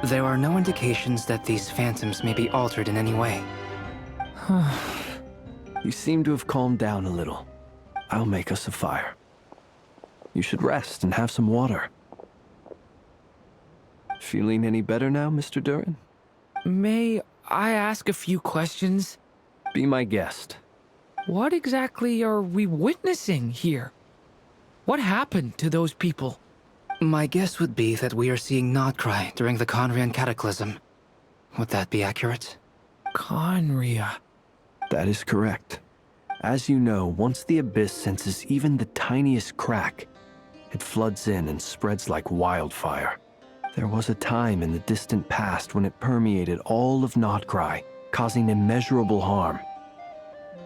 There are no indications that these phantoms may be altered in any way. You seem to have calmed down a little. I'll make us a fire. You should rest and have some water. Feeling any better now, Mr. Durin? May I ask a few questions? Be my guest. What exactly are we witnessing here? What happened to those people? My guess would be that we are seeing Notcry during the Conrian Cataclysm. Would that be accurate? Conria. That is correct. As you know, once the Abyss senses even the tiniest crack, it floods in and spreads like wildfire. There was a time in the distant past when it permeated all of Notcry, causing immeasurable harm.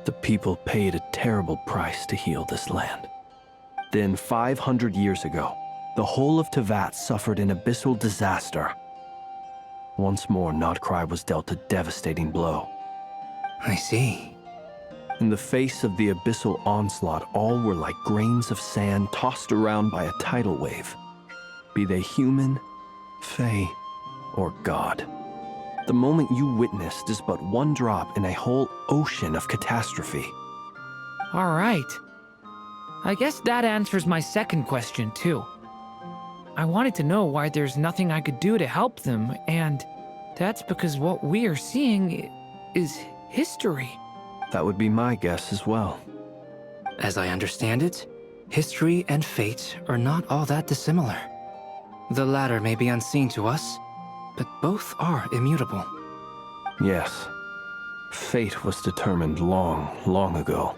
The people paid a terrible price to heal this land. Then, 500 years ago, the whole of Teyvat suffered an abyssal disaster. Once more, Notcry was dealt a devastating blow. I see. In the face of the abyssal onslaught, all were like grains of sand tossed around by a tidal wave. Be they human, fae, or god. The moment you witnessed is but one drop in a whole ocean of catastrophe. All right. I guess that answers my second question, too. I wanted to know why there's nothing I could do to help them, and that's because what we are seeing is history. That would be my guess as well. As I understand it, history and fate are not all that dissimilar. The latter may be unseen to us, but both are immutable. Yes. Fate was determined long, long ago.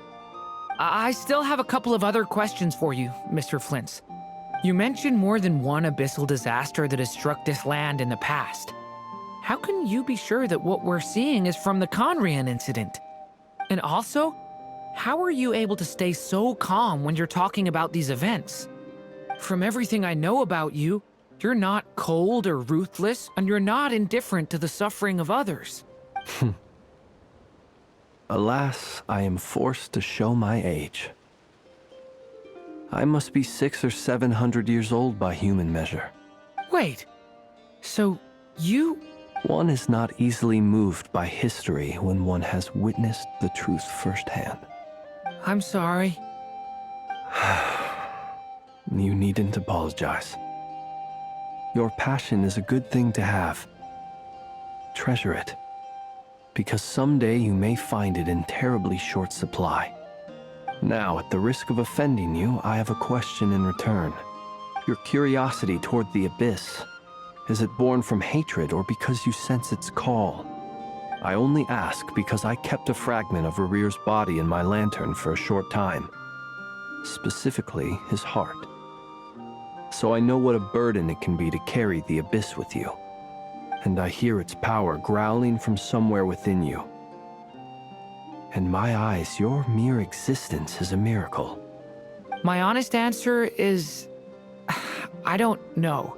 I still have a couple of other questions for you, Mr. Flintz. You mentioned more than one abyssal disaster that has struck this land in the past. How can you be sure that what we're seeing is from the Conrian incident? And also, how are you able to stay so calm when you're talking about these events? From everything I know about you, you're not cold or ruthless, and you're not indifferent to the suffering of others. Alas, I am forced to show my age. I must be 600 or 700 years old by human measure. Wait, so you... One is not easily moved by history when one has witnessed the truth firsthand. I'm sorry. You needn't apologize. Your passion is a good thing to have. Treasure it, because someday you may find it in terribly short supply. Now, at the risk of offending you, I have a question in return. Your curiosity toward the Abyss, is it born from hatred or because you sense its call? I only ask because I kept a fragment of Rerir's body in my lantern for a short time. Specifically, his heart. So I know what a burden it can be to carry the Abyss with you. And I hear its power growling from somewhere within you. In my eyes, your mere existence is a miracle. My honest answer is... I don't know.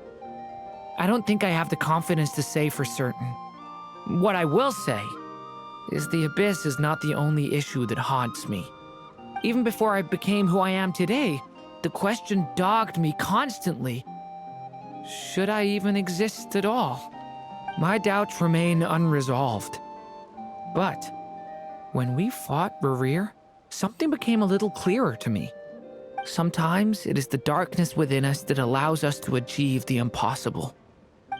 I don't think I have the confidence to say for certain. What I will say is the Abyss is not the only issue that haunts me. Even before I became who I am today, the question dogged me constantly. Should I even exist at all? My doubts remain unresolved. But when we fought Rerir, something became a little clearer to me. Sometimes it is the darkness within us that allows us to achieve the impossible.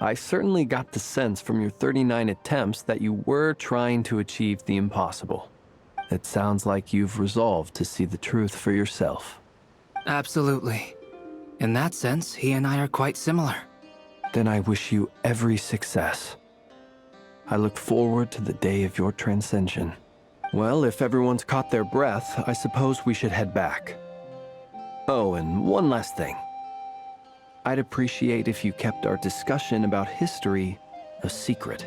I certainly got the sense from your 39 attempts that you were trying to achieve the impossible. It sounds like you've resolved to see the truth for yourself. Absolutely. In that sense, he and I are quite similar. Then I wish you every success. I look forward to the day of your transcension. Well, if everyone's caught their breath, I suppose we should head back. Oh, and one last thing. I'd appreciate if you kept our discussion about history a secret.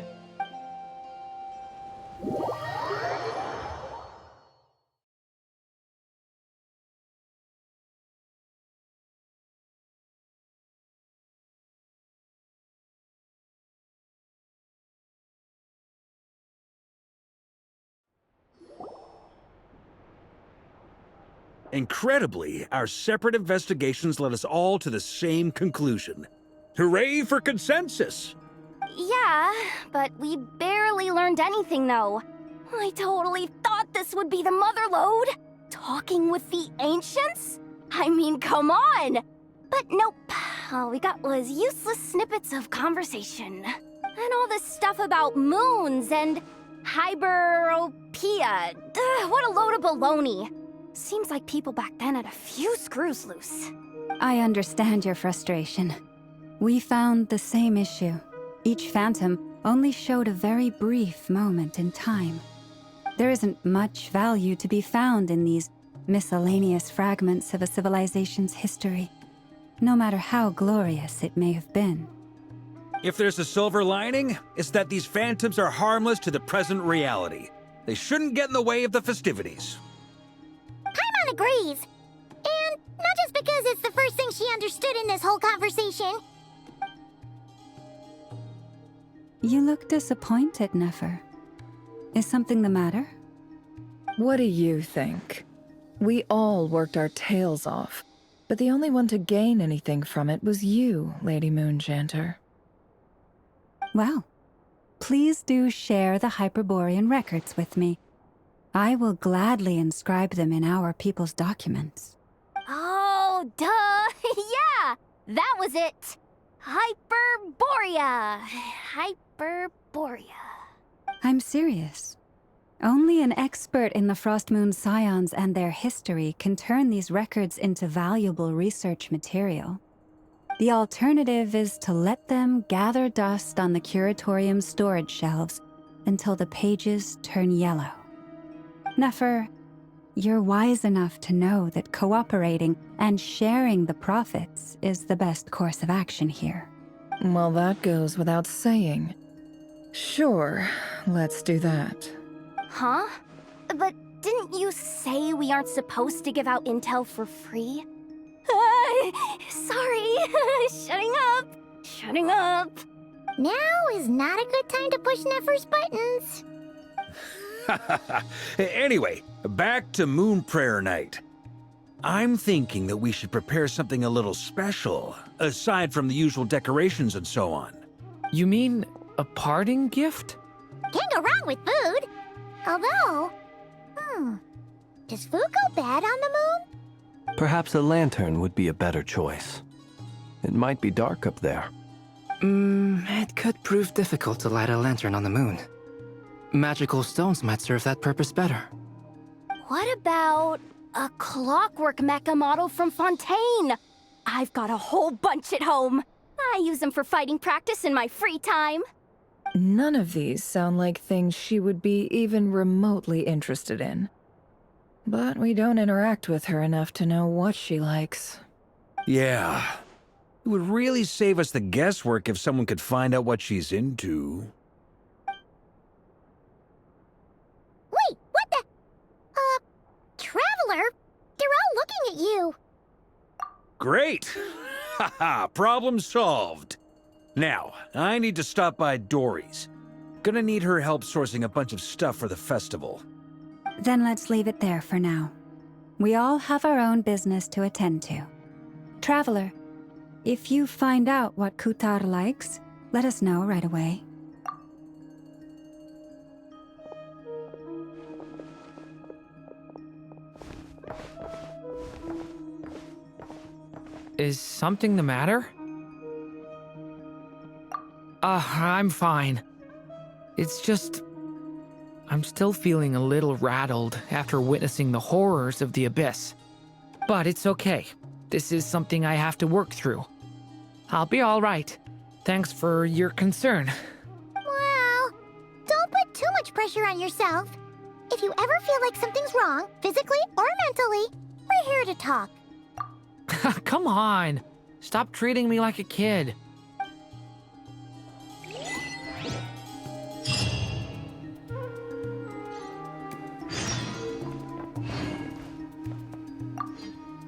Incredibly, our separate investigations led us all to the same conclusion. Hooray for consensus! Yeah, but we barely learned anything, though. I totally thought this would be the mother lode. Talking with the ancients? I mean, come on! But nope. All we got was useless snippets of conversation. And all this stuff about moons and hyperopia. What a load of baloney. Seems like people back then had a few screws loose. I understand your frustration. We found the same issue. Each phantom only showed a very brief moment in time. There isn't much value to be found in these miscellaneous fragments of a civilization's history, no matter how glorious it may have been. If there's a silver lining, it's that these phantoms are harmless to the present reality. They shouldn't get in the way of the festivities. Paimon agrees. And not just because it's the first thing she understood in this whole conversation. You look disappointed, Nefer. Is something the matter? What do you think? We all worked our tails off, but the only one to gain anything from it was you, Lady Moonjanter. Well, please do share the Hyperborean records with me. I will gladly inscribe them in our people's documents. Oh, duh! Yeah! That was it! Hyperborea! Hyperborea. I'm serious. Only an expert in the Frostmoon Scions and their history can turn these records into valuable research material. The alternative is to let them gather dust on the Curatorium's storage shelves until the pages turn yellow. Nefer, you're wise enough to know that cooperating and sharing the profits is the best course of action here. Well, that goes without saying. Sure, let's do that. Huh? But didn't you say we aren't supposed to give out intel for free? Sorry. Shutting up. Shutting up. Now is not a good time to push Nefer's buttons. Anyway, back to Moon Prayer Night. I'm thinking that we should prepare something a little special, aside from the usual decorations and so on. You mean a parting gift? Can't go wrong with food. Although, does food go bad on the moon? Perhaps a lantern would be a better choice. It might be dark up there. It could prove difficult to light a lantern on the moon. Magical stones might serve that purpose better. What about a clockwork mecha model from Fontaine? I've got a whole bunch at home. I use them for fighting practice in my free time. None of these sound like things she would be even remotely interested in. But we don't interact with her enough to know what she likes. Yeah. It would really save us the guesswork if someone could find out what she's into. Wait, what the? Traveler? They're all looking at you. Great! Haha, problem solved. Now, I need to stop by Dory's. Gonna need her help sourcing a bunch of stuff for the festival. Then let's leave it there for now. We all have our own business to attend to. Traveler, if you find out what Kutar likes, let us know right away. Is something the matter? I'm fine. It's just... I'm still feeling a little rattled after witnessing the horrors of the Abyss. But it's okay. This is something I have to work through. I'll be all right. Thanks for your concern. Well, don't put too much pressure on yourself. If you ever feel like something's wrong, physically or mentally, we're here to talk. Come on. Stop treating me like a kid.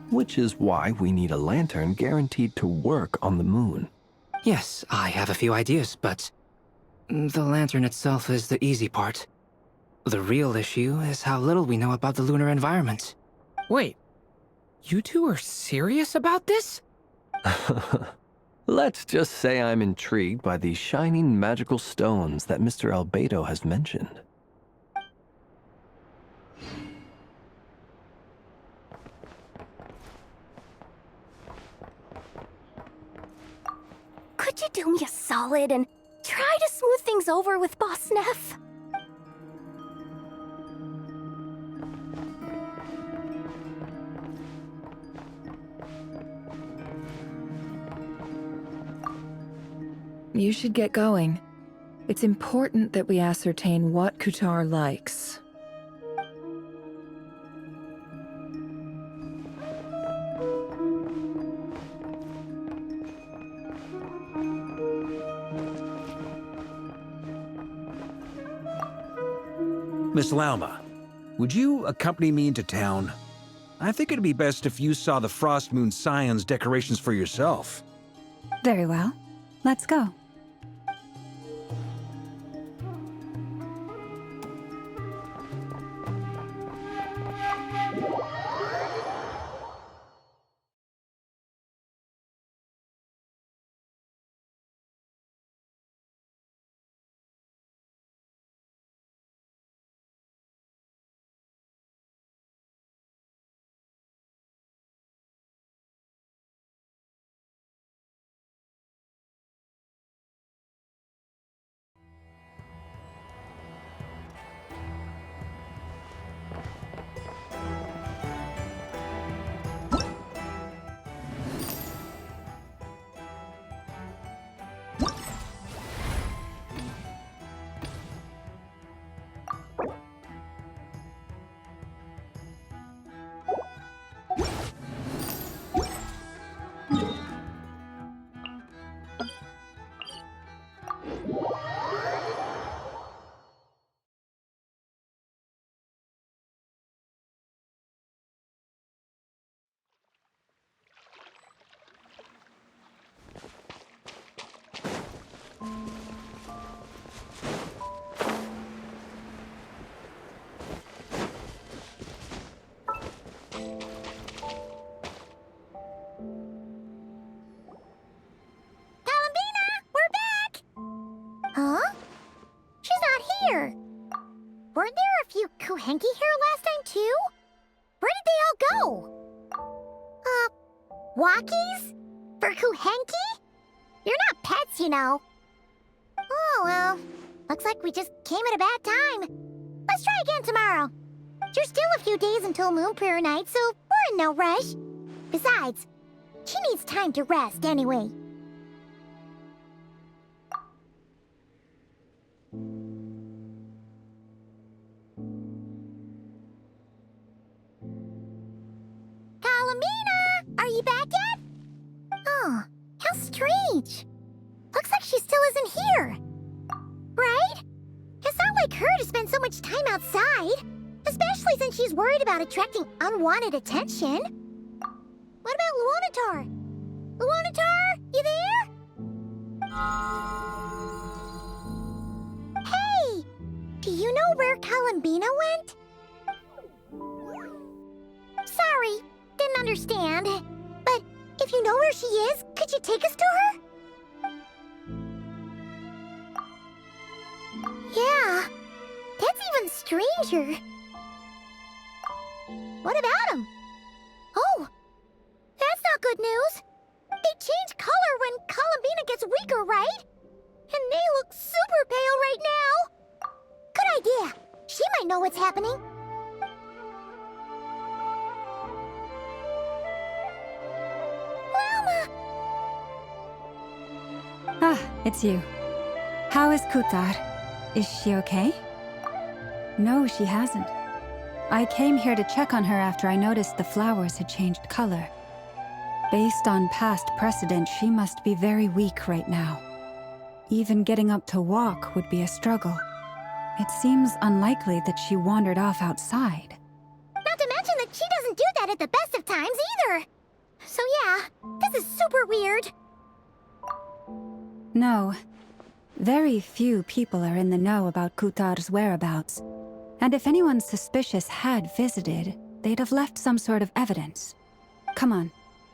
Which is why we need a lantern guaranteed to work on the moon. Yes, I have a few ideas, but the lantern itself is the easy part. The real issue is how little we know about the lunar environment. Wait, you two are serious about this? Let's just say I'm intrigued by the shining magical stones that Mr. Albedo has mentioned. Could you do me a solid and try to smooth things over with Boss Neff? You should get going. It's important that we ascertain what Kutar likes. Miss Lauma, would you accompany me into town? I think it'd be best if you saw the Frost Moon Scion's decorations for yourself. Very well. Let's go. Weren't there a few Kuhenki here last time, too? Where did they all go? Walkies? For Kuhenki? You're not pets, you know. Oh, well. Looks like we just came at a bad time. Let's try again tomorrow. There's still a few days until Moon Prayer Night, so we're in no rush. Besides, she needs time to rest anyway. Kalamina! Are you back yet? Oh, how strange. Looks like she still isn't here. Right? It's not like her to spend so much time outside. Especially since she's worried about attracting unwanted attention. What about Luonatar? Luonatar, you there? Hey! Do you know where Kalambina went? Sorry, didn't understand. But if you know where she is, could you take us to her? Yeah, that's even stranger. What about him? Oh, that's not good news. They change color when Columbina gets weaker, right? And they look super pale right now. Good idea. She might know what's happening. Lalma! Ah, it's you. How is Kutar? Is she okay? No, she hasn't. I came here to check on her after I noticed the flowers had changed color. Based on past precedent, she must be very weak right now. Even getting up to walk would be a struggle. It seems unlikely that she wandered off outside. Not to mention that she doesn't do that at the best of times either. So yeah, this is super weird. No. Very few people are in the know about Kutar's whereabouts. And if anyone suspicious had visited, they'd have left some sort of evidence. Come on,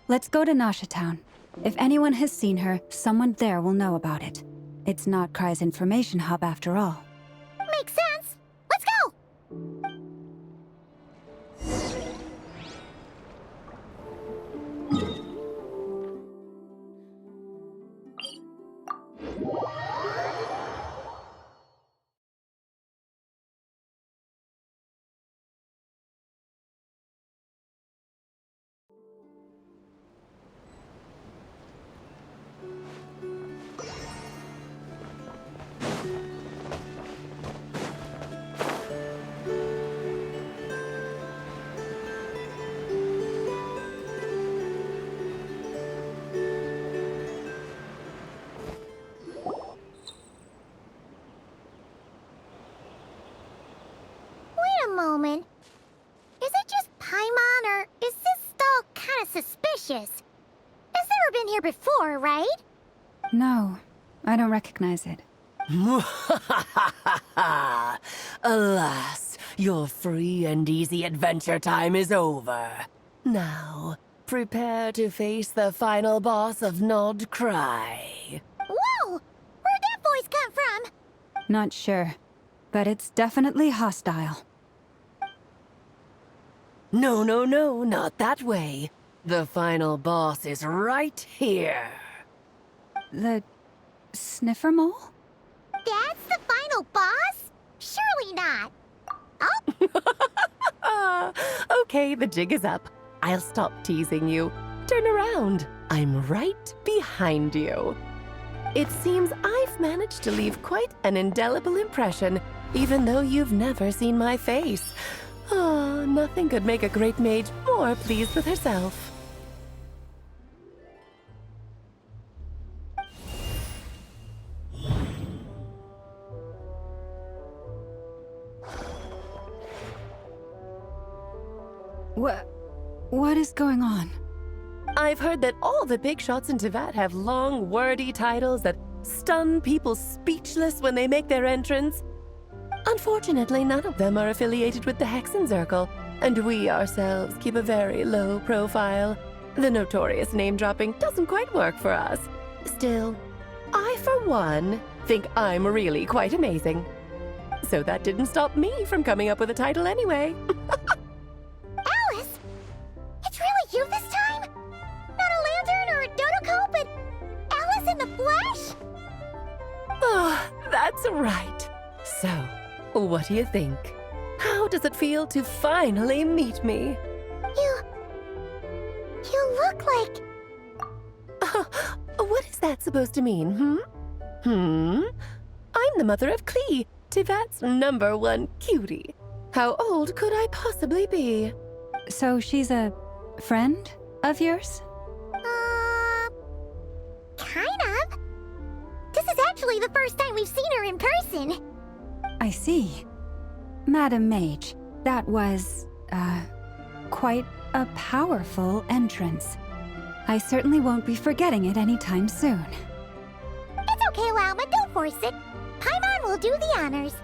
let's go to Nasha Town. If anyone has seen her, someone there will know about it. It's not Kry's information hub after all. Makes sense. Let's go! Moment. Is it just Paimon, or is this stall kind of suspicious? It's never been here before, right? No, I don't recognize it. Alas, your free and easy adventure time is over. Now, prepare to face the final boss of Nod Cry. Whoa! Where'd that voice come from? Not sure, but it's definitely hostile. No, not that way. The final boss is right here. The sniffer mole? That's the final boss? Surely not. Oh? Okay, the jig is up. I'll stop teasing you. Turn around. I'm right behind you. It seems I've managed to leave quite an indelible impression, even though you've never seen my face. Ah, nothing could make a great mage more pleased with herself. What is going on? I've heard that all the big shots in Teyvat have long, wordy titles that stun people speechless when they make their entrance. Unfortunately, none of them are affiliated with the Hexenzirkel, and we ourselves keep a very low profile. The notorious name-dropping doesn't quite work for us. Still, I, for one, think I'm really quite amazing. So that didn't stop me from coming up with a title anyway. Alice? It's really you this time? Not a lantern or a dodo but Alice in the flesh? Oh, that's right. So, what do you think? How does it feel to finally meet me? You look like... What is that supposed to mean, I'm the mother of Klee, Teyvat's #1 cutie. How old could I possibly be? So she's a friend of yours? Kind of. This is actually the first time we've seen her in person. I see. Madam Mage, that was, quite a powerful entrance. I certainly won't be forgetting it anytime soon. It's okay, Lalma, don't force it. Paimon will do the honors.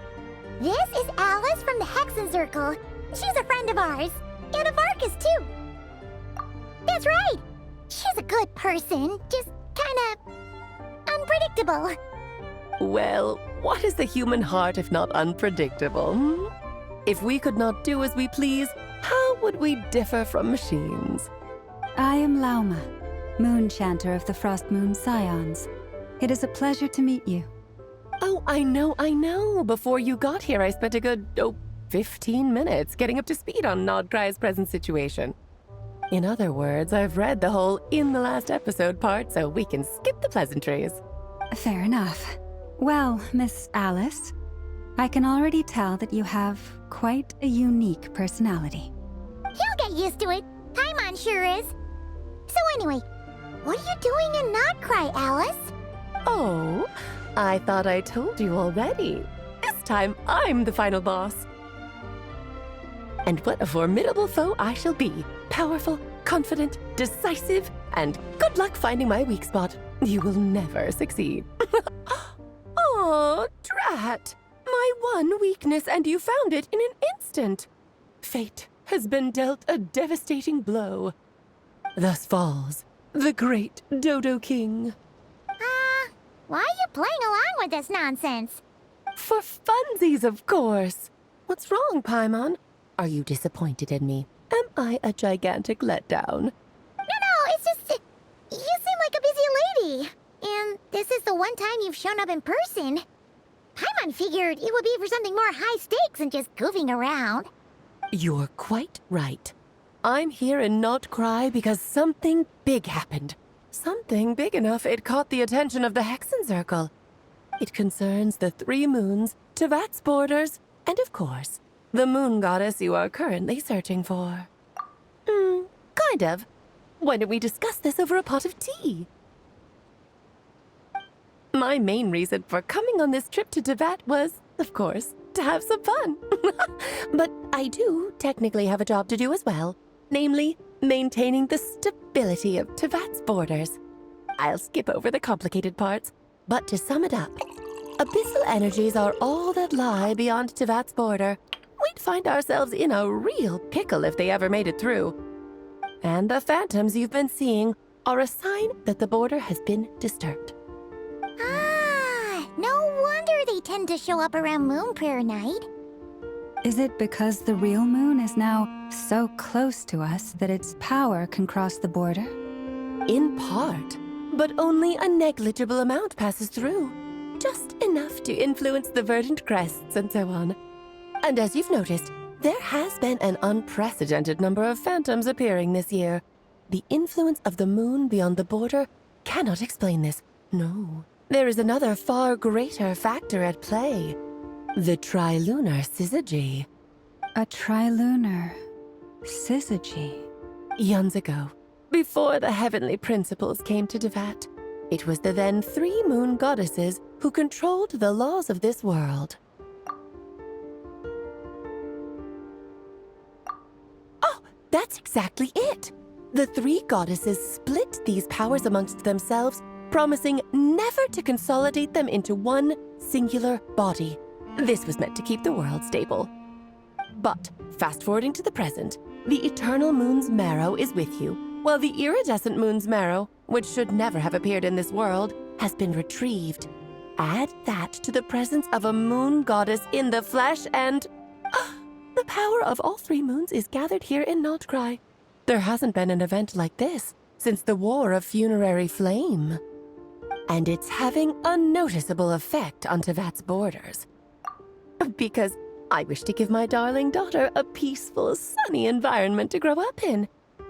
This is Alice from the Hexenzirkel. She's a friend of ours, and of Arcus, too. That's right. She's a good person, just kinda unpredictable. Well, what is the human heart if not unpredictable, If we could not do as we please, how would we differ from machines? I am Lauma. Moon Chanter of the Frost Moon Scions. It is a pleasure to meet you. Oh, I know. Before you got here, I spent a good, 15 minutes getting up to speed on Nodcry's present situation. In other words, I've read the whole in the last episode part, so we can skip the pleasantries. Fair enough. Well, Miss Alice, I can already tell that you have quite a unique personality. He'll get used to it. Paimon sure is. So anyway, what are you doing in Nodcry, Alice? Oh, I thought I told you already. This time, I'm the final boss. And what a formidable foe I shall be. Powerful, confident, decisive, and good luck finding my weak spot. You will never succeed. Oh, drat! My one weakness, and you found it in an instant. Fate has been dealt a devastating blow. Thus falls the great Dodo King. Why are you playing along with this nonsense? For funsies, of course. What's wrong, Paimon? Are you disappointed in me? Am I a gigantic letdown? No, it's just... you seem like a busy lady. And this is the one time you've shown up in person. Paimon figured it would be for something more high stakes than just goofing around. You're quite right. I'm here in Nodcry because something big happened. Something big enough it caught the attention of the Hexen Circle. It concerns the 3 moons, Teyvat's borders, and of course, the moon goddess you are currently searching for. Kind of. Why don't we discuss this over a pot of tea? My main reason for coming on this trip to Teyvat was, of course, to have some fun. But I do technically have a job to do as well, namely, maintaining the stability of Teyvat's borders. I'll skip over the complicated parts, but to sum it up, abyssal energies are all that lie beyond Teyvat's border. We'd find ourselves in a real pickle if they ever made it through. And the phantoms you've been seeing are a sign that the border has been disturbed. No wonder they tend to show up around Moon Prayer Night. Is it because the real moon is now so close to us that its power can cross the border? In part, but only a negligible amount passes through. Just enough to influence the verdant crests and so on. And as you've noticed, there has been an unprecedented number of phantoms appearing this year. The influence of the moon beyond the border cannot explain this. No, there is another far greater factor at play. The trilunar syzygy. A trilunar syzygy? Eons ago, before the heavenly principles came to Teyvat, it was the then 3 moon goddesses who controlled the laws of this world. Oh, that's exactly it! The 3 goddesses split these powers amongst themselves, promising never to consolidate them into one singular body. This was meant to keep the world stable. But, fast-forwarding to the present, the eternal moon's marrow is with you, while the iridescent moon's marrow, which should never have appeared in this world, has been retrieved. Add that to the presence of a moon goddess in the flesh and... the power of all 3 moons is gathered here in Nodcry. There hasn't been an event like this since the War of Funerary Flame. And it's having a noticeable effect on Teyvat's borders. Because I wish to give my darling daughter a peaceful, sunny environment to grow up in.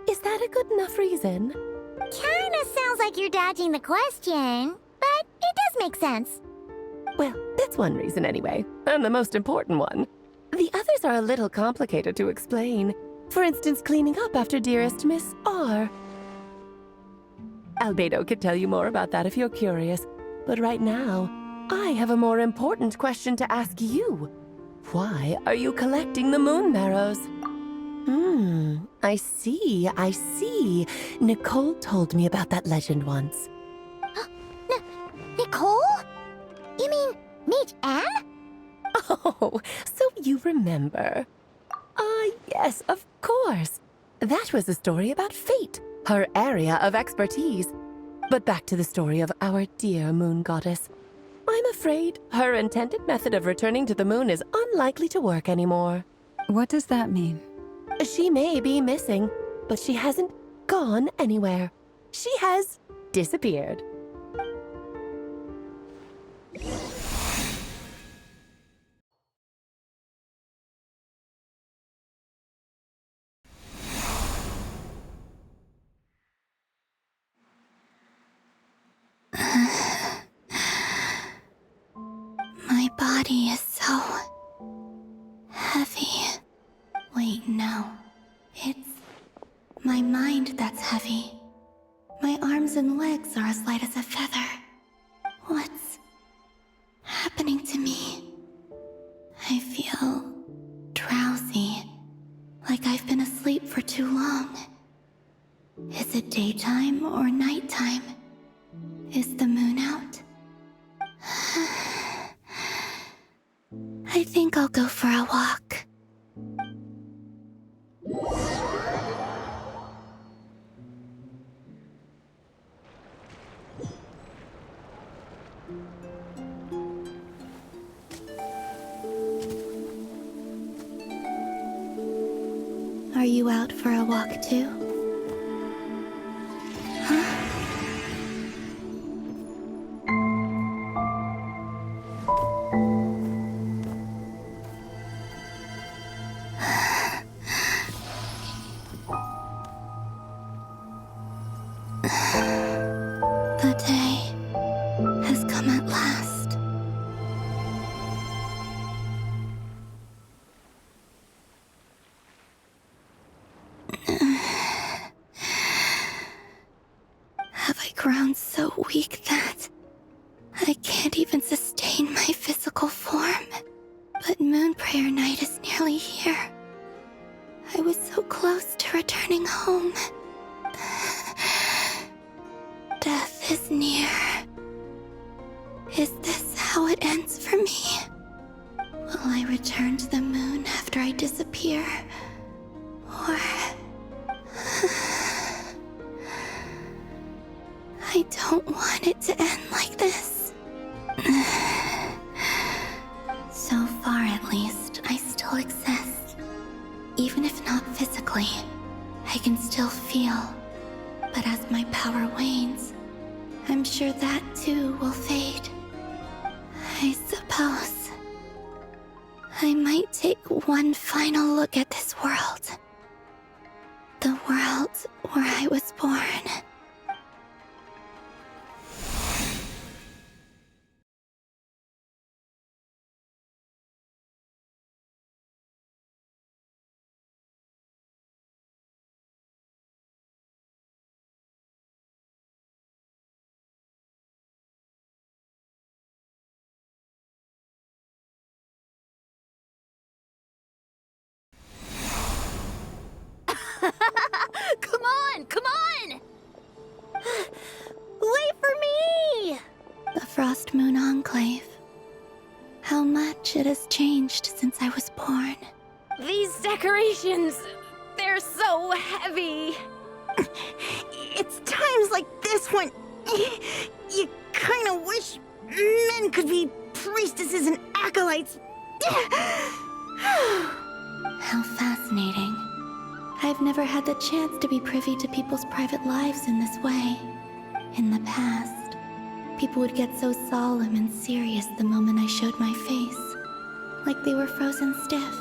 Is that a good enough reason? Kinda sounds like you're dodging the question, but it does make sense. Well, that's one reason anyway, and the most important one. The others are a little complicated to explain. For instance, cleaning up after dearest Miss R. Albedo could tell you more about that if you're curious, but right now, I have a more important question to ask you. Why are you collecting the moon marrows? I see. Nicole told me about that legend once. Nicole? You mean Mage Anne? Oh, so you remember. Yes, of course. That was a story about fate, her area of expertise. But back to the story of our dear moon goddess. I'm afraid her intended method of returning to the moon is unlikely to work anymore. What does that mean? She may be missing, but she hasn't gone anywhere. she has disappeared. My body is so heavy. Wait, no. It's my mind that's heavy. My arms and legs are as light as a feather. What's happening to me? I feel drowsy, like I've been asleep for too long. Is it daytime or nighttime? Is the moon out? I think I'll go for a walk. Are you out for a walk too? Huh? The day has come at last. Have I grown so weak that I can't even sustain my physical form? But Moon Prayer Night is nearly here. I was so close to returning home. Death is near. Is this how it ends for me? Will I return to the moon after I disappear? Or... I don't want it to end like this. So far, at least, I still exist. Even if not physically, I can still feel. But as my power wanes, I'm sure that too will fade. I suppose I might take one final look at this world. The world where I was born. Come on, come on! Wait for me! The Frost Moon Enclave. How much it has changed since I was born. These decorations, they're so heavy. It's times like this when you kind of wish men could be priestesses and acolytes. How fascinating. I've never had the chance to be privy to people's private lives in this way. In the past, people would get so solemn and serious the moment I showed my face. Like they were frozen stiff.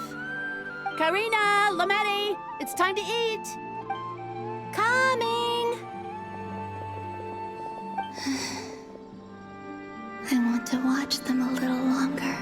Karina, Lametti, it's time to eat. Coming! I want to watch them a little longer.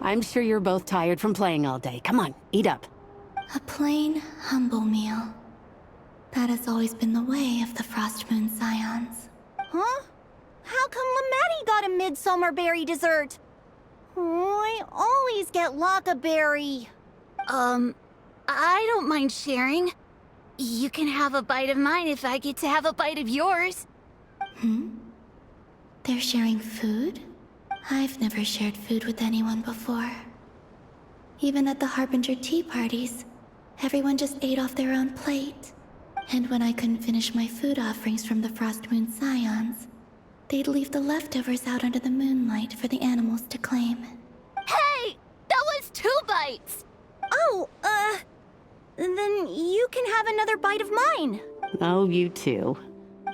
I'm sure you're both tired from playing all day. Come on, eat up. A plain, humble meal. That has always been the way of the Frostmoon Scions. Huh? How come Lamatti got a midsummer berry dessert? Oh, I always get Lockaberry. I don't mind sharing. You can have a bite of mine if I get to have a bite of yours. They're sharing food? I've never shared food with anyone before. Even at the Harbinger tea parties, everyone just ate off their own plate. And when I couldn't finish my food offerings from the Frostmoon Scions, they'd leave the leftovers out under the moonlight for the animals to claim. Hey! That was 2 bites! Oh, then you can have another bite of mine. Oh, you too.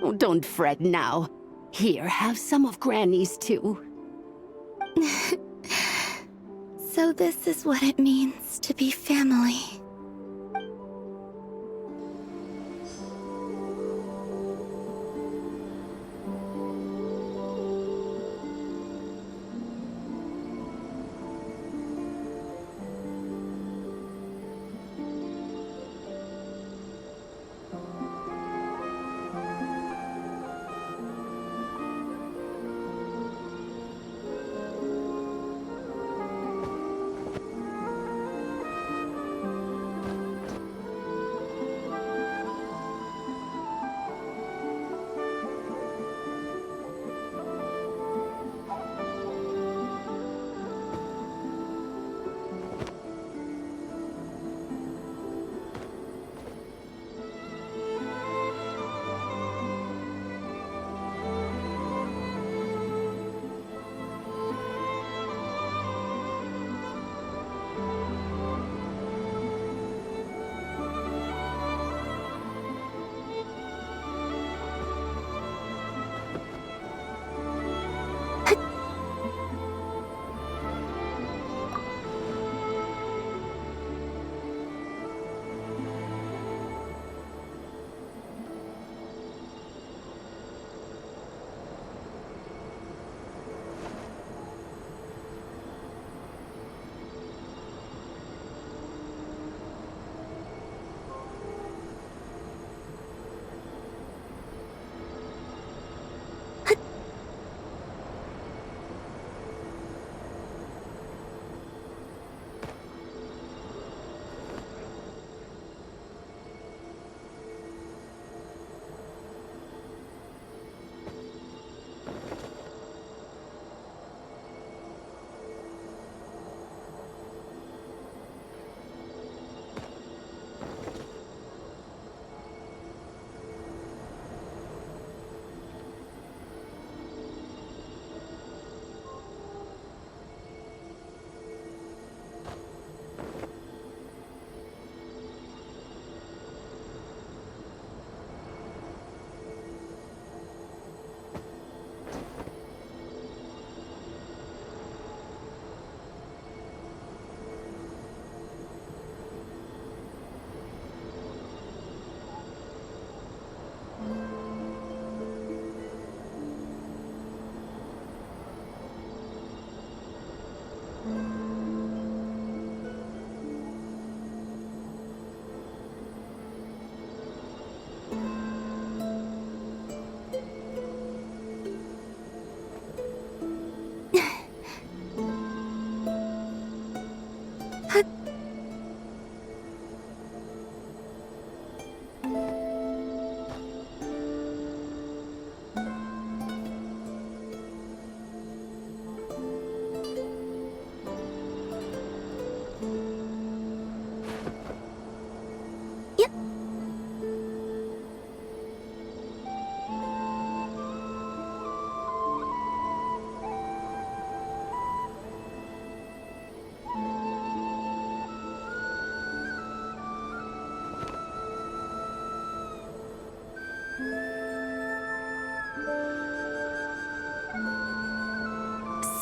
Oh, don't fret now. Here, have some of Granny's too. So this is what it means to be family.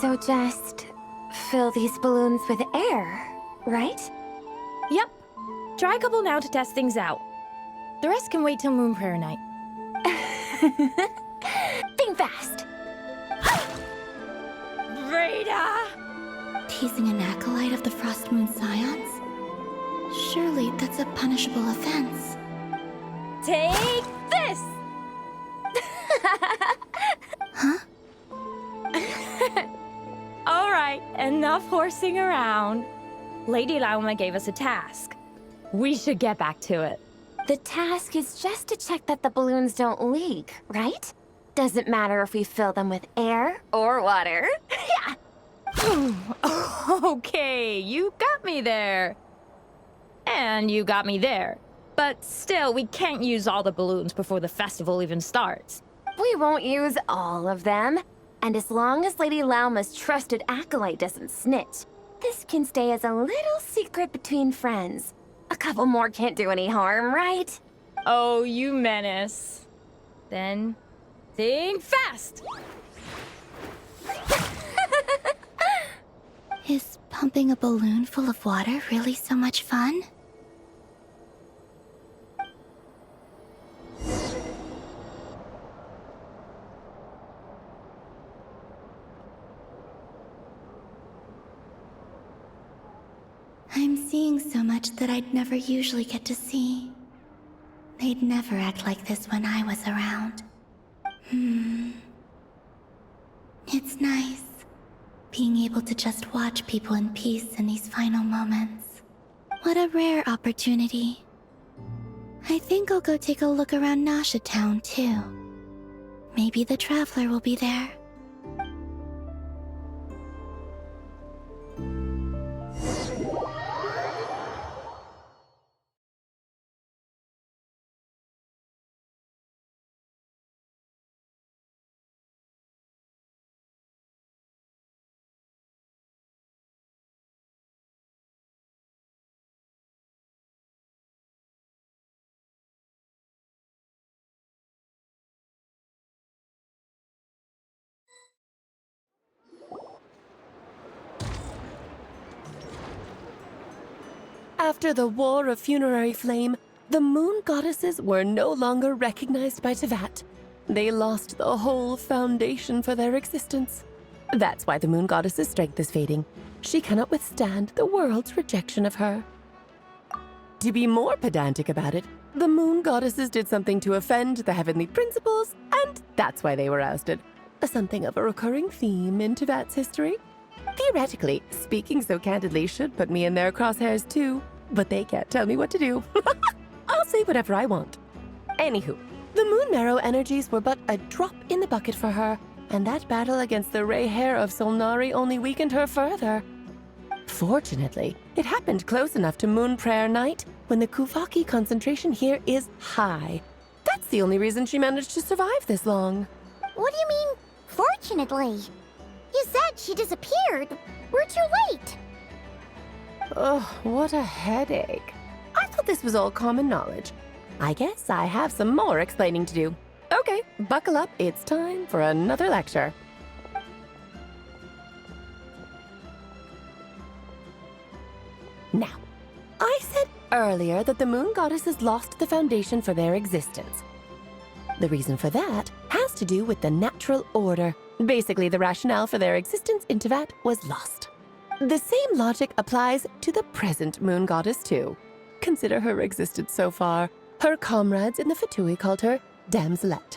So just fill these balloons with air, right? Yep. Try a couple now to test things out. The rest can wait till Moon Prayer night. Think fast. Vreda! teasing an acolyte of the Frost Moon Scions? Surely that's a punishable offense. Take this! Huh? Alright, enough horsing around. Lady Lauma gave us a task. We should get back to it. The task is just to check that the balloons don't leak, right? Doesn't matter if we fill them with air or water. Yeah. Okay, you got me there. And you got me there. But still, we can't use all the balloons before the festival even starts. We won't use all of them. And as long as Lady Lauma's trusted acolyte doesn't snitch, this can stay as a little secret between friends. A couple more can't do any harm, right? Oh, you menace. Then, think fast! Is pumping a balloon full of water really so much fun? I'm seeing so much that I'd never usually get to see. They'd never act like this when I was around. It's nice, being able to just watch people in peace in these final moments. What a rare opportunity. I think I'll go take a look around Nasha Town, too. Maybe the Traveler will be there. After the War of Funerary Flame, the Moon Goddesses were no longer recognized by Teyvat. They lost the whole foundation for their existence. That's why the Moon Goddess's strength is fading. She cannot withstand the world's rejection of her. To be more pedantic about it, the Moon Goddesses did something to offend the heavenly principles, and that's why they were ousted. Something of a recurring theme in Teyvat's history. Theoretically, speaking so candidly should put me in their crosshairs too, but they can't tell me what to do. I'll say whatever I want. Anywho, the Moon Marrow energies were but a drop in the bucket for her, and that battle against the Ray Hair of Solnari only weakened her further. Fortunately, it happened close enough to Moon Prayer Night when the Kuvaki concentration here is high. That's the only reason she managed to survive this long. What do you mean, fortunately? You said she disappeared. We're too late. Ugh, what a headache. I thought this was all common knowledge. I guess I have some more explaining to do. Okay, buckle up. It's time for another lecture. Now, I said earlier that the Moon Goddesses lost the foundation for their existence. The reason for that has to do with the natural order. Basically, the rationale for their existence in Teyvat was lost. The same logic applies to the present Moon Goddess, too. Consider her existence so far. Her comrades in the Fatui called her Damselette.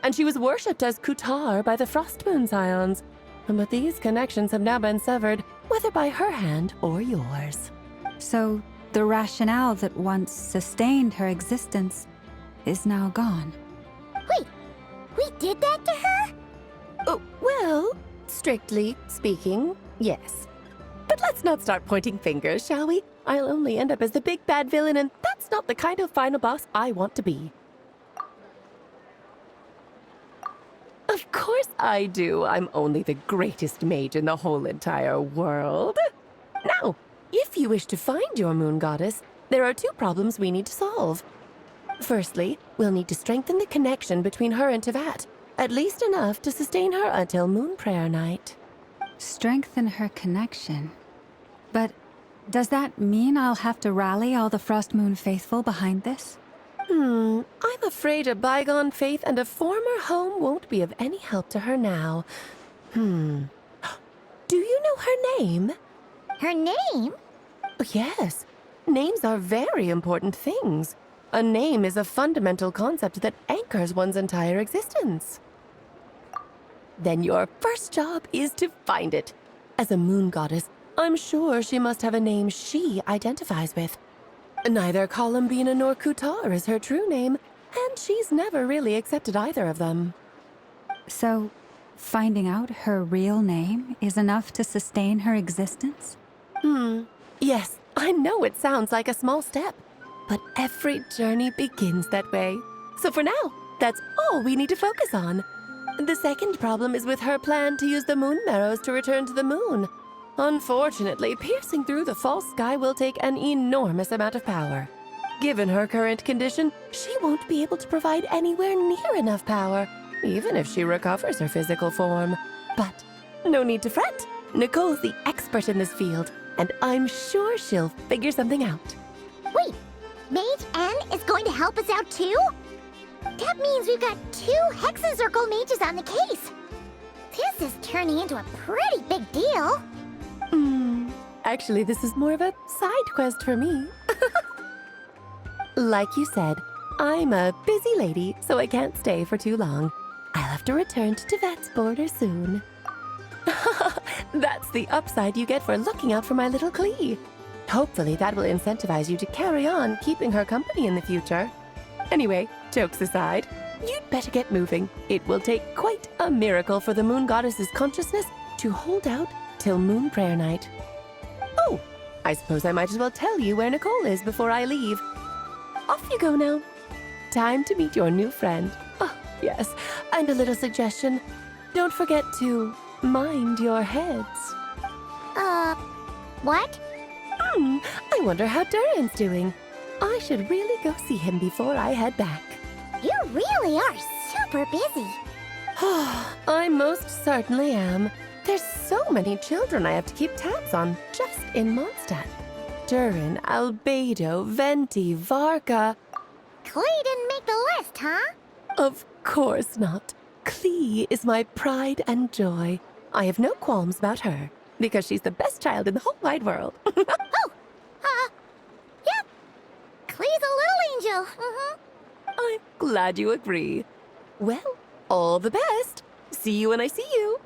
And she was worshipped as Kutar by the Frost Moon Scions. But these connections have now been severed, whether by her hand or yours. So, the rationale that once sustained her existence is now gone. Wait, we did that to her? Oh, well, strictly speaking, yes. But let's not start pointing fingers, shall we? I'll only end up as the big bad villain, and that's not the kind of final boss I want to be. Of course I do. I'm only the greatest mage in the whole entire world. Now, if you wish to find your Moon Goddess, there are two problems we need to solve. Firstly, we'll need to strengthen the connection between her and Teyvat, at least enough to sustain her until Moon Prayer Night. Strengthen her connection. But does that mean I'll have to rally all the Frost Moon faithful behind this? I'm afraid a bygone faith and a former home won't be of any help to her now. Do you know her name? Her name? Yes, names are very important things. A name is a fundamental concept that anchors one's entire existence. Then your first job is to find it. As a moon goddess, I'm sure she must have a name she identifies with. Neither Columbina nor Kutar is her true name, and she's never really accepted either of them. So, finding out her real name is enough to sustain her existence? Yes, I know it sounds like a small step, but every journey begins that way. So for now, that's all we need to focus on. The second problem is with her plan to use the moon marrows to return to the moon. Unfortunately, piercing through the false sky will take an enormous amount of power. Given her current condition, she won't be able to provide anywhere near enough power, even if she recovers her physical form. But no need to fret. Nicole's the expert in this field, and I'm sure she'll figure something out. Wait, Mage N is going to help us out too? That means we've got 2 Hexacircle mages on the case. This is turning into a pretty big deal. Actually, this is more of a side quest for me. Like you said, I'm a busy lady, so I can't stay for too long. I'll have to return to Tevet's border soon. That's the upside you get for looking out for my little Klee. Hopefully that will incentivize you to carry on keeping her company in the future. Anyway, jokes aside, you'd better get moving. It will take quite a miracle for the moon goddess's consciousness to hold out till moon prayer night. Oh, I suppose I might as well tell you where Nicole is before I leave. Off you go now. Time to meet your new friend. Oh, yes, and a little suggestion. Don't forget to mind your heads. What? I wonder how Durin's doing. I should really go see him before I head back. You really are super busy. I most certainly am. There's so many children I have to keep tabs on just in Mondstadt. Durin, Albedo, Venti, Varka. Klee didn't make the list, huh? Of course not. Klee is my pride and joy. I have no qualms about her, because she's the best child in the whole wide world. Yep. Klee's a little angel. I'm glad you agree. Well, all the best. See you when I see you.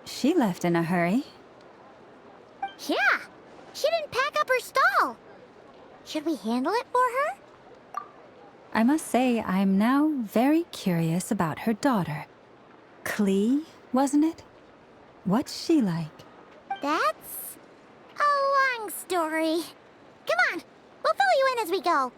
She left in a hurry. Yeah, she didn't pack up her stall. Should we handle it for her? I must say, I'm now very curious about her daughter. Klee, wasn't it? What's she like? That's a long story. Come on, we'll fill you in as we go.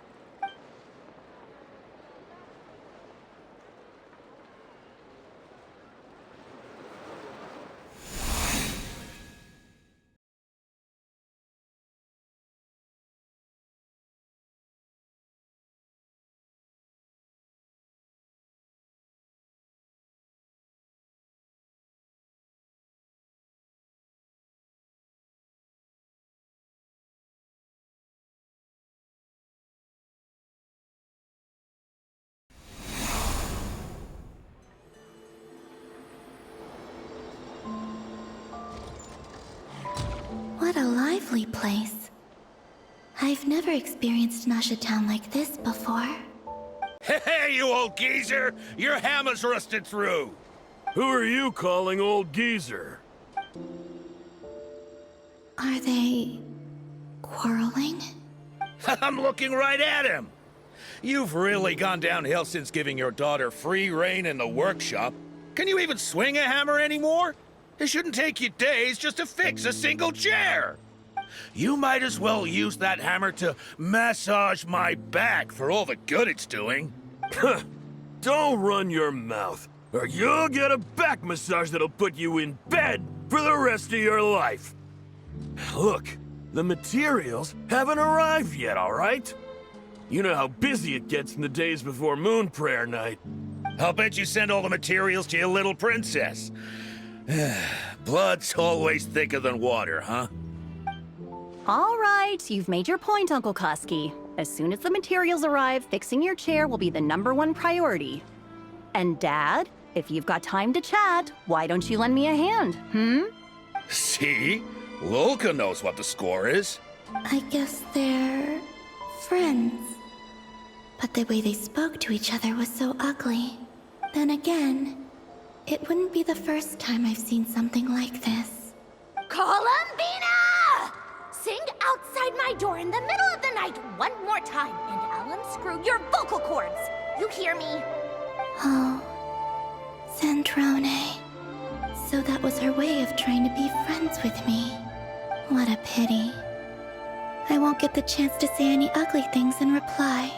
What a lively place. I've never experienced Nasha Town like this before. Hey, you old geezer! Your hammer's rusted through! Who are you calling old geezer? Are they quarreling? I'm looking right at him! You've really gone downhill since giving your daughter free rein in the workshop. Can you even swing a hammer anymore? It shouldn't take you days just to fix a single chair! You might as well use that hammer to massage my back for all the good it's doing. Don't run your mouth, or you'll get a back massage that'll put you in bed for the rest of your life. Look, the materials haven't arrived yet, all right? You know how busy it gets in the days before moon prayer night. I'll bet you send all the materials to your little princess. Blood's always thicker than water, huh? All right, you've made your point, Uncle Koski. As soon as the materials arrive, fixing your chair will be the #1 priority. And Dad, If you've got time to chat, why don't you lend me a hand, See? Lolka knows what the score is. I guess they're friends. But the way they spoke to each other was so ugly. Then again, it wouldn't be the first time I've seen something like this. Columbina! Sing outside my door in the middle of the night one more time, and I'll unscrew your vocal cords. You hear me? Oh, Zandrone. So that was her way of trying to be friends with me. What a pity. I won't get the chance to say any ugly things in reply.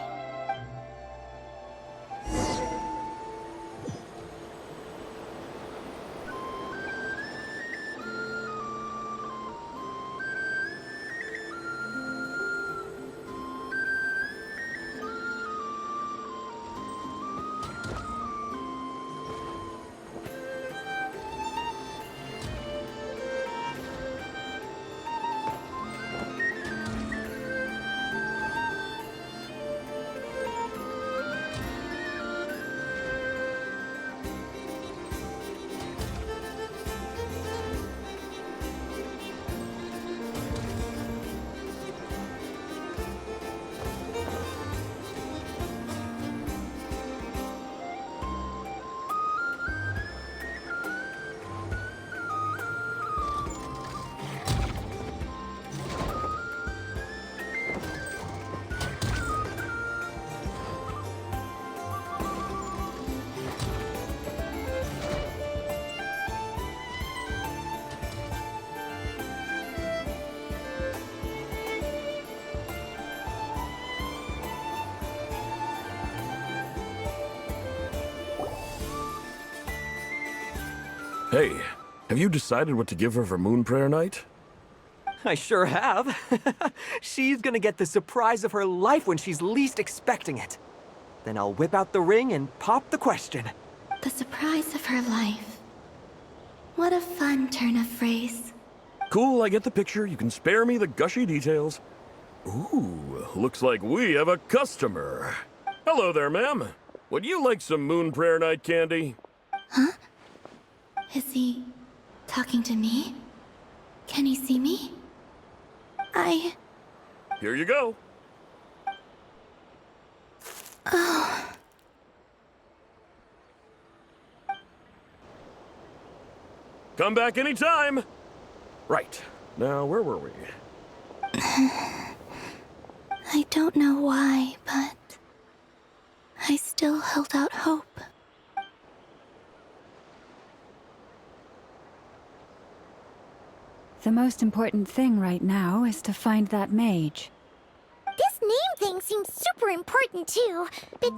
Hey, have you decided what to give her for Moon Prayer Night? I sure have. She's gonna get the surprise of her life when she's least expecting it. Then I'll whip out the ring and pop the question. The surprise of her life. What a fun turn of phrase. Cool, I get the picture. You can spare me the gushy details. Ooh, looks like we have a customer. Hello there, ma'am. Would you like some Moon Prayer Night candy? Huh? Is he talking to me? Can he see me? Here you go. Oh. Come back anytime. Right. Now, where were we? I don't know why, but I still held out hope. The most important thing right now is to find that mage. This name thing seems super important too, but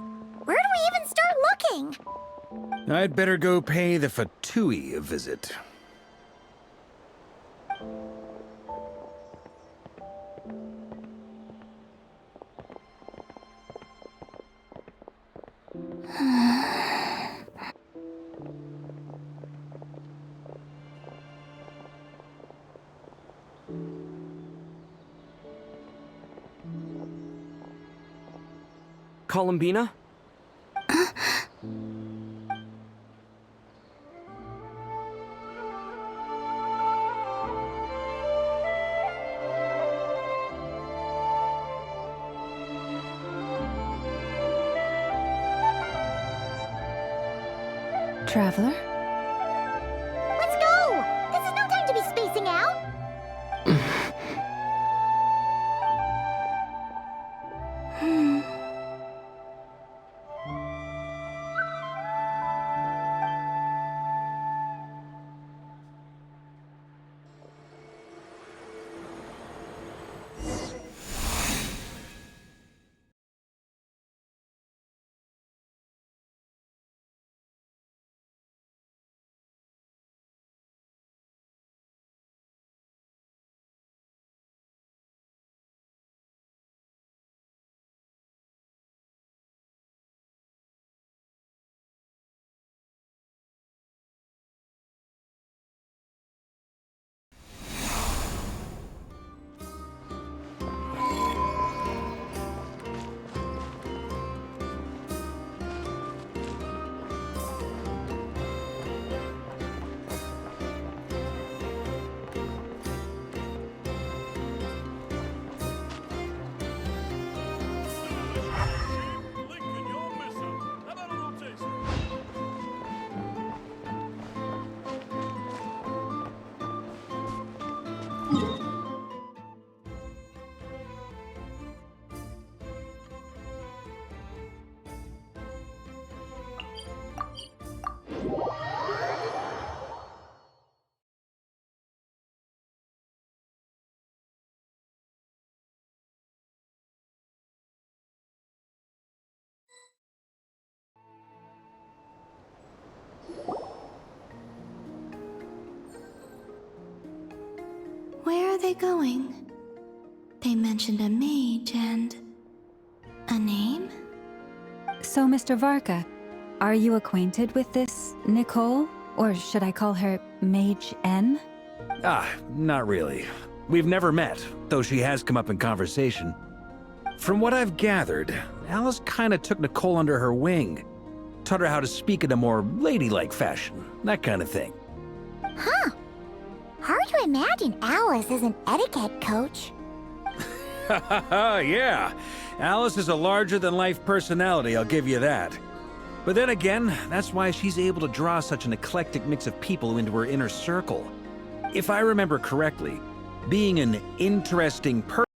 where do we even start looking? I'd better go pay the Fatui a visit. Columbina? Traveler? Let's go! This is no time to be spacing out! they going? They mentioned a mage and... a name? So, Mr. Varka, are you acquainted with this Nicole? Or should I call her Mage N? Not really. We've never met, though she has come up in conversation. From what I've gathered, Alice kinda took Nicole under her wing. Taught her how to speak in a more ladylike fashion, that kind of thing. Huh. Hard to imagine Alice as an etiquette coach. Yeah. Alice is a larger-than-life personality, I'll give you that. But then again, that's why she's able to draw such an eclectic mix of people into her inner circle. If I remember correctly, being an interesting person